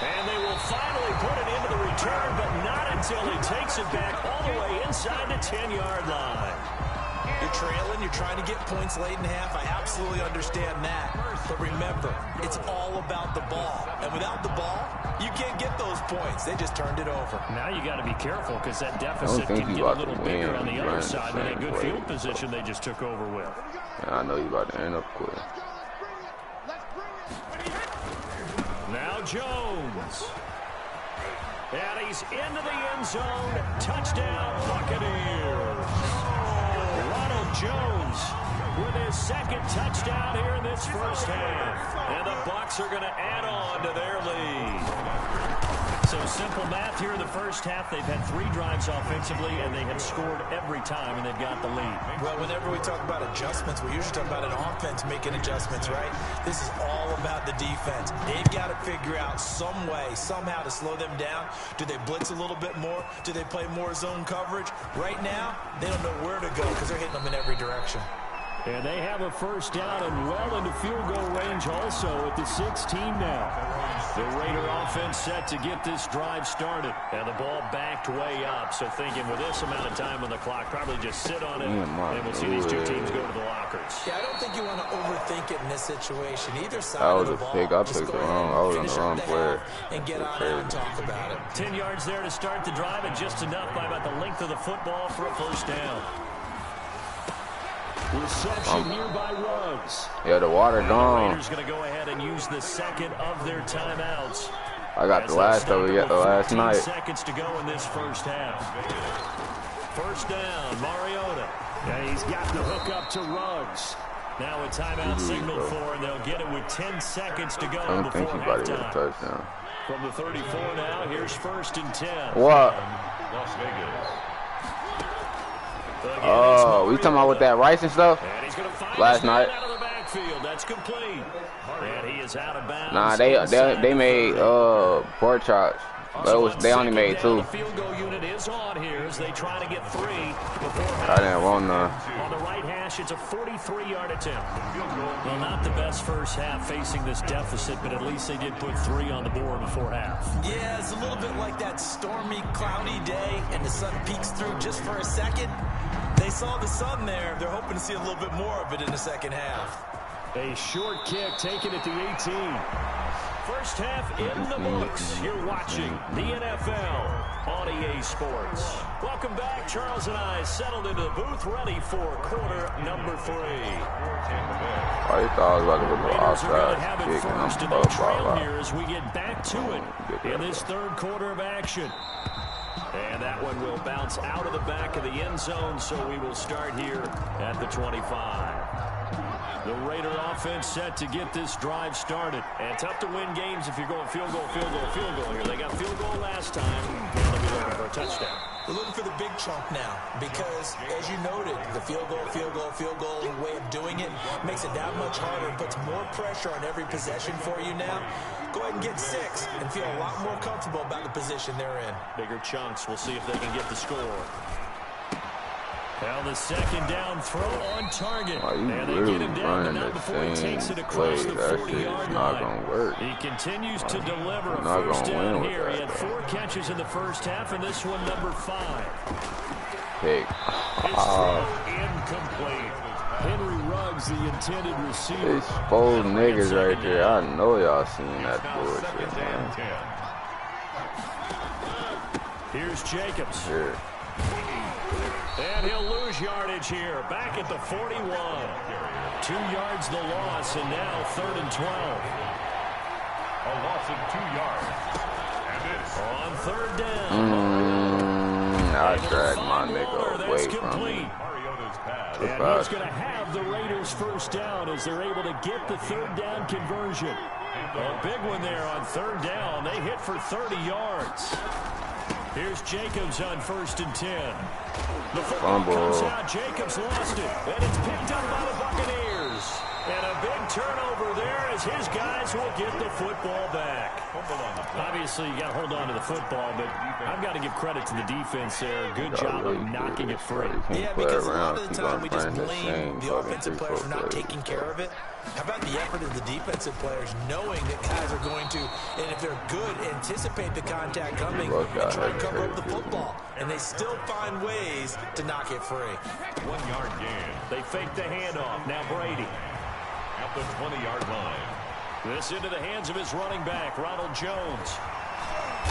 And they will finally put it into the return, but not until he takes it back all the way inside the 10-yard line. You're trailing. You're trying to get points late in half. I absolutely understand that. But remember, it's all about the ball. And without the ball, you can't get those points. They just turned it over. Now you got to be careful because that deficit can get a little bigger on the other side than a good field position they just took over with. Yeah, I know you about to end up quick. Now Jones. And he's into the end zone. Touchdown, Buccaneers. Ronald Jones with his second touchdown here in this first half. And the Bucs are going to add on to their lead. So simple math here in the first half. They've had 3 drives offensively, and they have scored every time, and they've got the lead. Well, whenever we talk about adjustments, we usually talk about an offense making adjustments, right? This is all about the defense. They've got to figure out some way, somehow to slow them down. Do they blitz a little bit more? Do they play more zone coverage? Right now, they don't know where to go because they're hitting them in every direction. And they have a first down and well into field goal range also at the 16 now. The Raider offense set to get this drive started. And the ball backed way up. So thinking with this amount of time on the clock, probably just sit on it. And we'll see these 2 teams go to the lockers. Yeah, I don't think you want to overthink it in this situation. Either side That was of the a ball. pick. I picked the wrong. I was on the wrong player. And get on out and talk about it. 10 yards there to start the drive, and just enough by about the length of the football for a first down. Reception here by Ruggs. Yeah, the water gone. The Raiders going to go ahead and use the second of their timeouts. I got the last of it yet last night. Seconds to go in this first half. First down, Mariota. And he's got the hook up to Ruggs. Now a timeout signal for, and they'll get it with 10 seconds to go I don't think before he's about to halftime. get a touchdown. From the 34 now, here's 1st and 10. What? Las Vegas. Oh, we talking about with that Rice and stuff? And he's gonna find Last night. out of the backfield. That's complete. And he is out of bounds. Nah, they made pork chops. But they only made 2. The field goal unit is on here as they try to get 3 before I didn't want none. on the right hash. It's a 43-yard attempt. Well, not the best first half facing this deficit, but at least they did put 3 on the board before half. Yeah, it's a little bit like that stormy, cloudy day, and the sun peeks through just for a second. They saw the sun there. They're hoping to see a little bit more of it in the second half. A short kick taken at the 18. First half in the books. You're watching the NFL on EA Sports. Welcome back. Charles and I settled into the booth, ready for quarter number 3. I thought I was about to go Raiders are going outside. to have it Kicking first, them and they'll up, trail here as we get back to it in this third quarter of action. And that one will bounce out of the back of the end zone, so we will start here at the 25. The Raider offense set to get this drive started. And tough to win games if you're going field goal, field goal, field goal here. They got field goal last time. They'll be looking for a touchdown. We're looking for the big chunk now because, as you noted, the field goal way of doing it makes it that much harder and puts more pressure on every possession for you now. Go ahead and get 6 and feel a lot more comfortable about the position they're in. Bigger chunks. We'll see if they can get the score. Now the second down throw on target. Oh, you and they really get him down, but running not the before he takes same it across play. the That shit 40-yard is not line. going to work. He continues to deliver a Not first gonna down win with here. He that, had 4 catches in the first half, and this one number 5. Pick. His throw incomplete. Henry Ruggs, the intended receiver. It's 4 niggas right there. I know y'all seen that bullshit, man. Here's Jacobs. Here. And he'll lose yardage here. Back at the 41. 2 yards the loss, and now 3rd and 12. A loss of 2 yards. And it's on 3rd down. I dragged my nigga away from me. Mariota's pass. And he's going to have the Raiders first down as they're able to get the 3rd down conversion. A big one there on 3rd down. They hit for 30 yards. Here's Jacobs on 1st and 10. The football comes out. Jacobs lost it. And it's picked up by the Buccaneers. And a big turnover there as his guys will get the football back. Obviously, you got to hold on to the football, but I've got to give credit to the defense there. Good job of knocking it free. Yeah, because a lot of the time we just blame the offensive players for not taking care of it. How about the effort of the defensive players knowing that guys are going to, and if they're good, anticipate the contact coming and try to cover up the football. And they still find ways to knock it free. 1 yard gain. They fake the handoff. Now Brady. At the 20-yard line. This into the hands of his running back, Ronald Jones.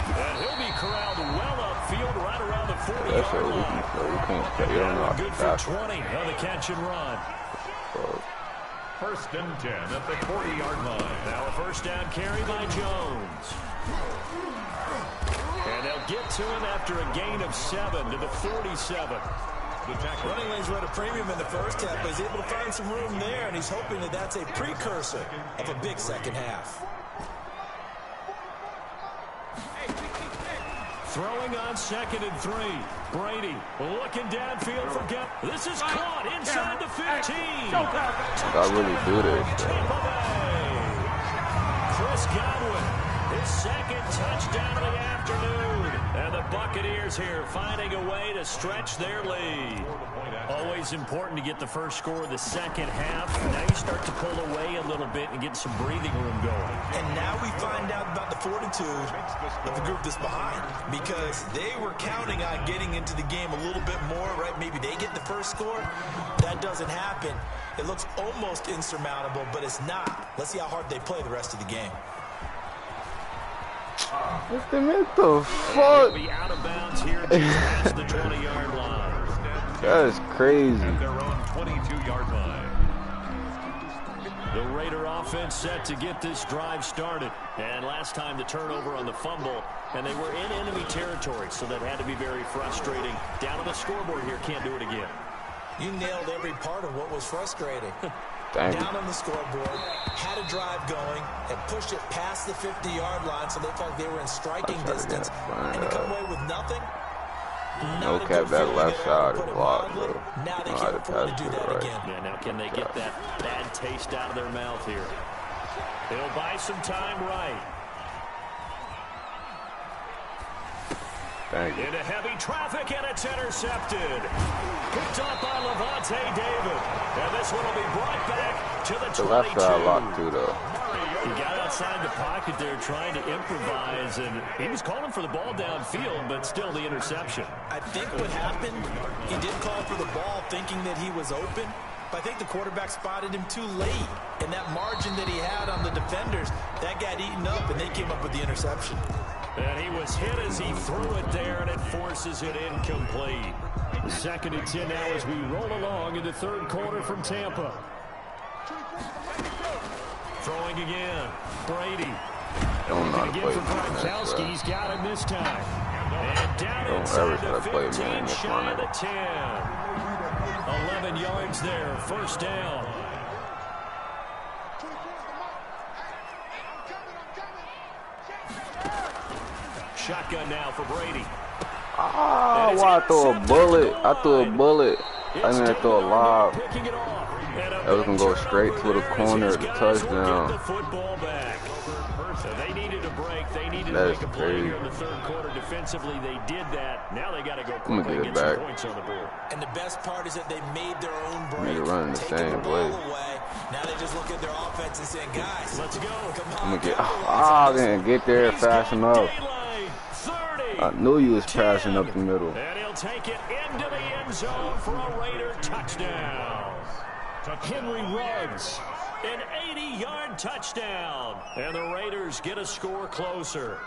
And he'll be corralled well upfield right around the 40-yard line. Good for 20 on the catch and run. 1st and 10 at the 40-yard line. Now a first down carry by Jones. And they'll get to him after a gain of 7 to the 47. Running lanes were at a premium in the first half, but he's able to find some room there, and he's hoping that that's a precursor of a big second half. Throwing on 2nd and 3. Brady looking downfield for Gap. This is caught inside the 15. I really do this. Chris Godwin, his 2nd touchdown of the afternoon. And the Buccaneers here finding a way to stretch their lead. Always important to get the first score of the second half. Now you start to pull away a little bit and get some breathing room going. And now we find out about the fortitude of the group that's behind, because they were counting on getting into the game a little bit more, right? Maybe they get the first score. That doesn't happen. It looks almost insurmountable, but it's not. Let's see how hard they play the rest of the game. What the fuck? Be out of bounds here past the 20-yard line. That is crazy. At their own 22-yard line. The Raider offense set to get this drive started. And last time the turnover on the fumble, and they were in enemy territory, so that had to be very frustrating. Down on the scoreboard here, can't do it again. You nailed every part of what was frustrating. down on the scoreboard, had a drive going, and pushed it past the 50-yard line so they felt they were in striking distance, and to come away with nothing. No cap, that left side is blocked, bro. Now they can't afford to do that again. Yeah, now can they get that bad taste out of their mouth here? They'll buy some time right. Thank you. Into heavy traffic, and it's intercepted. Picked up by Levante David. And this one will be brought back to the 22. The left side locked too, though. He got outside the pocket there trying to improvise, and he was calling for the ball downfield, but still the interception. I think what happened, he did call for the ball thinking that he was open, but I think the quarterback spotted him too late. And that margin that he had on the defenders, that got eaten up, and they came up with the interception. And he was hit as he threw it there, and it forces it incomplete. 2nd and 10 now as we roll along in the 3rd quarter from Tampa. Throwing again. Brady. Don't know how to Again play for man. Gronkowski. He's got him this time. And down Don't inside ever the try to 15, play man. shy of the 10. 11 yards there, 1st down. Shotgun now for Brady. Ah, why I throw a bullet? I threw a bullet. I didn't throw a lob. That was going to go straight to the corner of the touchdown. So they needed a break. They needed That to is make a play crazy. here in the 3rd quarter. Defensively, they did that. Now they got to go I'm gonna quickly get and it get some back. points on the board. And the best part is that they made their own break. Made it run the taking same the ball way. away. Now they just look at their offense and saying, guys, Let's go. come I'm on, gonna get. capitalize Ah, I on this didn't one. get there He's fast got enough. daylight. 30. I knew you was passing up the middle. And he'll take it into the end zone for a Raider touchdown. Henry Ruggs, an 80-yard touchdown. And the Raiders get a score closer.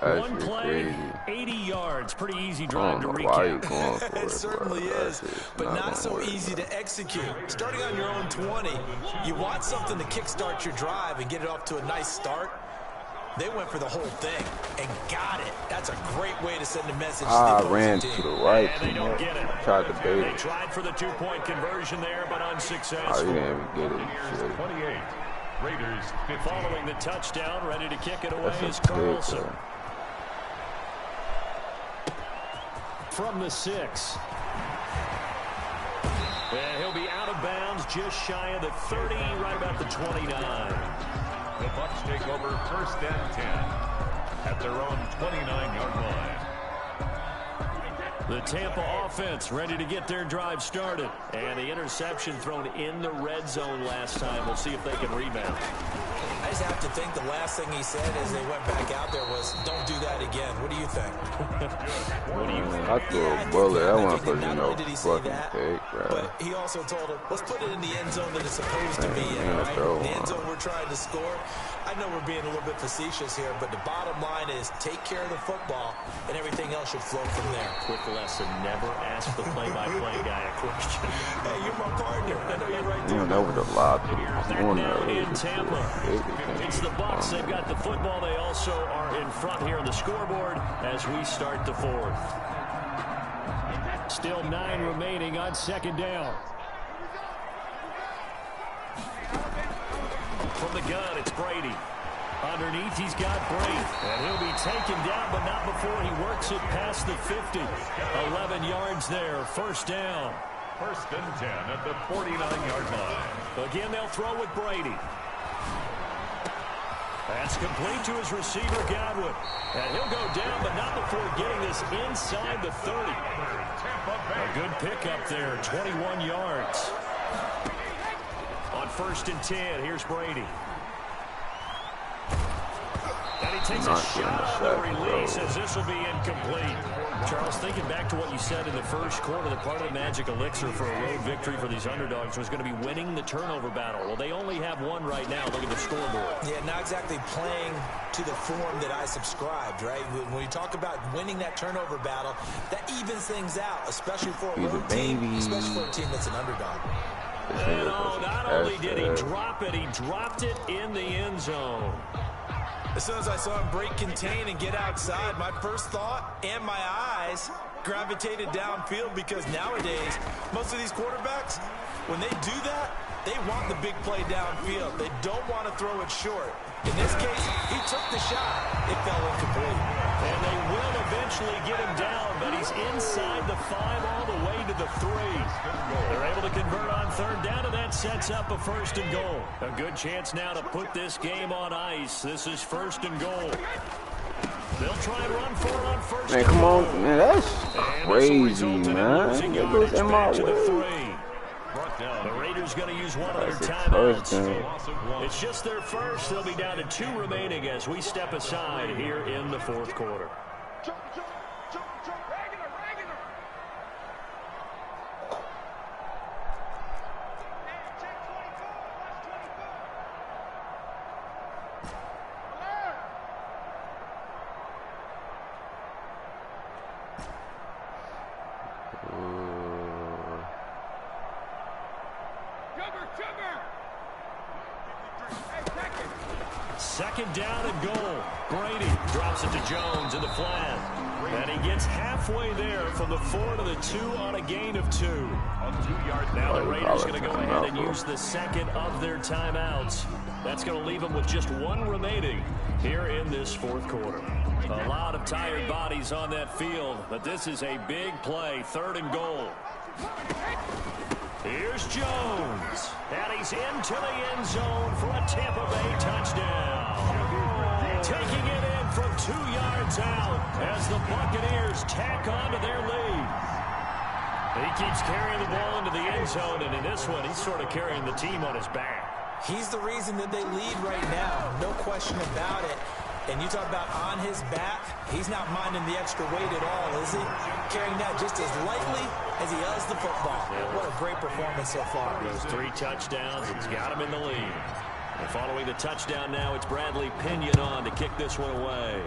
That's One just play, crazy. 80 yards. Pretty easy I drive don't to know why you recap. going for it. It certainly bro. is, That shit's but not gonna so work, easy bro. to execute. Starting on your own 20, you want something to kickstart your drive and get it off to a nice start. They went for the whole thing and got it. That's a great way to send a message to the I opposing ran team. to the right And too they don't much. get it. Tried to bait They it. tried for the 2-point conversion there, but Oh, unsuccessful. you didn't even get it. Shit. 28. Raiders 15. Following the touchdown, ready to kick it away That's a is pick, Carlson. though. From the 6. And he'll be out of bounds just shy of the 30, right about the 29. The Bucs take over 1st and 10 at their own 29-yard line. The Tampa offense ready to get their drive started. And the interception thrown in the red zone last time. We'll see if they can rebound. I just have to think the last thing he said as they went back out there was, don't do that again. What do you think? What do you think? I threw a bullet. That I one think for, not you know, only did he say fucking that, pick, bro. but he also told him, let's put it in the end zone that it's supposed to be in, Yeah, right? throw The end one. zone we're trying to score. I know we're being a little bit facetious here, but the bottom line is take care of the football, and everything else should flow from there. Quick lesson, never ask the play-by-play guy a question. Hey, you're my partner. I know you're right You there. know, that was a lot to the corner. Now It in was Tampa. It's the Bucs. They've got the football. They also are in front here on the scoreboard as we start the 4th. Still 9 remaining on 2nd down. From the gun, it's Brady. Underneath, he's got Brady. And he'll be taken down, but not before he works it past the 50. 11 yards there, 1st down. 1st and 10 at the 49-yard line. Again, they'll throw with Brady. That's complete to his receiver, Godwin. And he'll go down, but not before getting this inside the 30. A good pickup there, 21 yards. On 1st and 10, here's Brady. And he takes a shot on the release as this will be incomplete. Charles, thinking back to what you said in the 1st quarter, that part of the magic elixir for a road victory for these underdogs was going to be winning the turnover battle. Well, they only have one right now. Look at the scoreboard. Yeah, not exactly playing to the form that I subscribed, right? When you talk about winning that turnover battle, that evens things out, especially for a road team, especially for a team that's an underdog. And not only did he drop it, he dropped it in the end zone. As soon as I saw him break contain and get outside, my first thought and my eyes gravitated downfield because nowadays, most of these quarterbacks, when they do that, they want the big play downfield. They don't want to throw it short. In this case, he took the shot. It fell incomplete. And they will eventually get him down, but he's inside the 5 all the way to the 3. They're able to convert on 3rd down, and that sets up a 1st and goal. A good chance now to put this game on ice. This is 1st and goal. They'll try and run for it on 1st. Man, come on, man, that's crazy, man. It goes in my way. The Raiders going to use one of their timeouts. It's just their first. They'll be down to 2 remaining as we step aside here in the 4th quarter. Second down and goal. Brady drops it to Jones in the flat. And he gets halfway there from the 4 to the 2 on a gain of 2. Now the Raiders going to go ahead and use the second of their timeouts. That's going to leave them with just 1 remaining here in this 4th quarter. A lot of tired bodies on that field, but this is a big play. 3rd and goal. Here's Jones, and he's into the end zone for a Tampa Bay touchdown. Taking it in from 2 yards out as the Buccaneers tack on to their lead. He keeps carrying the ball into the end zone, and in this one, he's sort of carrying the team on his back. He's the reason that they lead right now, no question about it. And you talk about on his back, he's not minding the extra weight at all, is he? Carrying that just as lightly as he does the football. Yeah. What a great performance so far. Those 3 touchdowns, it's got him in the lead. And following the touchdown now, it's Bradley Pinion on to kick this one away.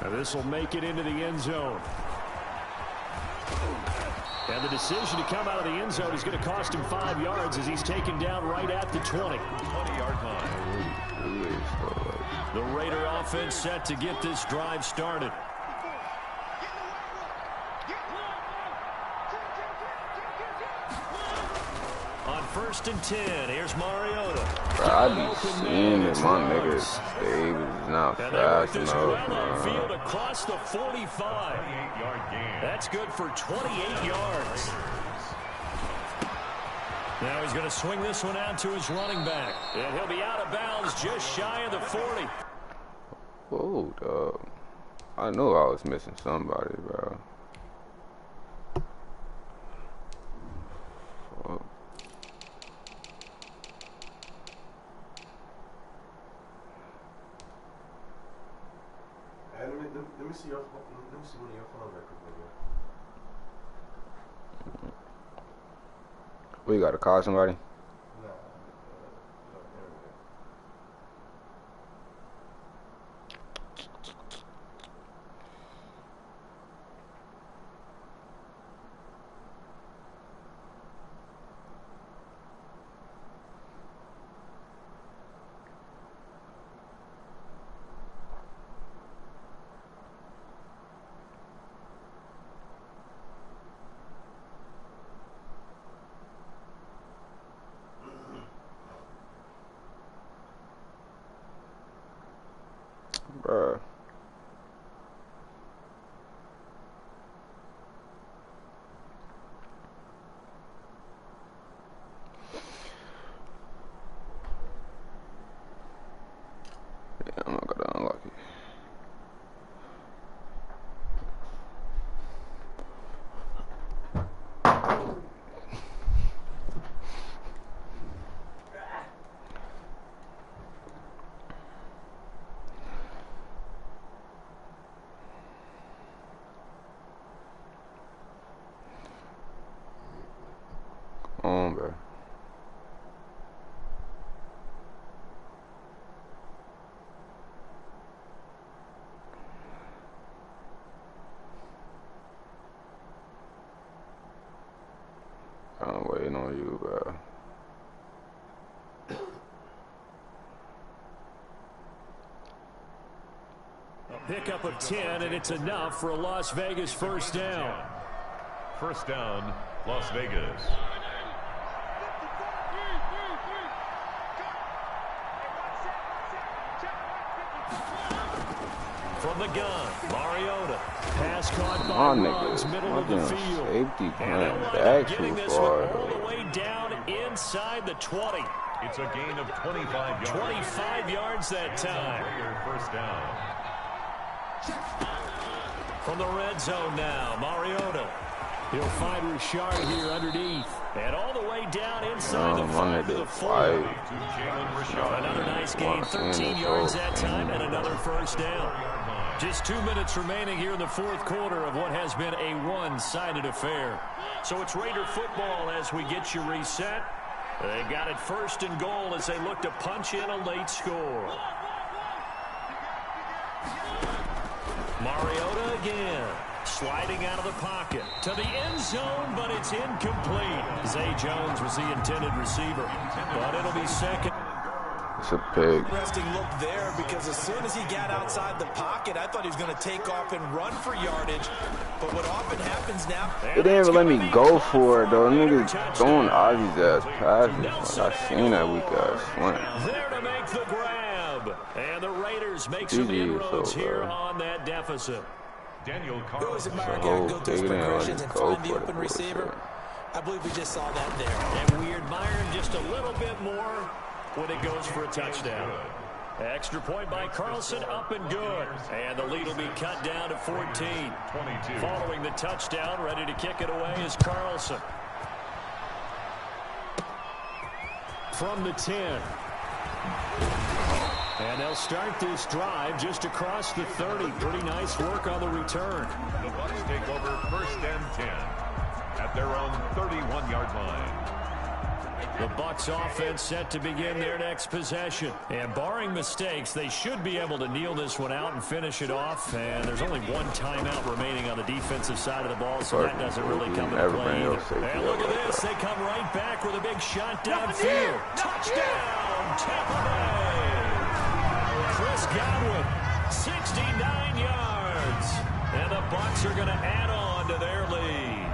Now this will make it into the end zone. And the decision to come out of the end zone is going to cost him 5 yards as he's taken down right at the 20-yard line. The Raider offense set to get this drive started. On 1st and 10, here's Mariota. Bro, I be seeing it, my niggas. They was not fast enough. Field across the 45. That's good for 28 yards. Now he's going to swing this one out to his running back. And he'll be out of bounds just shy of the 40. Whoa, dog. I knew I was missing somebody, bro. Fuck. Hey, let me see your phone. Let me see one of your phones real quick. We gotta call somebody. Nah, Bruh. Yeah, I'm not gonna unlock it. Bro. I'm waiting on you, bro. Pickup of 10, and it's enough for a Las Vegas first down. First down, Las Vegas. From the gun, Mariota. Pass caught by Ruggs, middle of the field. Safety And back getting too this far. one all the way down inside the 20. It's a gain of 25 yards. 25 yards that time. First down. From the red zone now, Mariota. He'll find Richard here underneath. And all the way down inside the 5 to the 4. Another nice gain, 13 yards that time, and another first down. Just 2 minutes remaining here in the fourth quarter of what has been a one-sided affair. So it's Raider football as we get you reset. They got it first and goal as they look to punch in a late score. Mariota again. Sliding out of the pocket to the end zone, but it's incomplete. Zay Jones was the intended receiver, but it'll be second. It's a pig. Interesting look there because as soon as he got outside the pocket, I thought he was going to take off and run for yardage. But what often happens now... They didn't even let me go for it, though. Niggas throwing Ozzy's ass passes. I seen that weak ass swing. There to make the grab. And the Raiders make some inroads here on that deficit. Daniel We always admire a guy who go through his progressions and find the open receiver. I believe we just saw that there. And we admire him just a little bit more when it goes for a touchdown. Extra point by Carlson, up and good. And the lead will be cut down to 14. 22. Following the touchdown, ready to kick it away is Carlson. From the 10. And they'll start this drive just across the 30. Pretty nice work on the return. The Bucs take over first and 10 at their own 31-yard line. The Bucs offense set to begin their next possession. And barring mistakes, they should be able to kneel this one out and finish it off. And there's only one timeout remaining on the defensive side of the ball, so that doesn't really come into play either. And look at this. They come right back with a big shot downfield. Touchdown, Tampa Bay. Chris Godwin, 69 yards. And the Bucs are going to add on to their lead.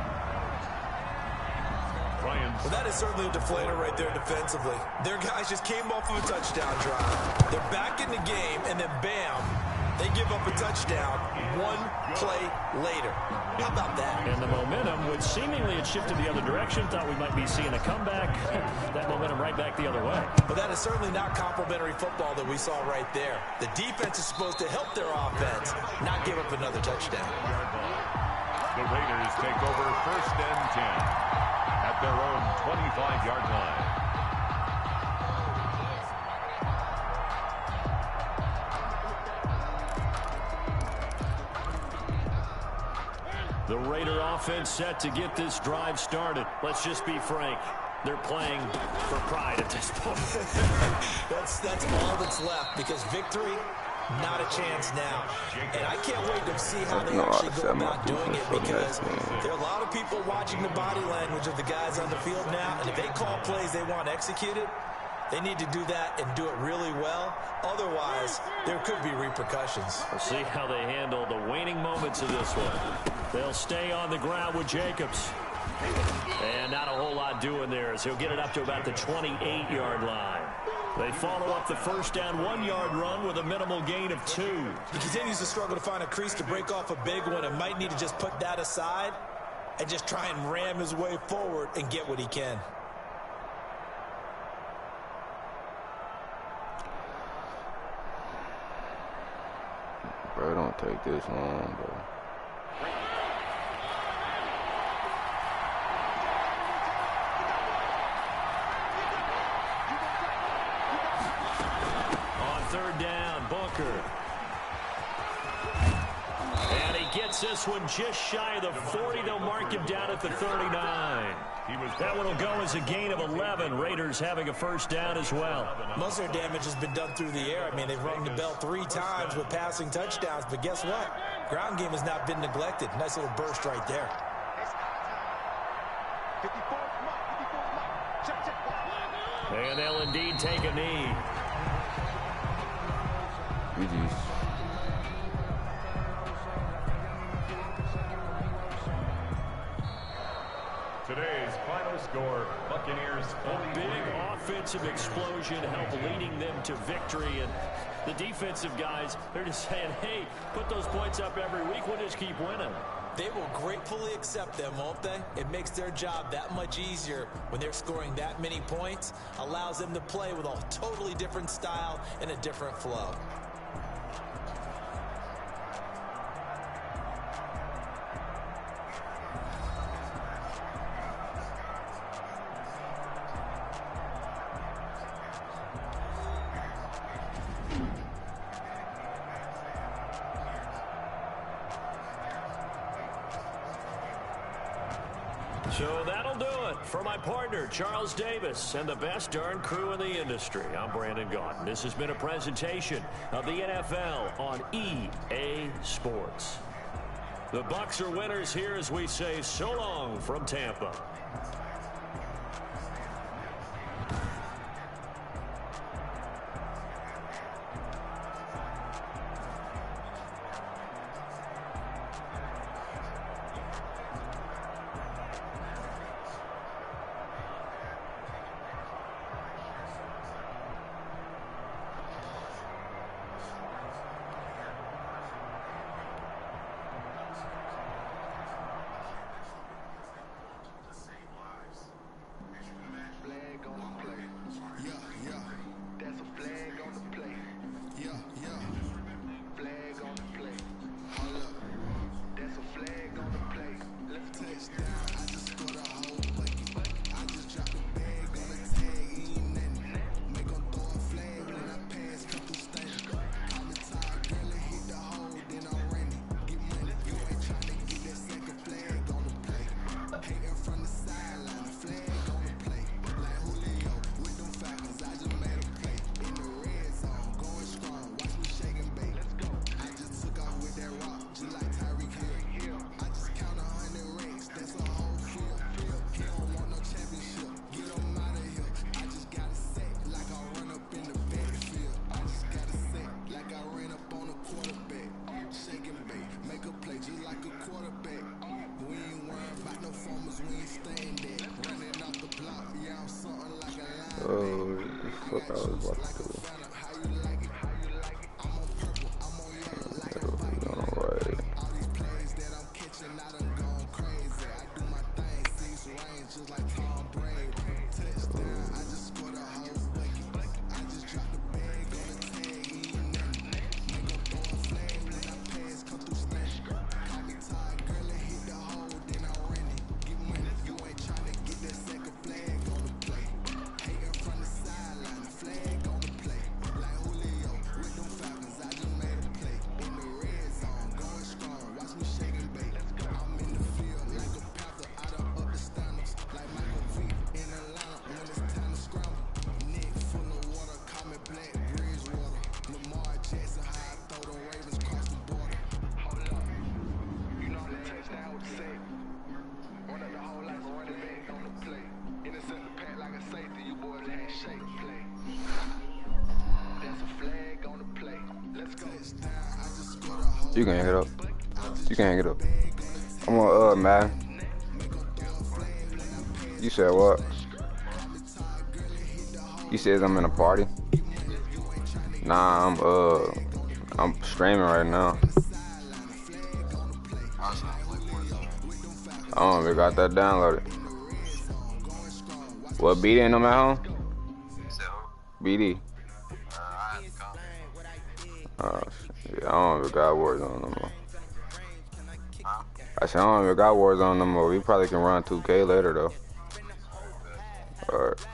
Well, that is certainly a deflator right there defensively. Their guys just came off of a touchdown drive. They're back in the game, and then bam, they give up a touchdown one play later. How about that? And the momentum, which seemingly had shifted the other direction, thought we might be seeing a comeback. That momentum right back the other way. Well, that is certainly not complimentary football that we saw right there. The defense is supposed to help their offense, not give up another touchdown. The Raiders take over first and 10 at their own 25-yard line. The Raider offense set to get this drive started. Let's just be frank. They're playing for pride at this point. That's all that's left, because victory, not a chance now. And I can't wait to see how they actually go about doing it, because there are a lot of people watching the body language of the guys on the field now, and if they call plays they want executed, they need to do that and do it really well. Otherwise, there could be repercussions. We'll see how they handle the waning moments of this one. They'll stay on the ground with Jacobs. And not a whole lot doing there, as he'll get it up to about the 28-yard line. They follow up the first down 1-yard run with a minimal gain of 2. He continues to struggle to find a crease to break off a big one, and might need to just put that aside and just try and ram his way forward and get what he can. Bro, don't take this long, bro. Third down, Booker. And he gets this one just shy of the 40. They'll mark him down at the 39. That one will go as a gain of 11. Raiders having a first down as well. Most of their damage has been done through the air. I mean, they've rung the bell 3 times with passing touchdowns. But guess what? Ground game has not been neglected. Nice little burst right there. And they'll indeed take a knee. final score, Buccaneers 40. Big offensive explosion helped leading them to victory. And the defensive guys, they're just saying, hey, put those points up every week. We'll just keep winning. They will gratefully accept them, won't they? It makes their job that much easier when they're scoring that many points. Allows them to play with a totally different style and a different flow. So that'll do it for my partner, Charles Davis, and the best darn crew in the industry. I'm Brandon Gaudin. This has been a presentation of the NFL on EA Sports. The Bucs are winners here as we say so long from Tampa. Oh, fuck, I was about to do. Alright. You can hang it up. You can hang it up. I'm on Madden. You said what? You said I'm in a party? Nah, I'm streaming right now. I don't even got that downloaded. What, BD ain't no at home? BD. Yeah, I don't even got Warzone no more. I said I don't even got Warzone no more. We probably can run 2K later though. Alright.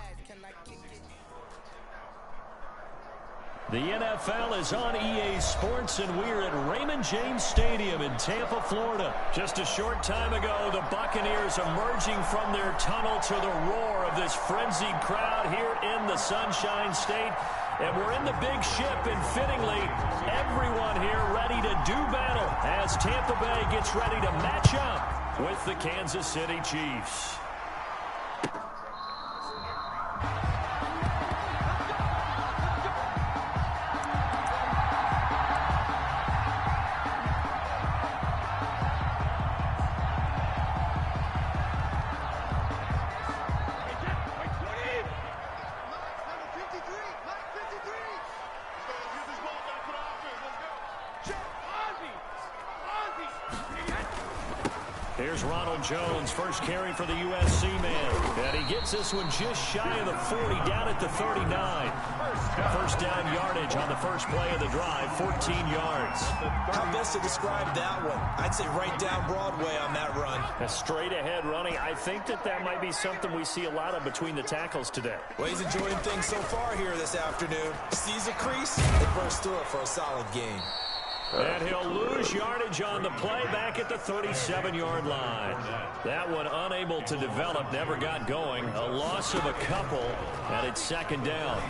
The NFL is on EA Sports, and we're at Raymond James Stadium in Tampa, Florida. Just a short time ago, the Buccaneers emerging from their tunnel to the roar of this frenzied crowd here in the Sunshine State. And we're in the big ship, and fittingly, everyone here ready to do battle as Tampa Bay gets ready to match up with the Kansas City Chiefs. Here's Ronald Jones, first carry for the USC man. And he gets this one just shy of the 40, down at the 39. First down yardage on the first play of the drive, 14 yards. How best to describe that one? I'd say right down Broadway on that run. A straight ahead running. I think that might be something we see a lot of between the tackles today. Well, he's enjoying things so far here this afternoon. Sees a crease and bursts through it for a solid gain. And he'll lose yardage on the play back at the 37-yard line. That one unable to develop, never got going. A loss of a couple, and it's second down.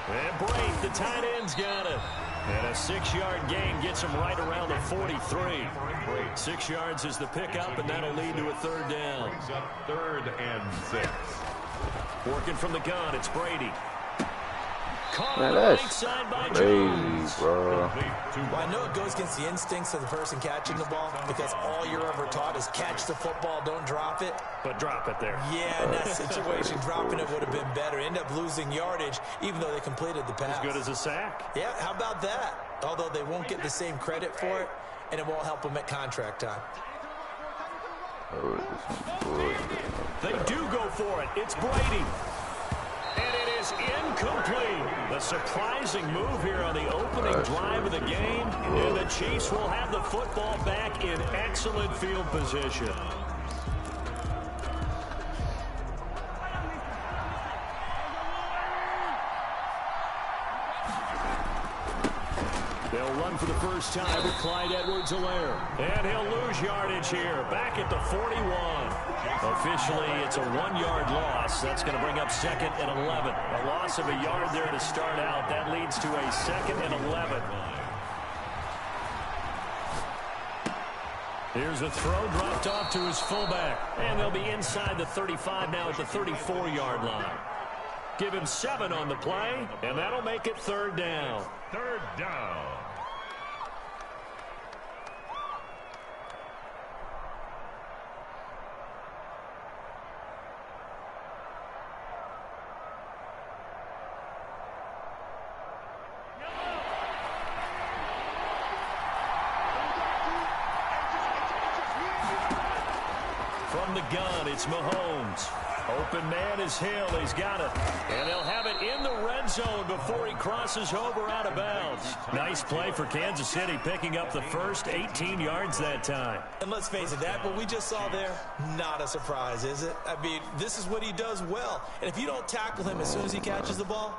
And Brate, the tight end's got it. And a 6-yard gain gets him right around the 43. 6 yards is the pickup, and that'll lead to a third down. Third and 6. Working from the gun, it's Brady. Caught Man, on the that's right side by crazy, Jones. bro. Well, I know it goes against the instincts of the person catching the ball because all you're ever taught is catch the football, don't drop it. But drop it there. Yeah, in that situation, dropping it would have been better. End up losing yardage, even though they completed the pass. As good as a sack. Yeah, how about that? Although they won't get the same credit for it, and it won't help them at contract time. They do go for it. It's Brady. And it is incomplete. The surprising move here on the opening drive of the game. And the Chiefs will have the football back in excellent field position. They'll run for the first time with Clyde Edwards-Helaire. And he'll lose yardage here, back at the 41. Officially, it's a 1-yard loss. That's going to bring up second and 11. A loss of a yard there to start out. That leads to a second and 11. Here's a throw dropped off to his fullback. And they'll be inside the 35 now at the 34-yard line. Give him 7 on the play, and that'll make it third down. Third down. From the gun, it's Mahomes. Open man is Hill. He's got it. And they'll have it in the red zone before he crosses over out of bounds. Nice play for Kansas City, picking up the first 18 yards that time. And let's face it, that what we just saw there, not a surprise, is it? I mean, this is what he does well. And if you don't tackle him as soon as he catches the ball,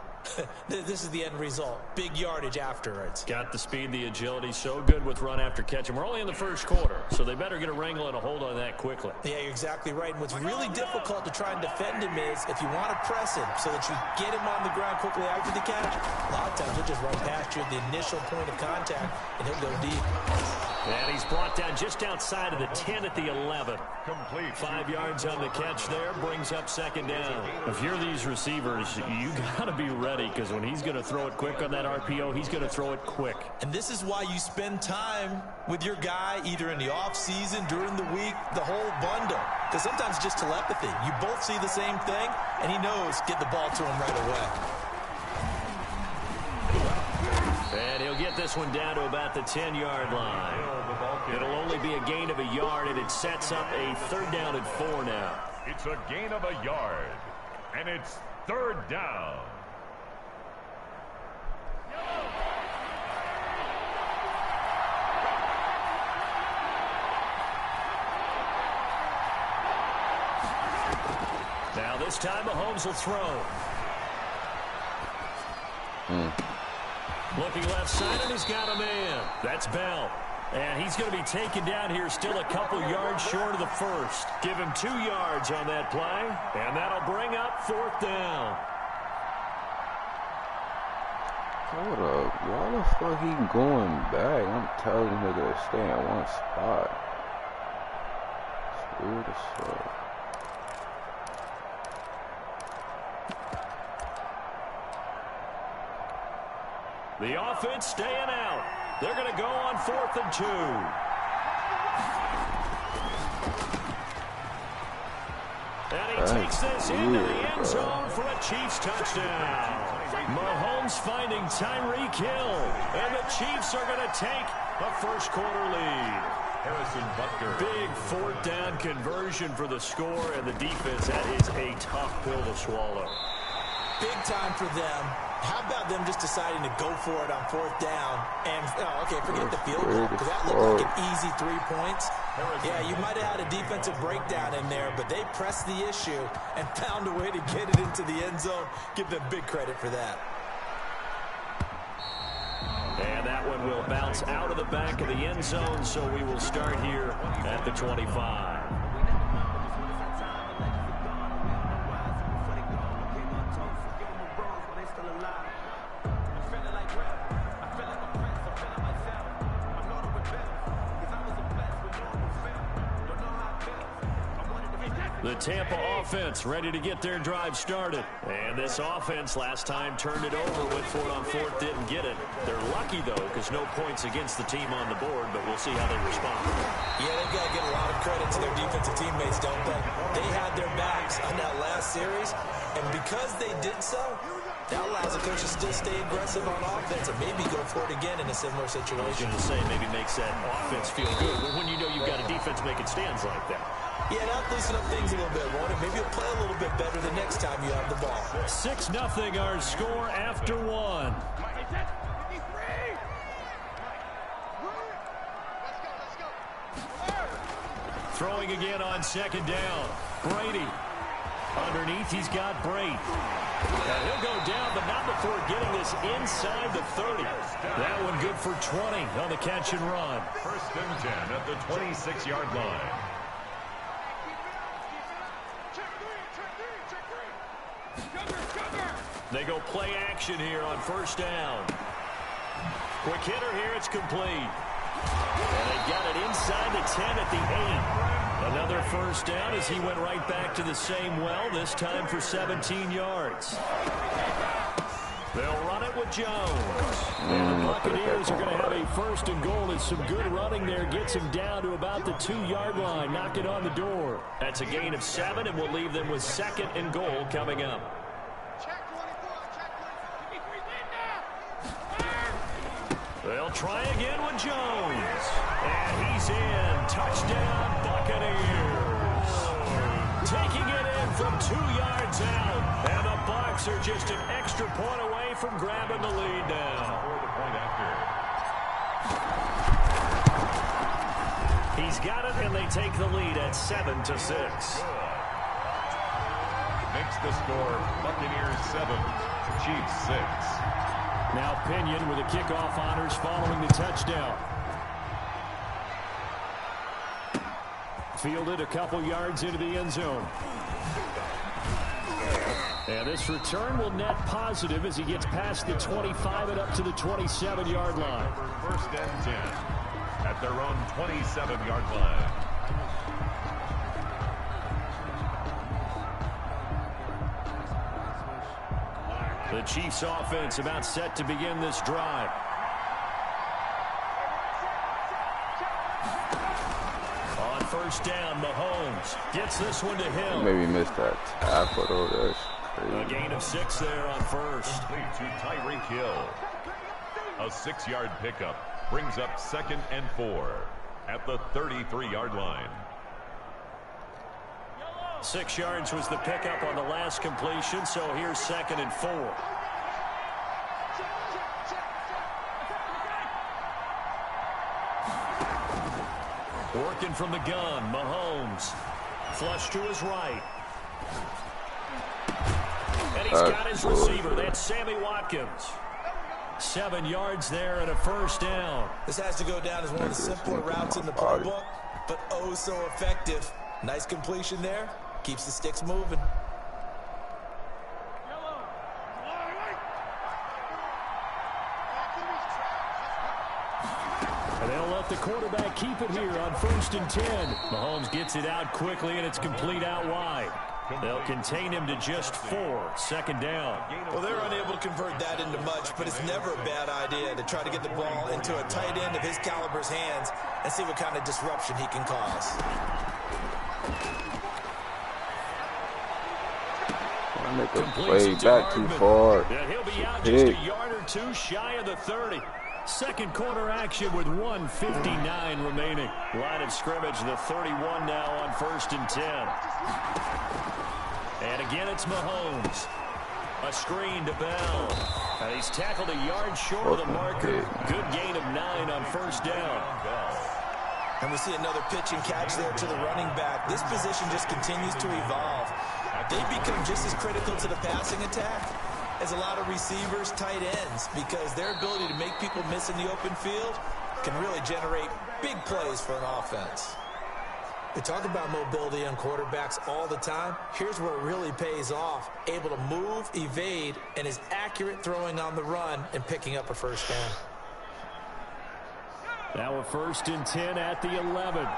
this is the end result. Big yardage afterwards. Got the speed, the agility, so good with run after catch. And we're only in the first quarter, so they better get a wrangle and a hold on that quickly. Yeah, you're exactly right. And what's really difficult to try and defend him is if you want to press him so that you get him on the ground quickly after the catch, a lot of times he'll just run past you at the initial point of contact, and he'll go deep. And he's brought down just outside of the 10 at the 11. Complete. 5 yards on the catch there, brings up second down. If you're these receivers, you got to be ready, because when he's going to throw it quick on that RPO, he's going to throw it quick. And this is why you spend time with your guy either in the offseason, during the week, the whole bundle. Because sometimes it's just telepathy. You both see the same thing, and he knows get the ball to him right away. And he'll get this one down to about the 10-yard line. It'll only be a gain of a yard, and it sets up a third down and 4 now. It's a gain of a yard, and it's third down. Now this time Mahomes will throw. Looking left side, and he's got a man. That's Bell. And he's going to be taken down here, still a couple yards short of the first. Give him 2 yards on that play, and that'll bring up fourth down. Hold up. Why the fuck he going back? I'm telling him to stay in one spot. It's weird as fuck. The offense staying out. They're going to go on 4th and 2. And he takes this into the end zone for a Chiefs touchdown. Mahomes finding Tyreek Hill. And the Chiefs are going to take a first quarter lead. Big fourth down conversion for the score, and the defense, that is a tough pill to swallow. Big time for them. How about them just deciding to go for it on fourth down? And, okay, forget the field goal, because that looked like an easy 3 points. Yeah, you might have had a defensive breakdown in there, but they pressed the issue and found a way to get it into the end zone. Give them big credit for that. And that one will bounce out of the back of the end zone, so we will start here at the 25. The Tampa offense ready to get their drive started. And this offense last time turned it over, went for it on fourth, didn't get it. They're lucky, though, because no points against the team on the board, but we'll see how they respond. Yeah, they've got to give a lot of credit to their defensive teammates, don't they? They had their backs on that last series, and because they did so, that allows the coach to still stay aggressive on offense and maybe go for it again in a similar situation. I was going to say, maybe makes that offense feel good, but when you know you've got a defense making stands like that. Yeah, that'll loosen up things a little bit, won't it? Maybe you'll play a little bit better the next time you have the ball. 6-0 our score after one. Throwing again on second down. Brady. Underneath, he's got Brady. And he'll go down, but not before getting this inside the 30. That one good for 20 on the catch and run. First and 10 at the 26-yard line. They go play action here on first down. Quick hitter here, it's complete. And they got it inside the 10 at the 8. Another first down as he went right back to the same well, this time for 17 yards. They'll run it with Jones. And the Buccaneers are going to have a first and goal. It's some good running there. Gets him down to about the 2-yard line. Knocking on the door. That's a gain of 7, and we'll leave them with second and goal coming up. They'll try again with Jones. And he's in. Touchdown, Buccaneers. Taking it in from 2 yards out. And the Bucs are just an extra point away from grabbing the lead now. He's got it, and they take the lead at 7-6. Makes the score Buccaneers 7, Chiefs 6. Now Pinion with the kickoff honors following the touchdown. Fielded a couple yards into the end zone. And this return will net positive as he gets past the 25 and up to the 27-yard line. First and 10 at their own 27-yard line. The Chiefs offense about set to begin this drive. On first down, Mahomes gets this one to him. Maybe missed that tackle though. That's crazy. A gain of 6 there on first. Complete to Tyreek Hill. A 6-yard pickup brings up 2nd and 4 at the 33-yard line. 6 yards was the pickup on the last completion, so here's 2nd and 4. Working from the gun, Mahomes. Flush to his right. And he's got his receiver. That's Sammy Watkins. 7 yards there and a first down. This has to go down as one of the simpler routes in the playbook, but oh so effective. Nice completion there. Keeps the sticks moving. And they'll let the quarterback keep it here on first and 10. Mahomes gets it out quickly, and it's complete out wide. They'll contain him to just 4. 2nd down. Well, they're unable to convert that into much, but it's never a bad idea to try to get the ball into a tight end of his caliber's hands and see what kind of disruption he can cause. Make a play back too far. Yeah, he'll be out just a yard or two shy of the 30. Second quarter action with 1:59 remaining. Line of scrimmage, the 31 now on 1st and 10. And again, it's Mahomes. A screen to Bell. And he's tackled a yard short of the marker. Good gain of 9 on 1st down. And we see another pitch and catch there to the running back. This position just continues to evolve. They become just as critical to the passing attack as a lot of receivers, tight ends, because their ability to make people miss in the open field can really generate big plays for an offense. We talk about mobility on quarterbacks all the time. Here's where it really pays off. Able to move, evade, and is accurate throwing on the run and picking up a first down. Now a 1st and 10 at the 11.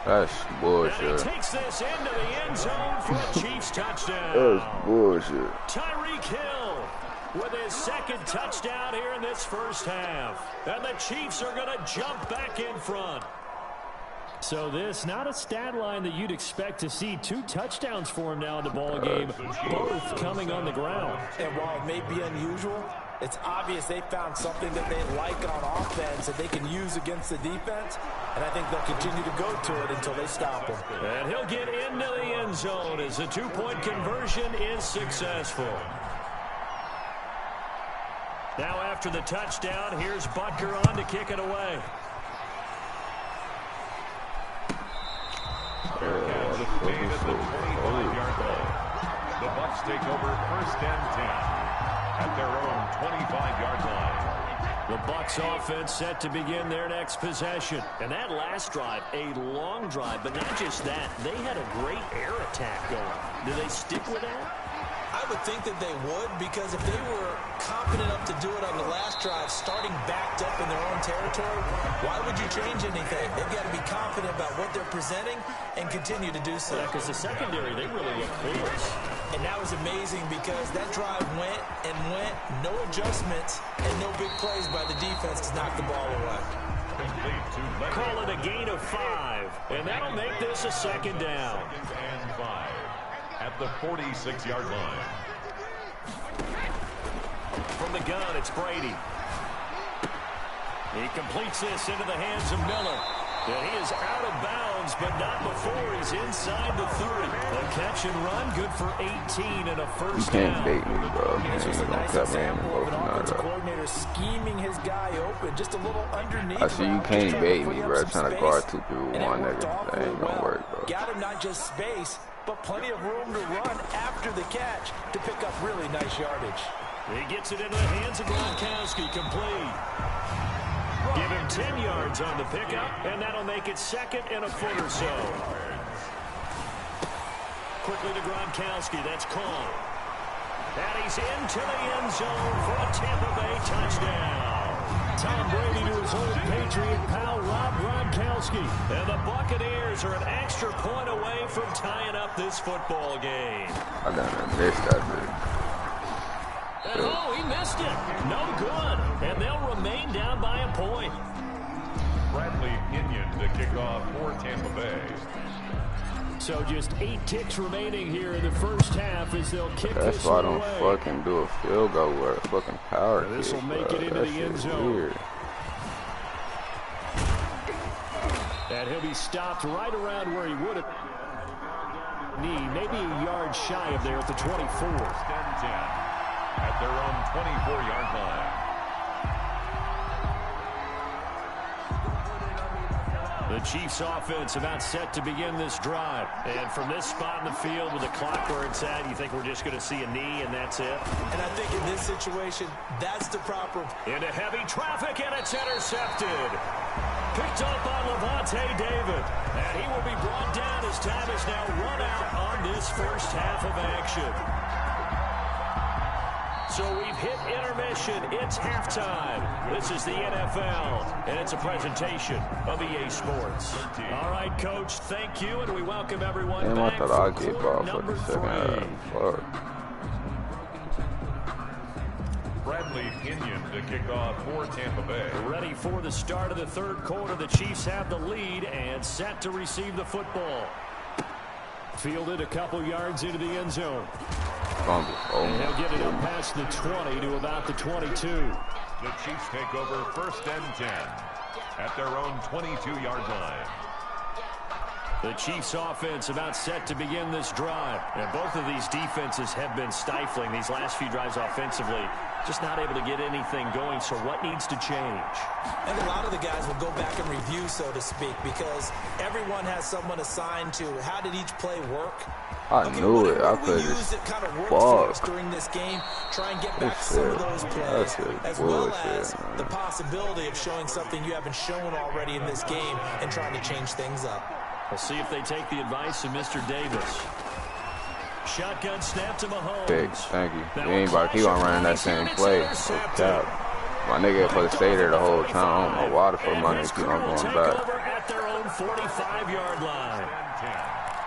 That's bullshit. And he takes this into the end zone for a Chiefs touchdown. That's bullshit. Tyreek Hill with his second touchdown here in this first half. And the Chiefs are going to jump back in front. So this, not a stat line that you'd expect to see. 2 touchdowns for him now in the ball game, both coming on the ground. And while it may be unusual, it's obvious they found something that they like on offense that they can use against the defense, and I think they'll continue to go to it until they stop him. And he'll get into the end zone as the 2-point conversion is successful. Now after the touchdown, here's Butker on to kick it away. Made at the 25-yard line. The Bucs take over 1st and 10 at their own 25-yard line. The Bucs offense set to begin their next possession. And that last drive, a long drive, but not just that. They had a great air attack going. Do they stick with that? I would think that they would, because if they were confident enough to do it on the last drive, starting backed up in their own territory, why would you change anything? They've got to be confident about what they're presenting and continue to do so. Yeah, because the secondary, they really look close. And that was amazing because that drive went and went, no adjustments, and no big plays by the defense to knock the ball away. Call it a gain of 5, and that'll make this a 2nd down. 2nd and 5 at the 46-yard line. From the gun, it's Brady. He completes this into the hands of Miller. And he is out of bounds, but not before he's inside the 30. A catch and run, good for 18 and a first down. You can't bait me, bro. This was a nice example of an offensive coordinator scheming his guy open, just a little underneath. I see you can't bait me, bro. Trying to guard 2 people with 1 nigga. That ain't gonna work, bro. Got him not just space, but plenty of room to run after the catch to pick up really nice yardage. He gets it into the hands of Gronkowski, complete. Give him 10 yards on the pickup, and that'll make it 2nd and a foot or so. Quickly to Gronkowski, that's caught. And he's into the end zone for a Tampa Bay touchdown. Tom Brady to his old Patriot pal, Rob Gronkowski. And the Buccaneers are an extra point away from tying up this football game. I done missed that bit. And oh, he missed it. No good. And they'll remain down by a point. Bradley Pinion to kick off for Tampa Bay. So just 8 ticks remaining here in the first half as they'll kick That's this why I one don't away. fucking do a field goal with a fucking power kick. This will make it into that the end shit's zone. Weird. And he'll be stopped right around where he would have need, maybe a yard shy of there at the 24. 1st and 10 at their own 24-yard line. The Chiefs offense about set to begin this drive. And from this spot in the field with the clock where it's at, you think we're just going to see a knee and that's it? And I think in this situation, that's the proper. Into heavy traffic, and it's intercepted. Picked up by Levante David. And he will be brought down as time is now run out on this first half of action. So we've hit intermission. It's halftime. This is the NFL, and it's a presentation of EA Sports. All right, Coach, thank you, and we welcome everyone Damn, back I thought for I'd get quarter ball for number the second 3. half. Fuck. Bradley Pinion to kick off for Tampa Bay. Ready for the start of the third quarter. The Chiefs have the lead and set to receive the football. Fielded a couple yards into the end zone. Oh, and he'll get it up past the 20 to about the 22. The Chiefs take over 1st and 10 at their own 22-yard line. The Chiefs offense about set to begin this drive. And both of these defenses have been stifling these last few drives offensively. Just not able to get anything going. So what needs to change? And a lot of the guys will go back and review, so to speak, because everyone has someone assigned to how did each play work. I knew it. I could use it kind of work for us during this game. Try and get back some of those plays, as well as the possibility of showing something you haven't shown already in this game and trying to change things up. We'll see if they take the advice of Mr. Davis. Shotgun snap to Mahomes. Big, thank you. He ain't about to keep on running that same play. My nigga supposed to stay there the whole time. I don't know why the fuck my nigga keep on going back. At their own 45-yard line.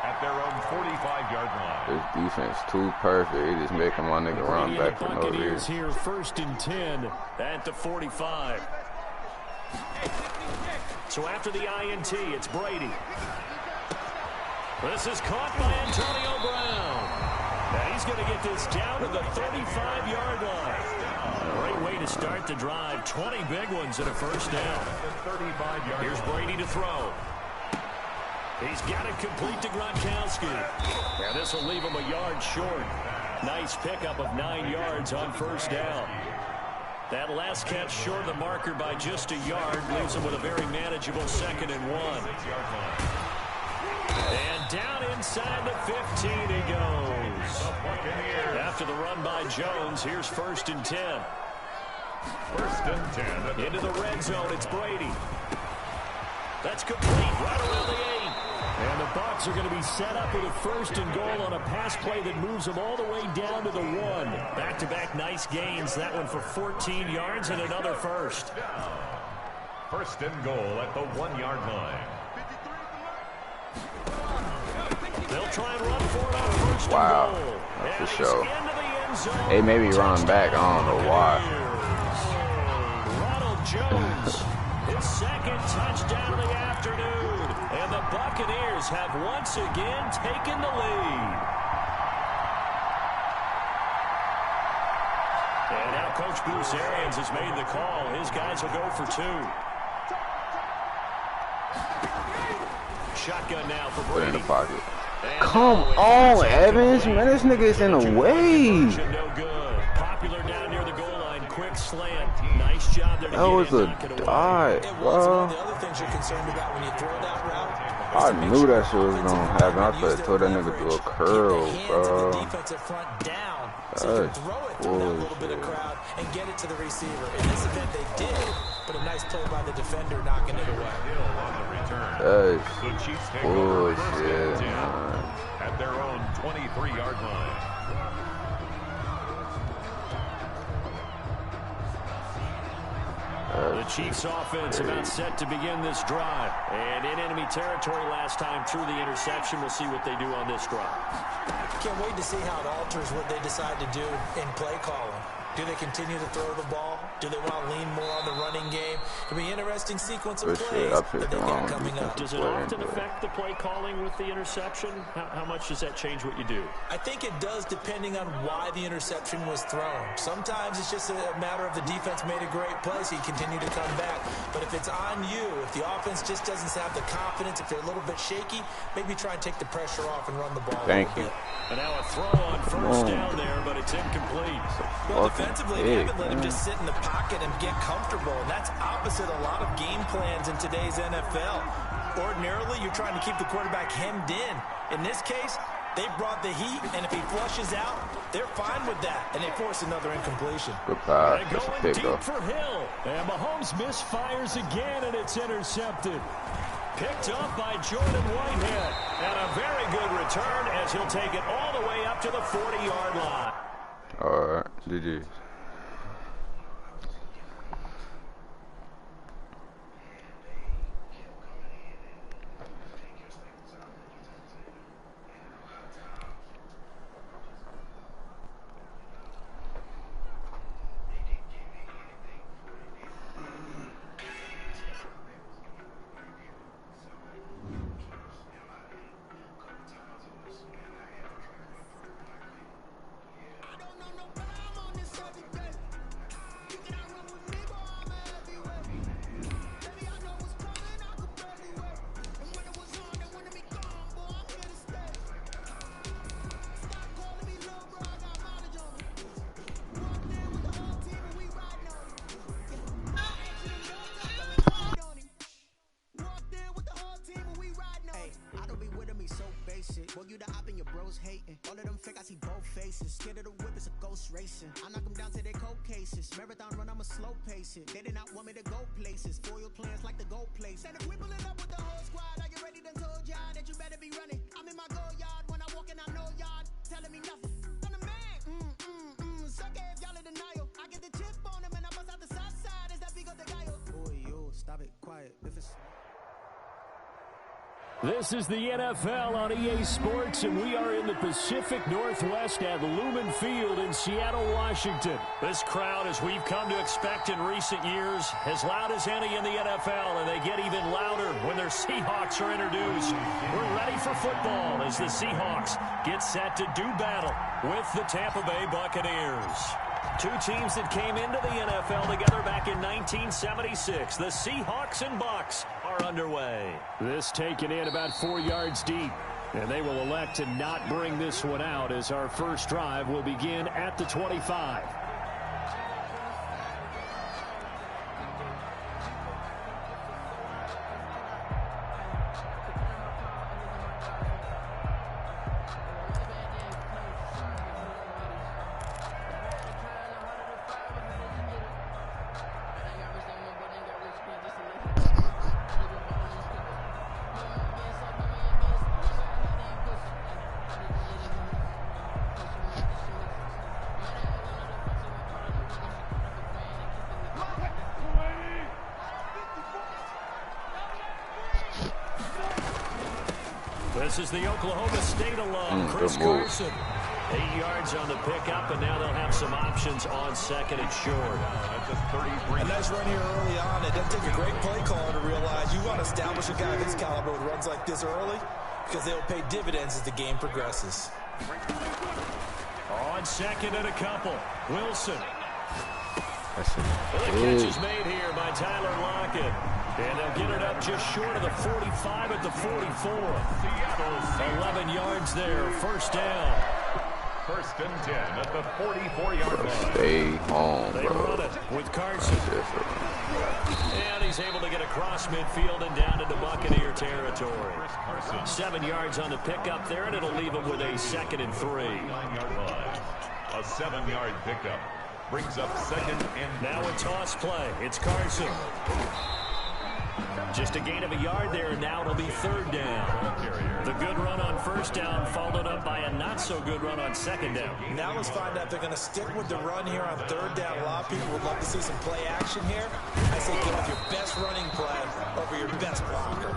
At their own 45-yard line. This defense too perfect. He just making my nigga run back for no reason. Here 1st and 10 at the 45. So after the INT, it's Brady. This is caught by Antonio Brown. And he's going to get this down to the 35-yard line. Great way to start the drive. 20 big ones and a 1st down. Here's Brady to throw. He's got it complete to Gronkowski. Now this will leave him a yard short. Nice pickup of 9 yards on 1st down. That last catch short of the marker by just a yard leaves him with a very manageable 2nd and 1. And down inside the 15 he goes. After the run by Jones, here's 1st and 10. 1st and 10. Into the red zone, it's Brady. That's complete right around the 8. And the Bucs are going to be set up with a 1st and goal on a pass play that moves them all the way down to the 1. Back-to-back nice gains. That one for 14 yards and another 1st. 1st and goal at the 1-yard line. They'll try and run for it on 1st wow. and goal. That's for sure. They may be running back. I don't know why. Ronald Jones, his 2nd touchdown of the afternoon. And the Buccaneers have once again taken the lead. And now Coach Bruce Arians has made the call. His guys will go for 2. Shotgun now for Brady. Put in the pocket. Come on, Evans. Man, this nigga is in the way. No good. Popular down near the goal line. Quick slant. Nice job there to that was a dive, bro. The other things you're concerned about when you throw that route. I knew that shit was gonna happen. I thought I told that nigga do a curl, bro. Defensive front down, so you can throw it through that little bit of crowd and get it to the receiver. In this event, they did, but a nice play by the defender knocking it away. That's The Chiefs take over 1st and bullshit, 10 man. at their own 23-yard line. The Chiefs offense about set to begin this drive. And in enemy territory last time through the interception. We'll see what they do on this drive. Can't wait to see how it alters what they decide to do in play calling. Do they continue to throw the ball? Do they want to lean more on the running game? It'll be an interesting sequence of plays that they've got coming up. Does it often affect the play calling with the interception? How much does that change what you do? I think it does depending on why the interception was thrown. Sometimes it's just a matter of the defense made a great play, so you continue to come back. But if it's on you, if the offense just doesn't have the confidence, if they're a little bit shaky, maybe try and take the pressure off and run the ball a little bit. And now a throw on 1st down there, but it's incomplete. Well, defensively, they haven't let him just sit in the pocket and get comfortable. And that's opposite a lot of game plans in today's NFL. Ordinarily, you're trying to keep the quarterback hemmed in. In this case, they brought the heat, and if he flushes out, they're fine with that, and they force another incompletion. Good pass. And That's a going pick, deep though. for Hill. And Mahomes misfires again, and it's intercepted. Picked up by Jordan Whitehead. And a very good return as he'll take it all the way up to the 40-yard line. All right, GG. racing. I knock them down to their cold cases. Marathon run, I'm a slow pacing. They did not want me to go places. Foil plans like the gold place. And if we pulling up with the whole squad, are you ready? Done told y'all that you better be running. I'm in my go yard. When I walk in, I know y'all telling me nothing. I'm the man. Suck it if y'all in denial. I get the chip on them and I bust out the south side. Is that big of the guy? Boy, yo, stop it, quiet. If it's... This is the NFL on EA Sports, and we are in the Pacific Northwest at Lumen Field in Seattle, Washington. This crowd, as we've come to expect in recent years, as loud as any in the NFL, and they get even louder when their Seahawks are introduced. We're ready for football as the Seahawks get set to do battle with the Tampa Bay Buccaneers. Two teams that came into the NFL together back in 1976. The Seahawks and Bucs are underway. This taken in about 4 yards deep. And they will elect to not bring this one out as our first drive will begin at the 25. This is the Oklahoma State alum, Chris Carson. 8 yards on the pickup, and now they'll have some options on second and short. That's a 33. A nice run here early on. It doesn't take a great play caller to realize you want to establish a guy of his caliber with runs like this early because they'll pay dividends as the game progresses. On second and a couple, Wilson. The catch is made here by Tyler Lockett. And they'll get it up just short of the 45 at the 44. 11 yards there, first down. First and 10 at the 44-yard line. Stay home, They bro. run it with Carson. And he's able to get across midfield and down into Buccaneer territory. 7 yards on the pickup there, and it'll leave him with a second and 3. 9-yard line. A 7-yard pickup brings up second and now a toss play. It's Carson. Just a gain of a yard there, and now it'll be third down. The good run on first down followed up by a not-so-good run on second down. Now let's find out if they're going to stick with the run here on third down. A lot of people would love to see some play action here. I say go with your best running play over your best blocker.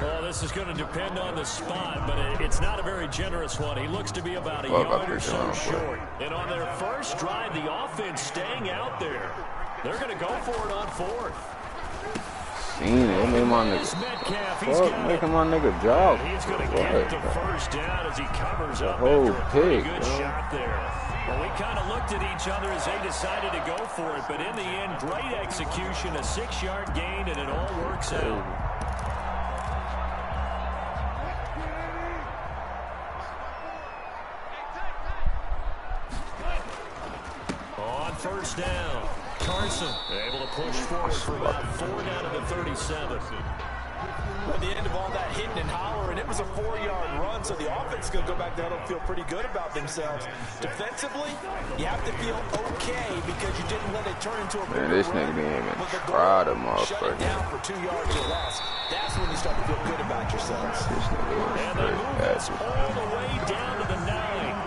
Well, this is going to depend on the spot, but it's not a very generous one. He looks to be about a yard or so short. And on their first drive, the offense staying out there. They're going to go for it on fourth. Seen it. Made my nigga. Making my nigga jog. He's going to get the first down as he covers up whole after a pretty pig, good bro. shot there. Well, we kind of looked at each other as they decided to go for it, but in the end, great execution, a 6-yard gain, and it all works out. On first down, Carson able to push forward for about 4 down to the 37. At the end of all that hitting and hollering, it was a 4-yard run, so the offense is going to go back there and feel pretty good about themselves. Defensively, you have to feel okay because you didn't let it turn into a Man, this nigga didn't even try to shut it down for 2 yards or less. That's when you start to feel good about yourselves. This nigga was And they move us straight all the way down to the 9.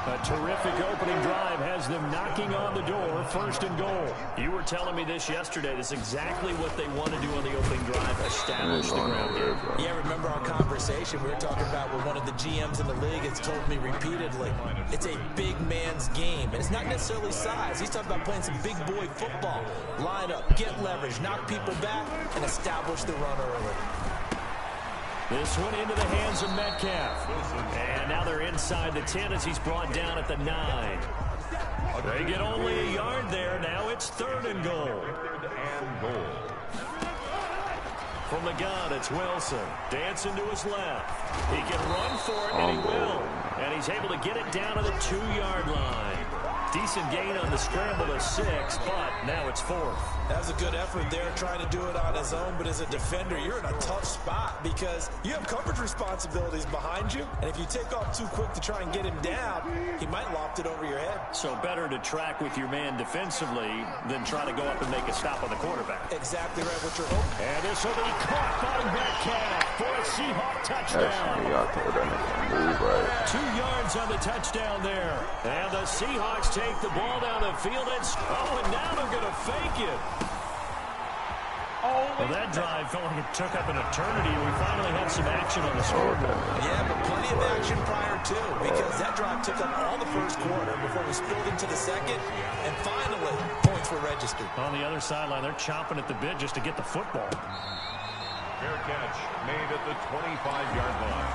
A terrific opening drive has them knocking on the door, first and goal. You were telling me this yesterday. This is exactly what they want to do on the opening drive, establish the ground game. Yeah, remember our conversation? We were talking about where one of the GMs in the league has told me repeatedly, it's a big man's game. And it's not necessarily size. He's talking about playing some big boy football. Line up, get leverage, knock people back, and establish the run early. This one into the hands of Metcalf. And now they're inside the 10 as he's brought down at the 9. They get only a yard there. Now it's third and goal. From the gun, it's Wilson. Dancing to his left. He can run for it, and he will. And he's able to get it down to the 2-yard line. Decent gain on the scramble to 6, but now it's 4th. That was a good effort there, trying to do it on his own, but as a defender, you're in a tough spot because you have coverage responsibilities behind you, and if you take off too quick to try and get him down, he might loft it over your head. So better to track with your man defensively than try to go up and make a stop on the quarterback. Exactly right, what you're hoping. And this will be caught by Metcalf for a Seahawk touchdown. Y'all told that nigga to move right. 2 yards on the touchdown there. And the Seahawks take the ball down the field. And now they're going to fake it. Well, that drive felt like it took up an eternity. We finally had some action on the scoreboard. Yeah, but plenty of action prior to, because that drive took up all the first quarter before we spilled into the second, and finally, points were registered. On the other sideline, they're chomping at the bit just to get the football. Fair catch made at the 25-yard line.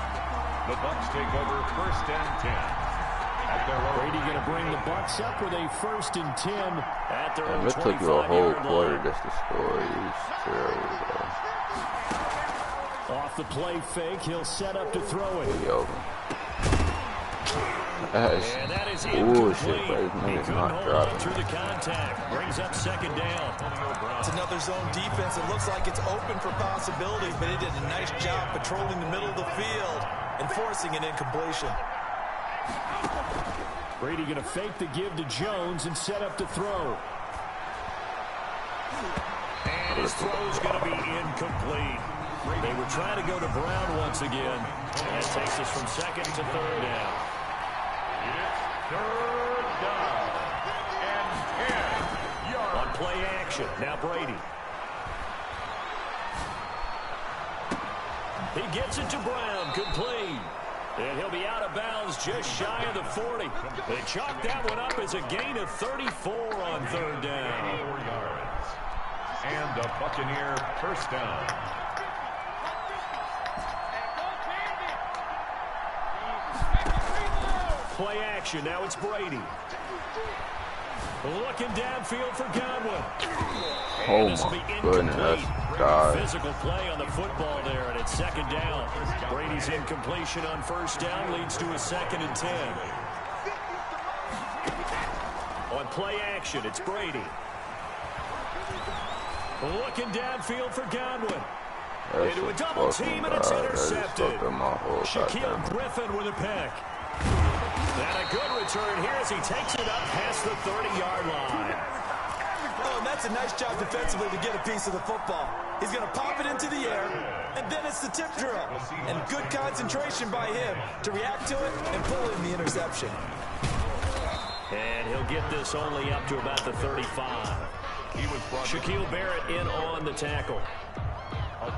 The Bucs take over 1st and 10. Brady going to bring the Bucs up with a 1st and 10 at their own 25-yard line. It took you a whole quarter just to score. Off the play fake, he'll set up to throw it. And that is bullshit, bro. He couldn't hold on through the contact. Brings up 2nd down. It's another zone defense. It looks like it's open for possibility, but he did a nice job patrolling the middle of the field and forcing an incompletion. Brady going to fake the give to Jones and set up to throw. And his throw's going to be incomplete. They were trying to go to Brown once again. That takes us from 2nd to 3rd down. It's 3rd down and 10 yards. On play action, now Brady. He gets it to Brown, complete. And he'll be out of bounds just shy of the 40. They chalk that one up as a gain of 34 on 3rd down. 4 yards. And a Buccaneer 1st down. Play action, now it's Brady. Looking downfield for Godwin. Oh my goodness, God. Physical play on the football there, and it's 2nd down. Brady's incompletion on 1st down leads to a 2nd and 10. On play action, it's Brady. Looking downfield for Godwin. Into a double team, and it's intercepted. Shaquille Griffin with a pick. And a good return here as he takes it up past the 30-yard line. Oh, and that's a nice job defensively to get a piece of the football. He's going to pop it into the air, and then it's the tip drill. And good concentration by him to react to it and pull in the interception. And he'll get this only up to about the 35. Shaquille Barrett in on the tackle.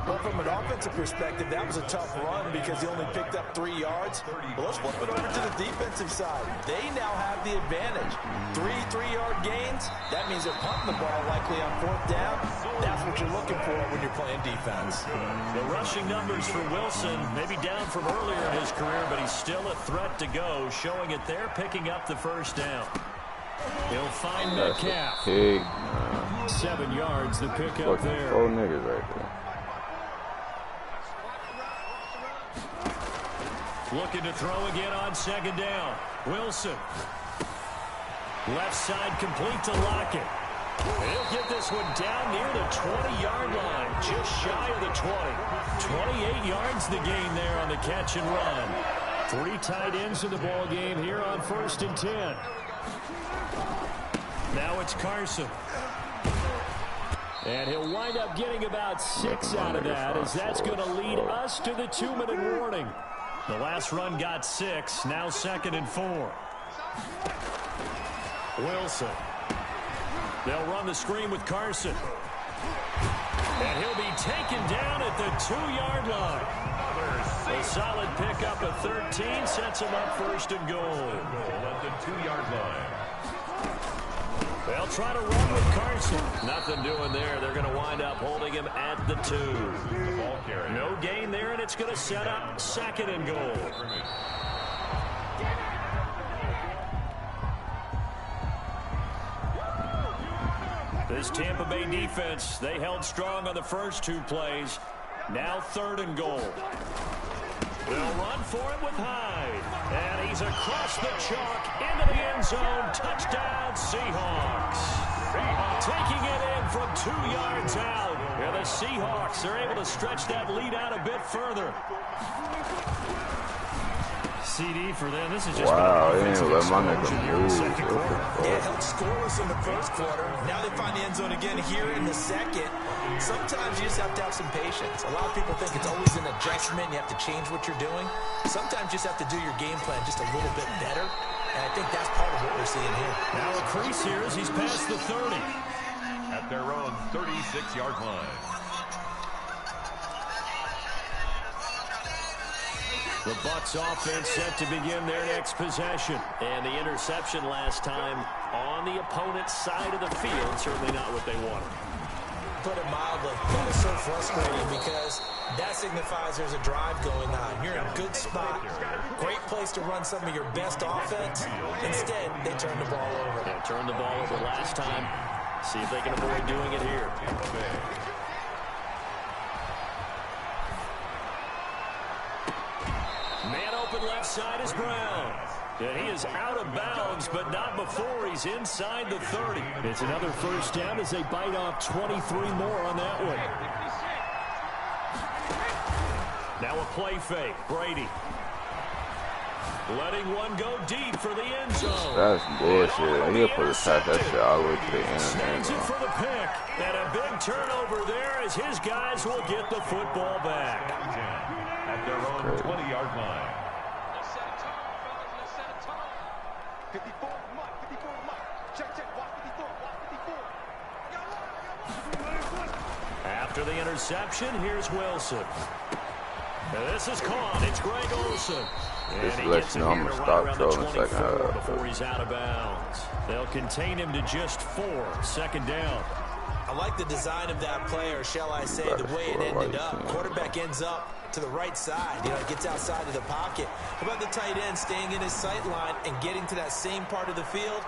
Well, from an offensive perspective, that was a tough run because he only picked up 3 yards. But let's flip it over to the defensive side. They now have the advantage. 3 3-yard gains. That means they're punting the ball likely on 4th down. That's what you're looking for when you're playing defense. The rushing numbers for Wilson, maybe down from earlier in his career, but he's still a threat to go, showing it there, picking up the 1st down. He'll find Metcalf. 7 yards, the pickup there. 4 niggas right there. Looking to throw again on 2nd down. Wilson. Left side complete to Lockett. He'll get this one down near the 20-yard line, just shy of the 20. 28 yards the gain there on the catch and run. 3 tight ends in the ball game here on 1st and 10. Now it's Carson. And he'll wind up getting about 6 out of that, as that's going to lead us to the 2-minute warning. The last run got 6, now 2nd and 4. Wilson. They'll run the screen with Carson. And he'll be taken down at the 2-yard line. A solid pickup of 13 sets him up 1st and goal. At the 2-yard line. They'll try to run with Carson. Nothing doing there. They're going to wind up holding him at the 2. No gain there, and it's going to set up 2nd and goal. This Tampa Bay defense, they held strong on the first 2 plays. Now 3rd and goal. They'll run for it with Hyde. And he's across the chalk into the end zone. Touchdown, Seahawks. Taking it in from 2 yards out. And the Seahawks are able to stretch that lead out a bit further. CD for them. This is just wow, they didn't let my nigga move. Yeah, held scoreless in the first quarter. Now they find the end zone again here in the second. Sometimes you just have to have some patience. A lot of people think it's always an adjustment. You have to change what you're doing. Sometimes you just have to do your game plan just a little bit better. And I think that's part of what we're seeing here. Now a crease here as he's past the 30. At their own 36-yard line. The Bucs offense set to begin their next possession. And the interception last time on the opponent's side of the field. Certainly not what they wanted. Put it mildly, that is so frustrating because that signifies there's a drive going on. You're in a good spot. Great place to run some of your best offense. Instead, they turn the ball over. Yeah, turned the ball over last time. See if they can avoid doing it here. Man open left side is Brown. And he is out of bounds, but not before he's inside the 30. It's another first down as they bite off 23 more on that one. Now a play fake. Brady. Letting one go deep for the end zone. That's bullshit. He'll put a pass that shit all the way to the end. Snags it for the pick. And a big turnover there as his guys will get the football back. At their own 20-yard line. After the interception, here's Wilson. And this is caught. It's Greg Olsen. This lets you know I'm going to stop trolling second half. Before he's out of bounds. They'll contain him to just 4. Second down. I like the design of that play, or shall I say the way it ended up. Quarterback ends up to the right side. You know, it gets outside of the pocket. How about the tight end staying in his sight line and getting to that same part of the field,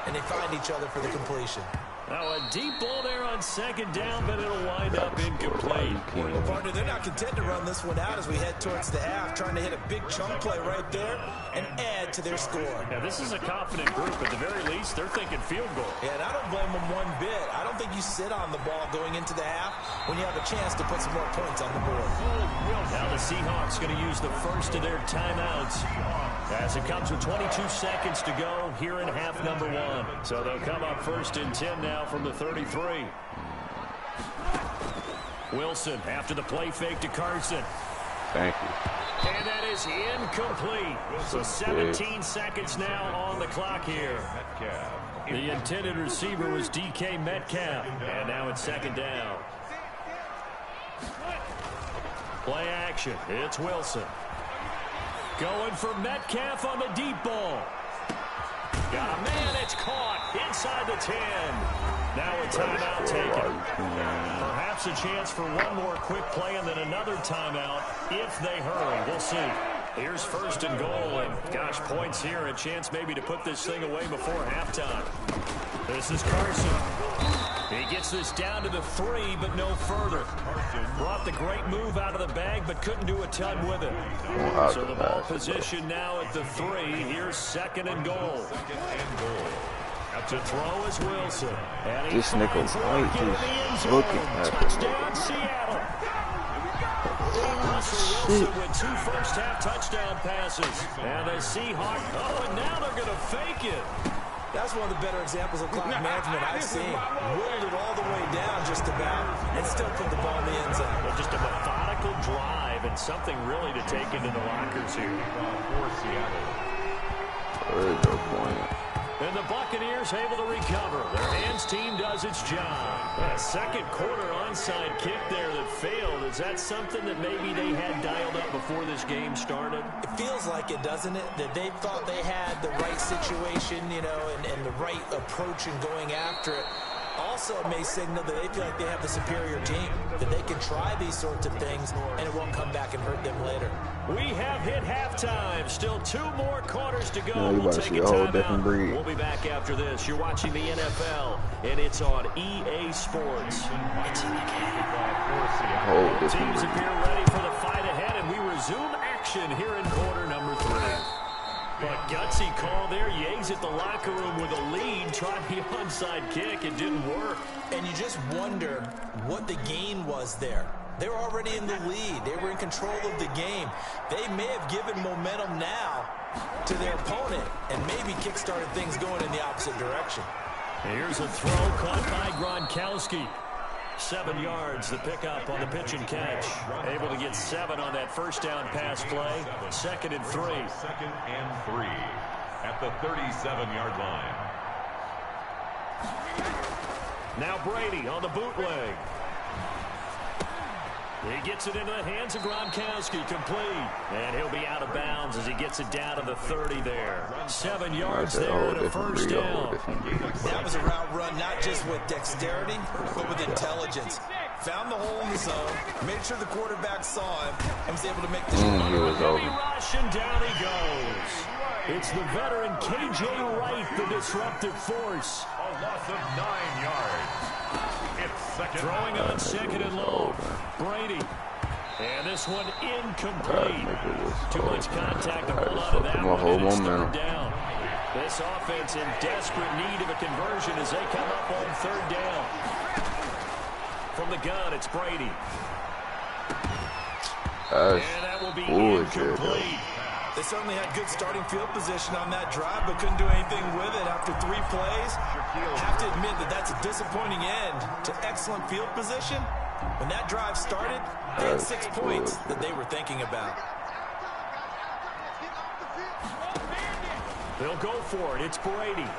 and they find each other for the completion. Now a deep ball there on second down, but it'll wind up incomplete. Well, partner, they're not content to run this one out as we head towards the half, trying to hit a big chunk play right there and add to their score. Now, this is a confident group. At the very least, they're thinking field goal. Yeah, and I don't blame them one bit. I don't think you sit on the ball going into the half when you have a chance to put some more points on the board. Now the Seahawks going to use the first of their timeouts as it comes with 22 seconds to go here in half number 1. So they'll come up first and 10 now from the 33. Wilson after the play fake to Carson. Thank you. And that is incomplete. So 17 seconds now on the clock here. The intended receiver was DK Metcalf. And now it's second down. Play action. It's Wilson. Going for Metcalf on the deep ball. Got a man. It's caught inside the 10. Now a timeout taken. Perhaps a chance for one more quick play and then another timeout if they hurry. We'll see. Here's first and goal. And, gosh, points here. A chance maybe to put this thing away before halftime. This is Carson. He gets this down to the 3, but no further. Brought the great move out of the bag, but couldn't do a ton with it. So the ball position now at the 3. Here's second and goal. To throw is Wilson. And this nickel white is looking at touchdown, Seattle. Russell Wilson with 2 first-half touchdown passes. And the Seahawks, and now they're going to fake it. That's one of the better examples of clock management I've seen. Whittled it all the way down just about and still put the ball in the end zone. Well, just a methodical drive and something really to take into the lockers here. For Seattle. There is no point. And the Buccaneers able to recover. Their hands team does its job. A second quarter onside kick there that failed. Is that something that maybe they had dialed up before this game started? It feels like it, doesn't it? That they thought they had the right situation, you know, and the right approach in going after it. Also, it may signal that they feel like they have the superior team, that they can try these sorts of things, and it won't come back and hurt them later. We have hit halftime. Still 2 more quarters to go. Yeah, we'll take a whole timeout. breed. We'll be back after this. You're watching the NFL, and it's on EA Sports. Whole different Teams breed. appear ready for the fight ahead, and we resume action action here in quarter number 3. But gutsy call there. Yates at the locker room with a lead. Tried the onside kick. It didn't work. And you just wonder what the gain was there. They were already in the lead. They were in control of the game. They may have given momentum now to their opponent and maybe kick-started things going in the opposite direction. Here's a throw caught by Gronkowski. 7 yards, the pickup on the pitch and catch. Able to get 7 on that first down pass play. 2nd and 3. 2nd and 3 at the 37-yard line. Now Brady on the bootleg. He gets it into the hands of Gronkowski, complete. And he'll be out of bounds as he gets it down to the 30 there. 7 yards there and a first down. That was a route run not just with dexterity, but with intelligence. Found the hole in the zone, made sure the quarterback saw him, and was able to make the He was over. Rush, and down he goes. It's the veteran K.J. Wright, the disruptive force. A loss of 9 yards. Throwing on 2nd and long. Brady. And this one incomplete. Too much contact to hold on to that one. It's third down. This offense in desperate need of a conversion as they come up on 3rd down. From the gun, it's Brady. And that will be incomplete. They certainly had good starting field position on that drive, but couldn't do anything with it after 3 plays. Have to admit that that's a disappointing end to excellent field position. When that drive started, they had 6 points that they were thinking about. They'll go for it. It's Brady.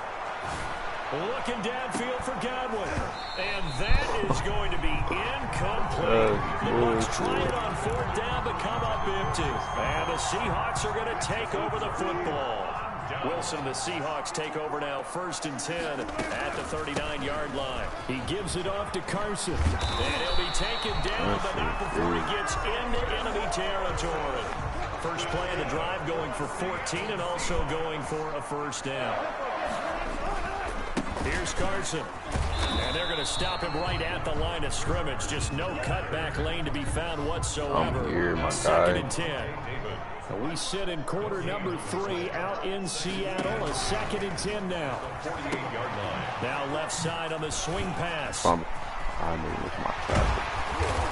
Looking downfield for Godwin. And that is going to be incomplete. The Bucs try it on 4th down, but come up empty. And the Seahawks are going to take over the football. Wilson and the Seahawks take over now, 1st and 10 at the 39-yard line. He gives it off to Carson. And he'll be taken down, but not before he gets into enemy territory. First play of the drive going for 14 and also going for a first down. Here's Carson. And they're going to stop him right at the line of scrimmage. Just no cutback lane to be found whatsoever. Here, my 2nd and 10. We sit in quarter number 3 out in Seattle. A 2nd and 10 now. 48-yard line. Now left side on the swing pass. I mean, with my traffic.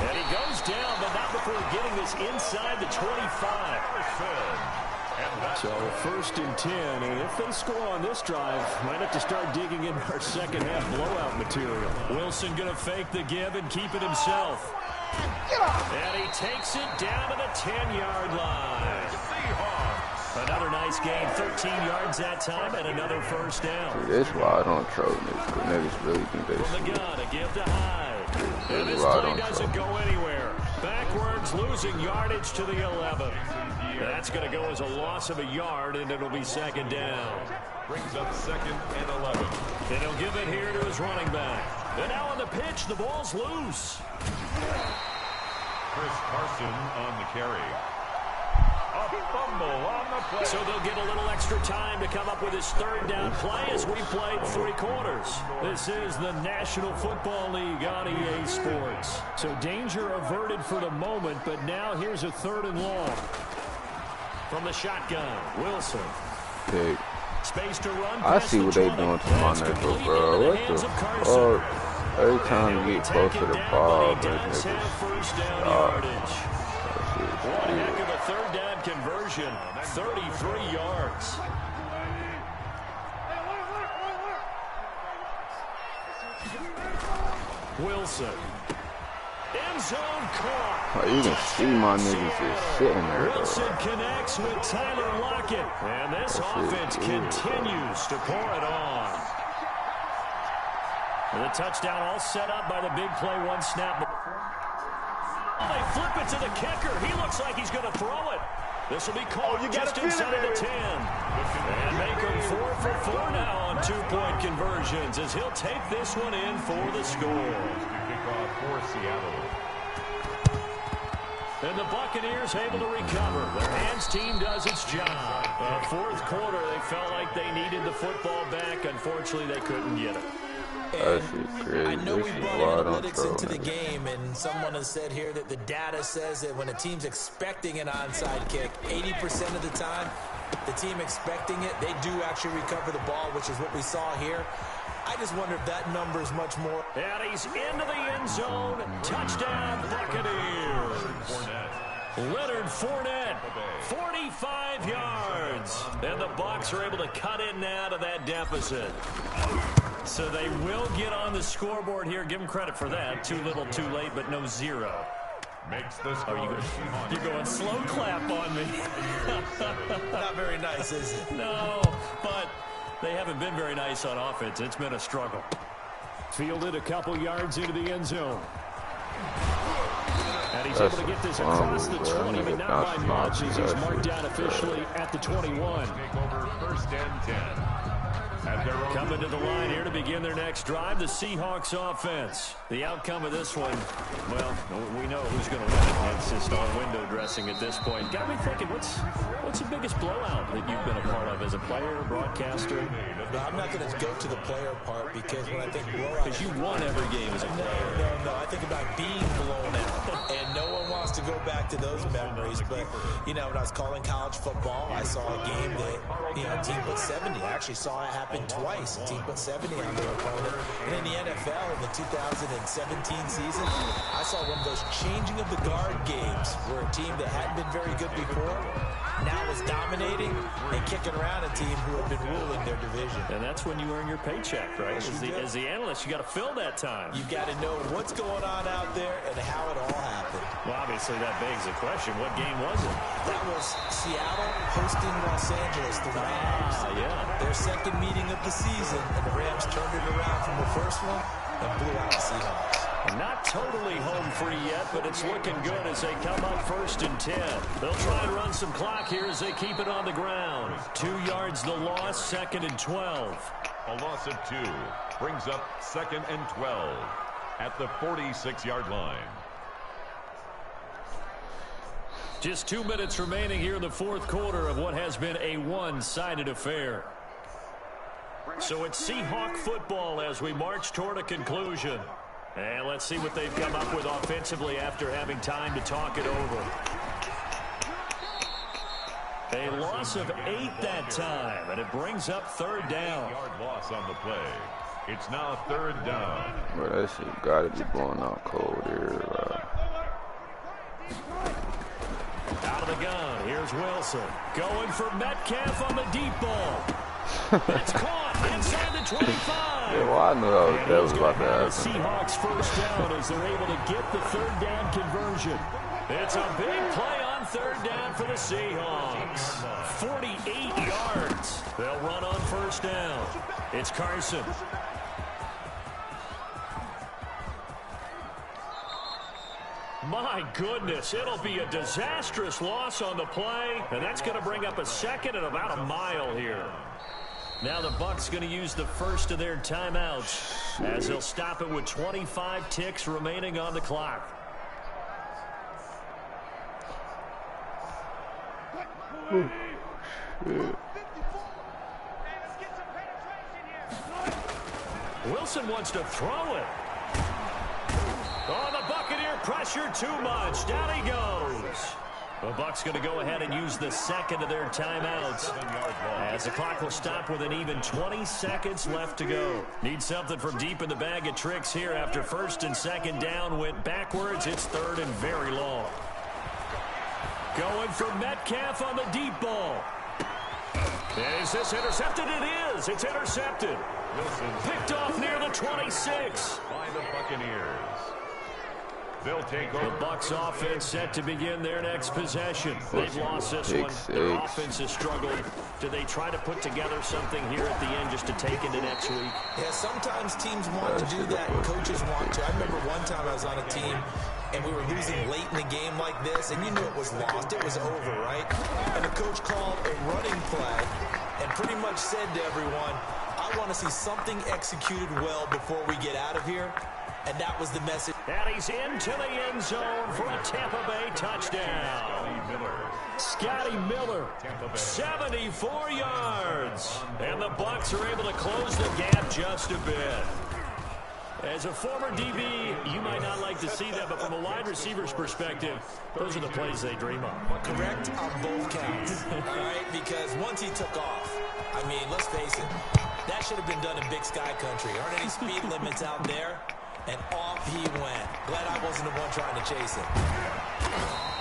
And he goes down, but not before getting this inside the 25. So 1st and 10, and if they score on this drive, might have to start digging in our second half blowout material. Wilson going to fake the give and keep it himself. And he takes it down to the 10-yard line. Another nice gain, 13 yards that time, and another first down. See, that's why I don't troll niggas, because niggas really think they From the gun, a give to Hyde. And this play doesn't go anywhere. Backwards, losing yardage to the 11. That's going to go as a loss of a yard, and it'll be 2nd down. Brings up 2nd and 11. And he'll give it here to his running back. And now on the pitch, the ball's loose. Chris Carson on the carry. A fumble on the play. So they'll get a little extra time to come up with his 3rd down play as we played 3 quarters. This is the National Football League on EA Sports. So danger averted for the moment, but now here's a 3rd and long. From the shotgun, Wilson. Hey. Space to run. I see what they doing to my nigga, bro. What the fuck? Every time you get close to the ball, does have first down yardage. One heck of a 3rd down conversion. 33 yards. Wilson. End zone caught. You can see my niggas just sitting there, Wilson though. connects with Tyler Lockett. And this offense continues to pour it on. And the touchdown all set up by the big play, 1 snap. They flip it to the kicker. He looks like he's going to throw it. This will be called just inside the 10. And make him 4 for 4 now on 2-point conversions as he'll take this one in for the score. Kickoff for Seattle. And the Buccaneers able to recover. The Rams team does its job. 4th quarter, they felt like they needed the football back. Unfortunately, they couldn't get it. That shit crazy. I know This we shit brought wild on analytics throw, into the nigga. game, and someone has said here that the data says that when a team's expecting an onside kick, 80% of the time, the team expecting it, they do actually recover the ball, which is what we saw here. I just wonder if that number is much more. And he's into the end zone. Touchdown, Buccaneers. Leonard Fournette, 45 yards. And the Bucs are able to cut in now to that deficit. So they will get on the scoreboard here. Give them credit for that. Too little, too late, but no zero. Makes the score. You're going slow clap on me. Not very nice, is it? No, but they haven't been very nice on offense. It's been a struggle. Fielded a couple yards into the end zone. And he's able to get this across the 20, but not by much as he's marked down officially at the 21. Take over first and 10. Coming to the line here to begin their next drive, the Seahawks offense. The outcome of this one, well, we know who's going to win. It's just all window dressing at this point. Got me thinking, what's the biggest blowout that you've been a part of as a player, broadcaster? No, I'm not going to go to the player part because when I think blowout... Because you won every game as a player. No. I think about being blown out. And no one wants to go back to those memories. But, you know, when I was calling college football, I saw a game that, you know, a team put 70. I actually saw it happen twice. A team put 70 on their opponent. And in the NFL, in the 2017 season, I saw one of those changing of the guard games where a team that hadn't been very good before now is dominating and kicking around a team who had been ruling their division. And that's when you earn your paycheck, right? As the analyst, you got to fill that time. You've got to know what's going on out there and how it all happened. Well, obviously that begs the question, what game was it? That was Seattle hosting Los Angeles, the Rams. Yeah. Their second meeting of the season, and the Rams turned it around from the first one and blew out the Seahawks. Not totally home free yet, but it's looking good as they come up first and 10. They'll try and run some clock here as they keep it on the ground. 2 yards the loss, second and 12. A loss of 2 brings up second and 12 at the 46-yard line. Just 2 minutes remaining here in the fourth quarter of what has been a one-sided affair. So it's Seahawk football as we march toward a conclusion. And let's see what they've come up with offensively after having time to talk it over. A loss of 8 that time, and it brings up third down. 8-yard loss on the play. It's now third down. Bro, that shit gotta be blowing out cold here, bro. Out of the gun, here's Wilson. Going for Metcalf on the deep ball. It's caught inside the 25. Yeah, well, I knew that was about to happen. Seahawks first down as they're able to get the third down conversion. It's a big play on third down for the Seahawks. 48 yards. They'll run on first down. It's Carson. My goodness, it'll be a disastrous loss on the play, and that's going to bring up a second and about a mile here. Now the Bucs going to use the first of their timeouts as they'll stop it with 25 ticks remaining on the clock. Wilson wants to throw it. Oh, the Buccaneer pressure too much. Down he goes. The Bucs going to go ahead and use the second of their timeouts as the clock will stop with an even 20 seconds left to go. Need something from deep in the bag of tricks here after first and second down went backwards. It's third and very long. Going for Metcalf on the deep ball. Is this intercepted? It is. It's intercepted. Picked off near the 26. By the Buccaneers. They'll take over. The Bucs offense set to begin their next possession. They've lost this one. Their offense has struggled. Do they try to put together something here at the end just to take into next week? Yeah, sometimes teams want to do that and coaches want to. I remember one time I was on a team and we were losing late in the game like this, and you knew it was lost. It was over, right? And the coach called a running play and pretty much said to everyone, I want to see something executed well before we get out of here. And that was the message. And he's into the end zone for a Tampa Bay touchdown. Scotty Miller, 74 yards. And the Bucs are able to close the gap just a bit. As a former DB, you might not like to see that, but from a wide receiver's perspective, those are the plays they dream of. Correct on both counts, all right? Because once he took off, I mean, let's face it, that should have been done in Big Sky Country. Aren't any speed limits out there? And off he went. Glad I wasn't the one trying to chase him.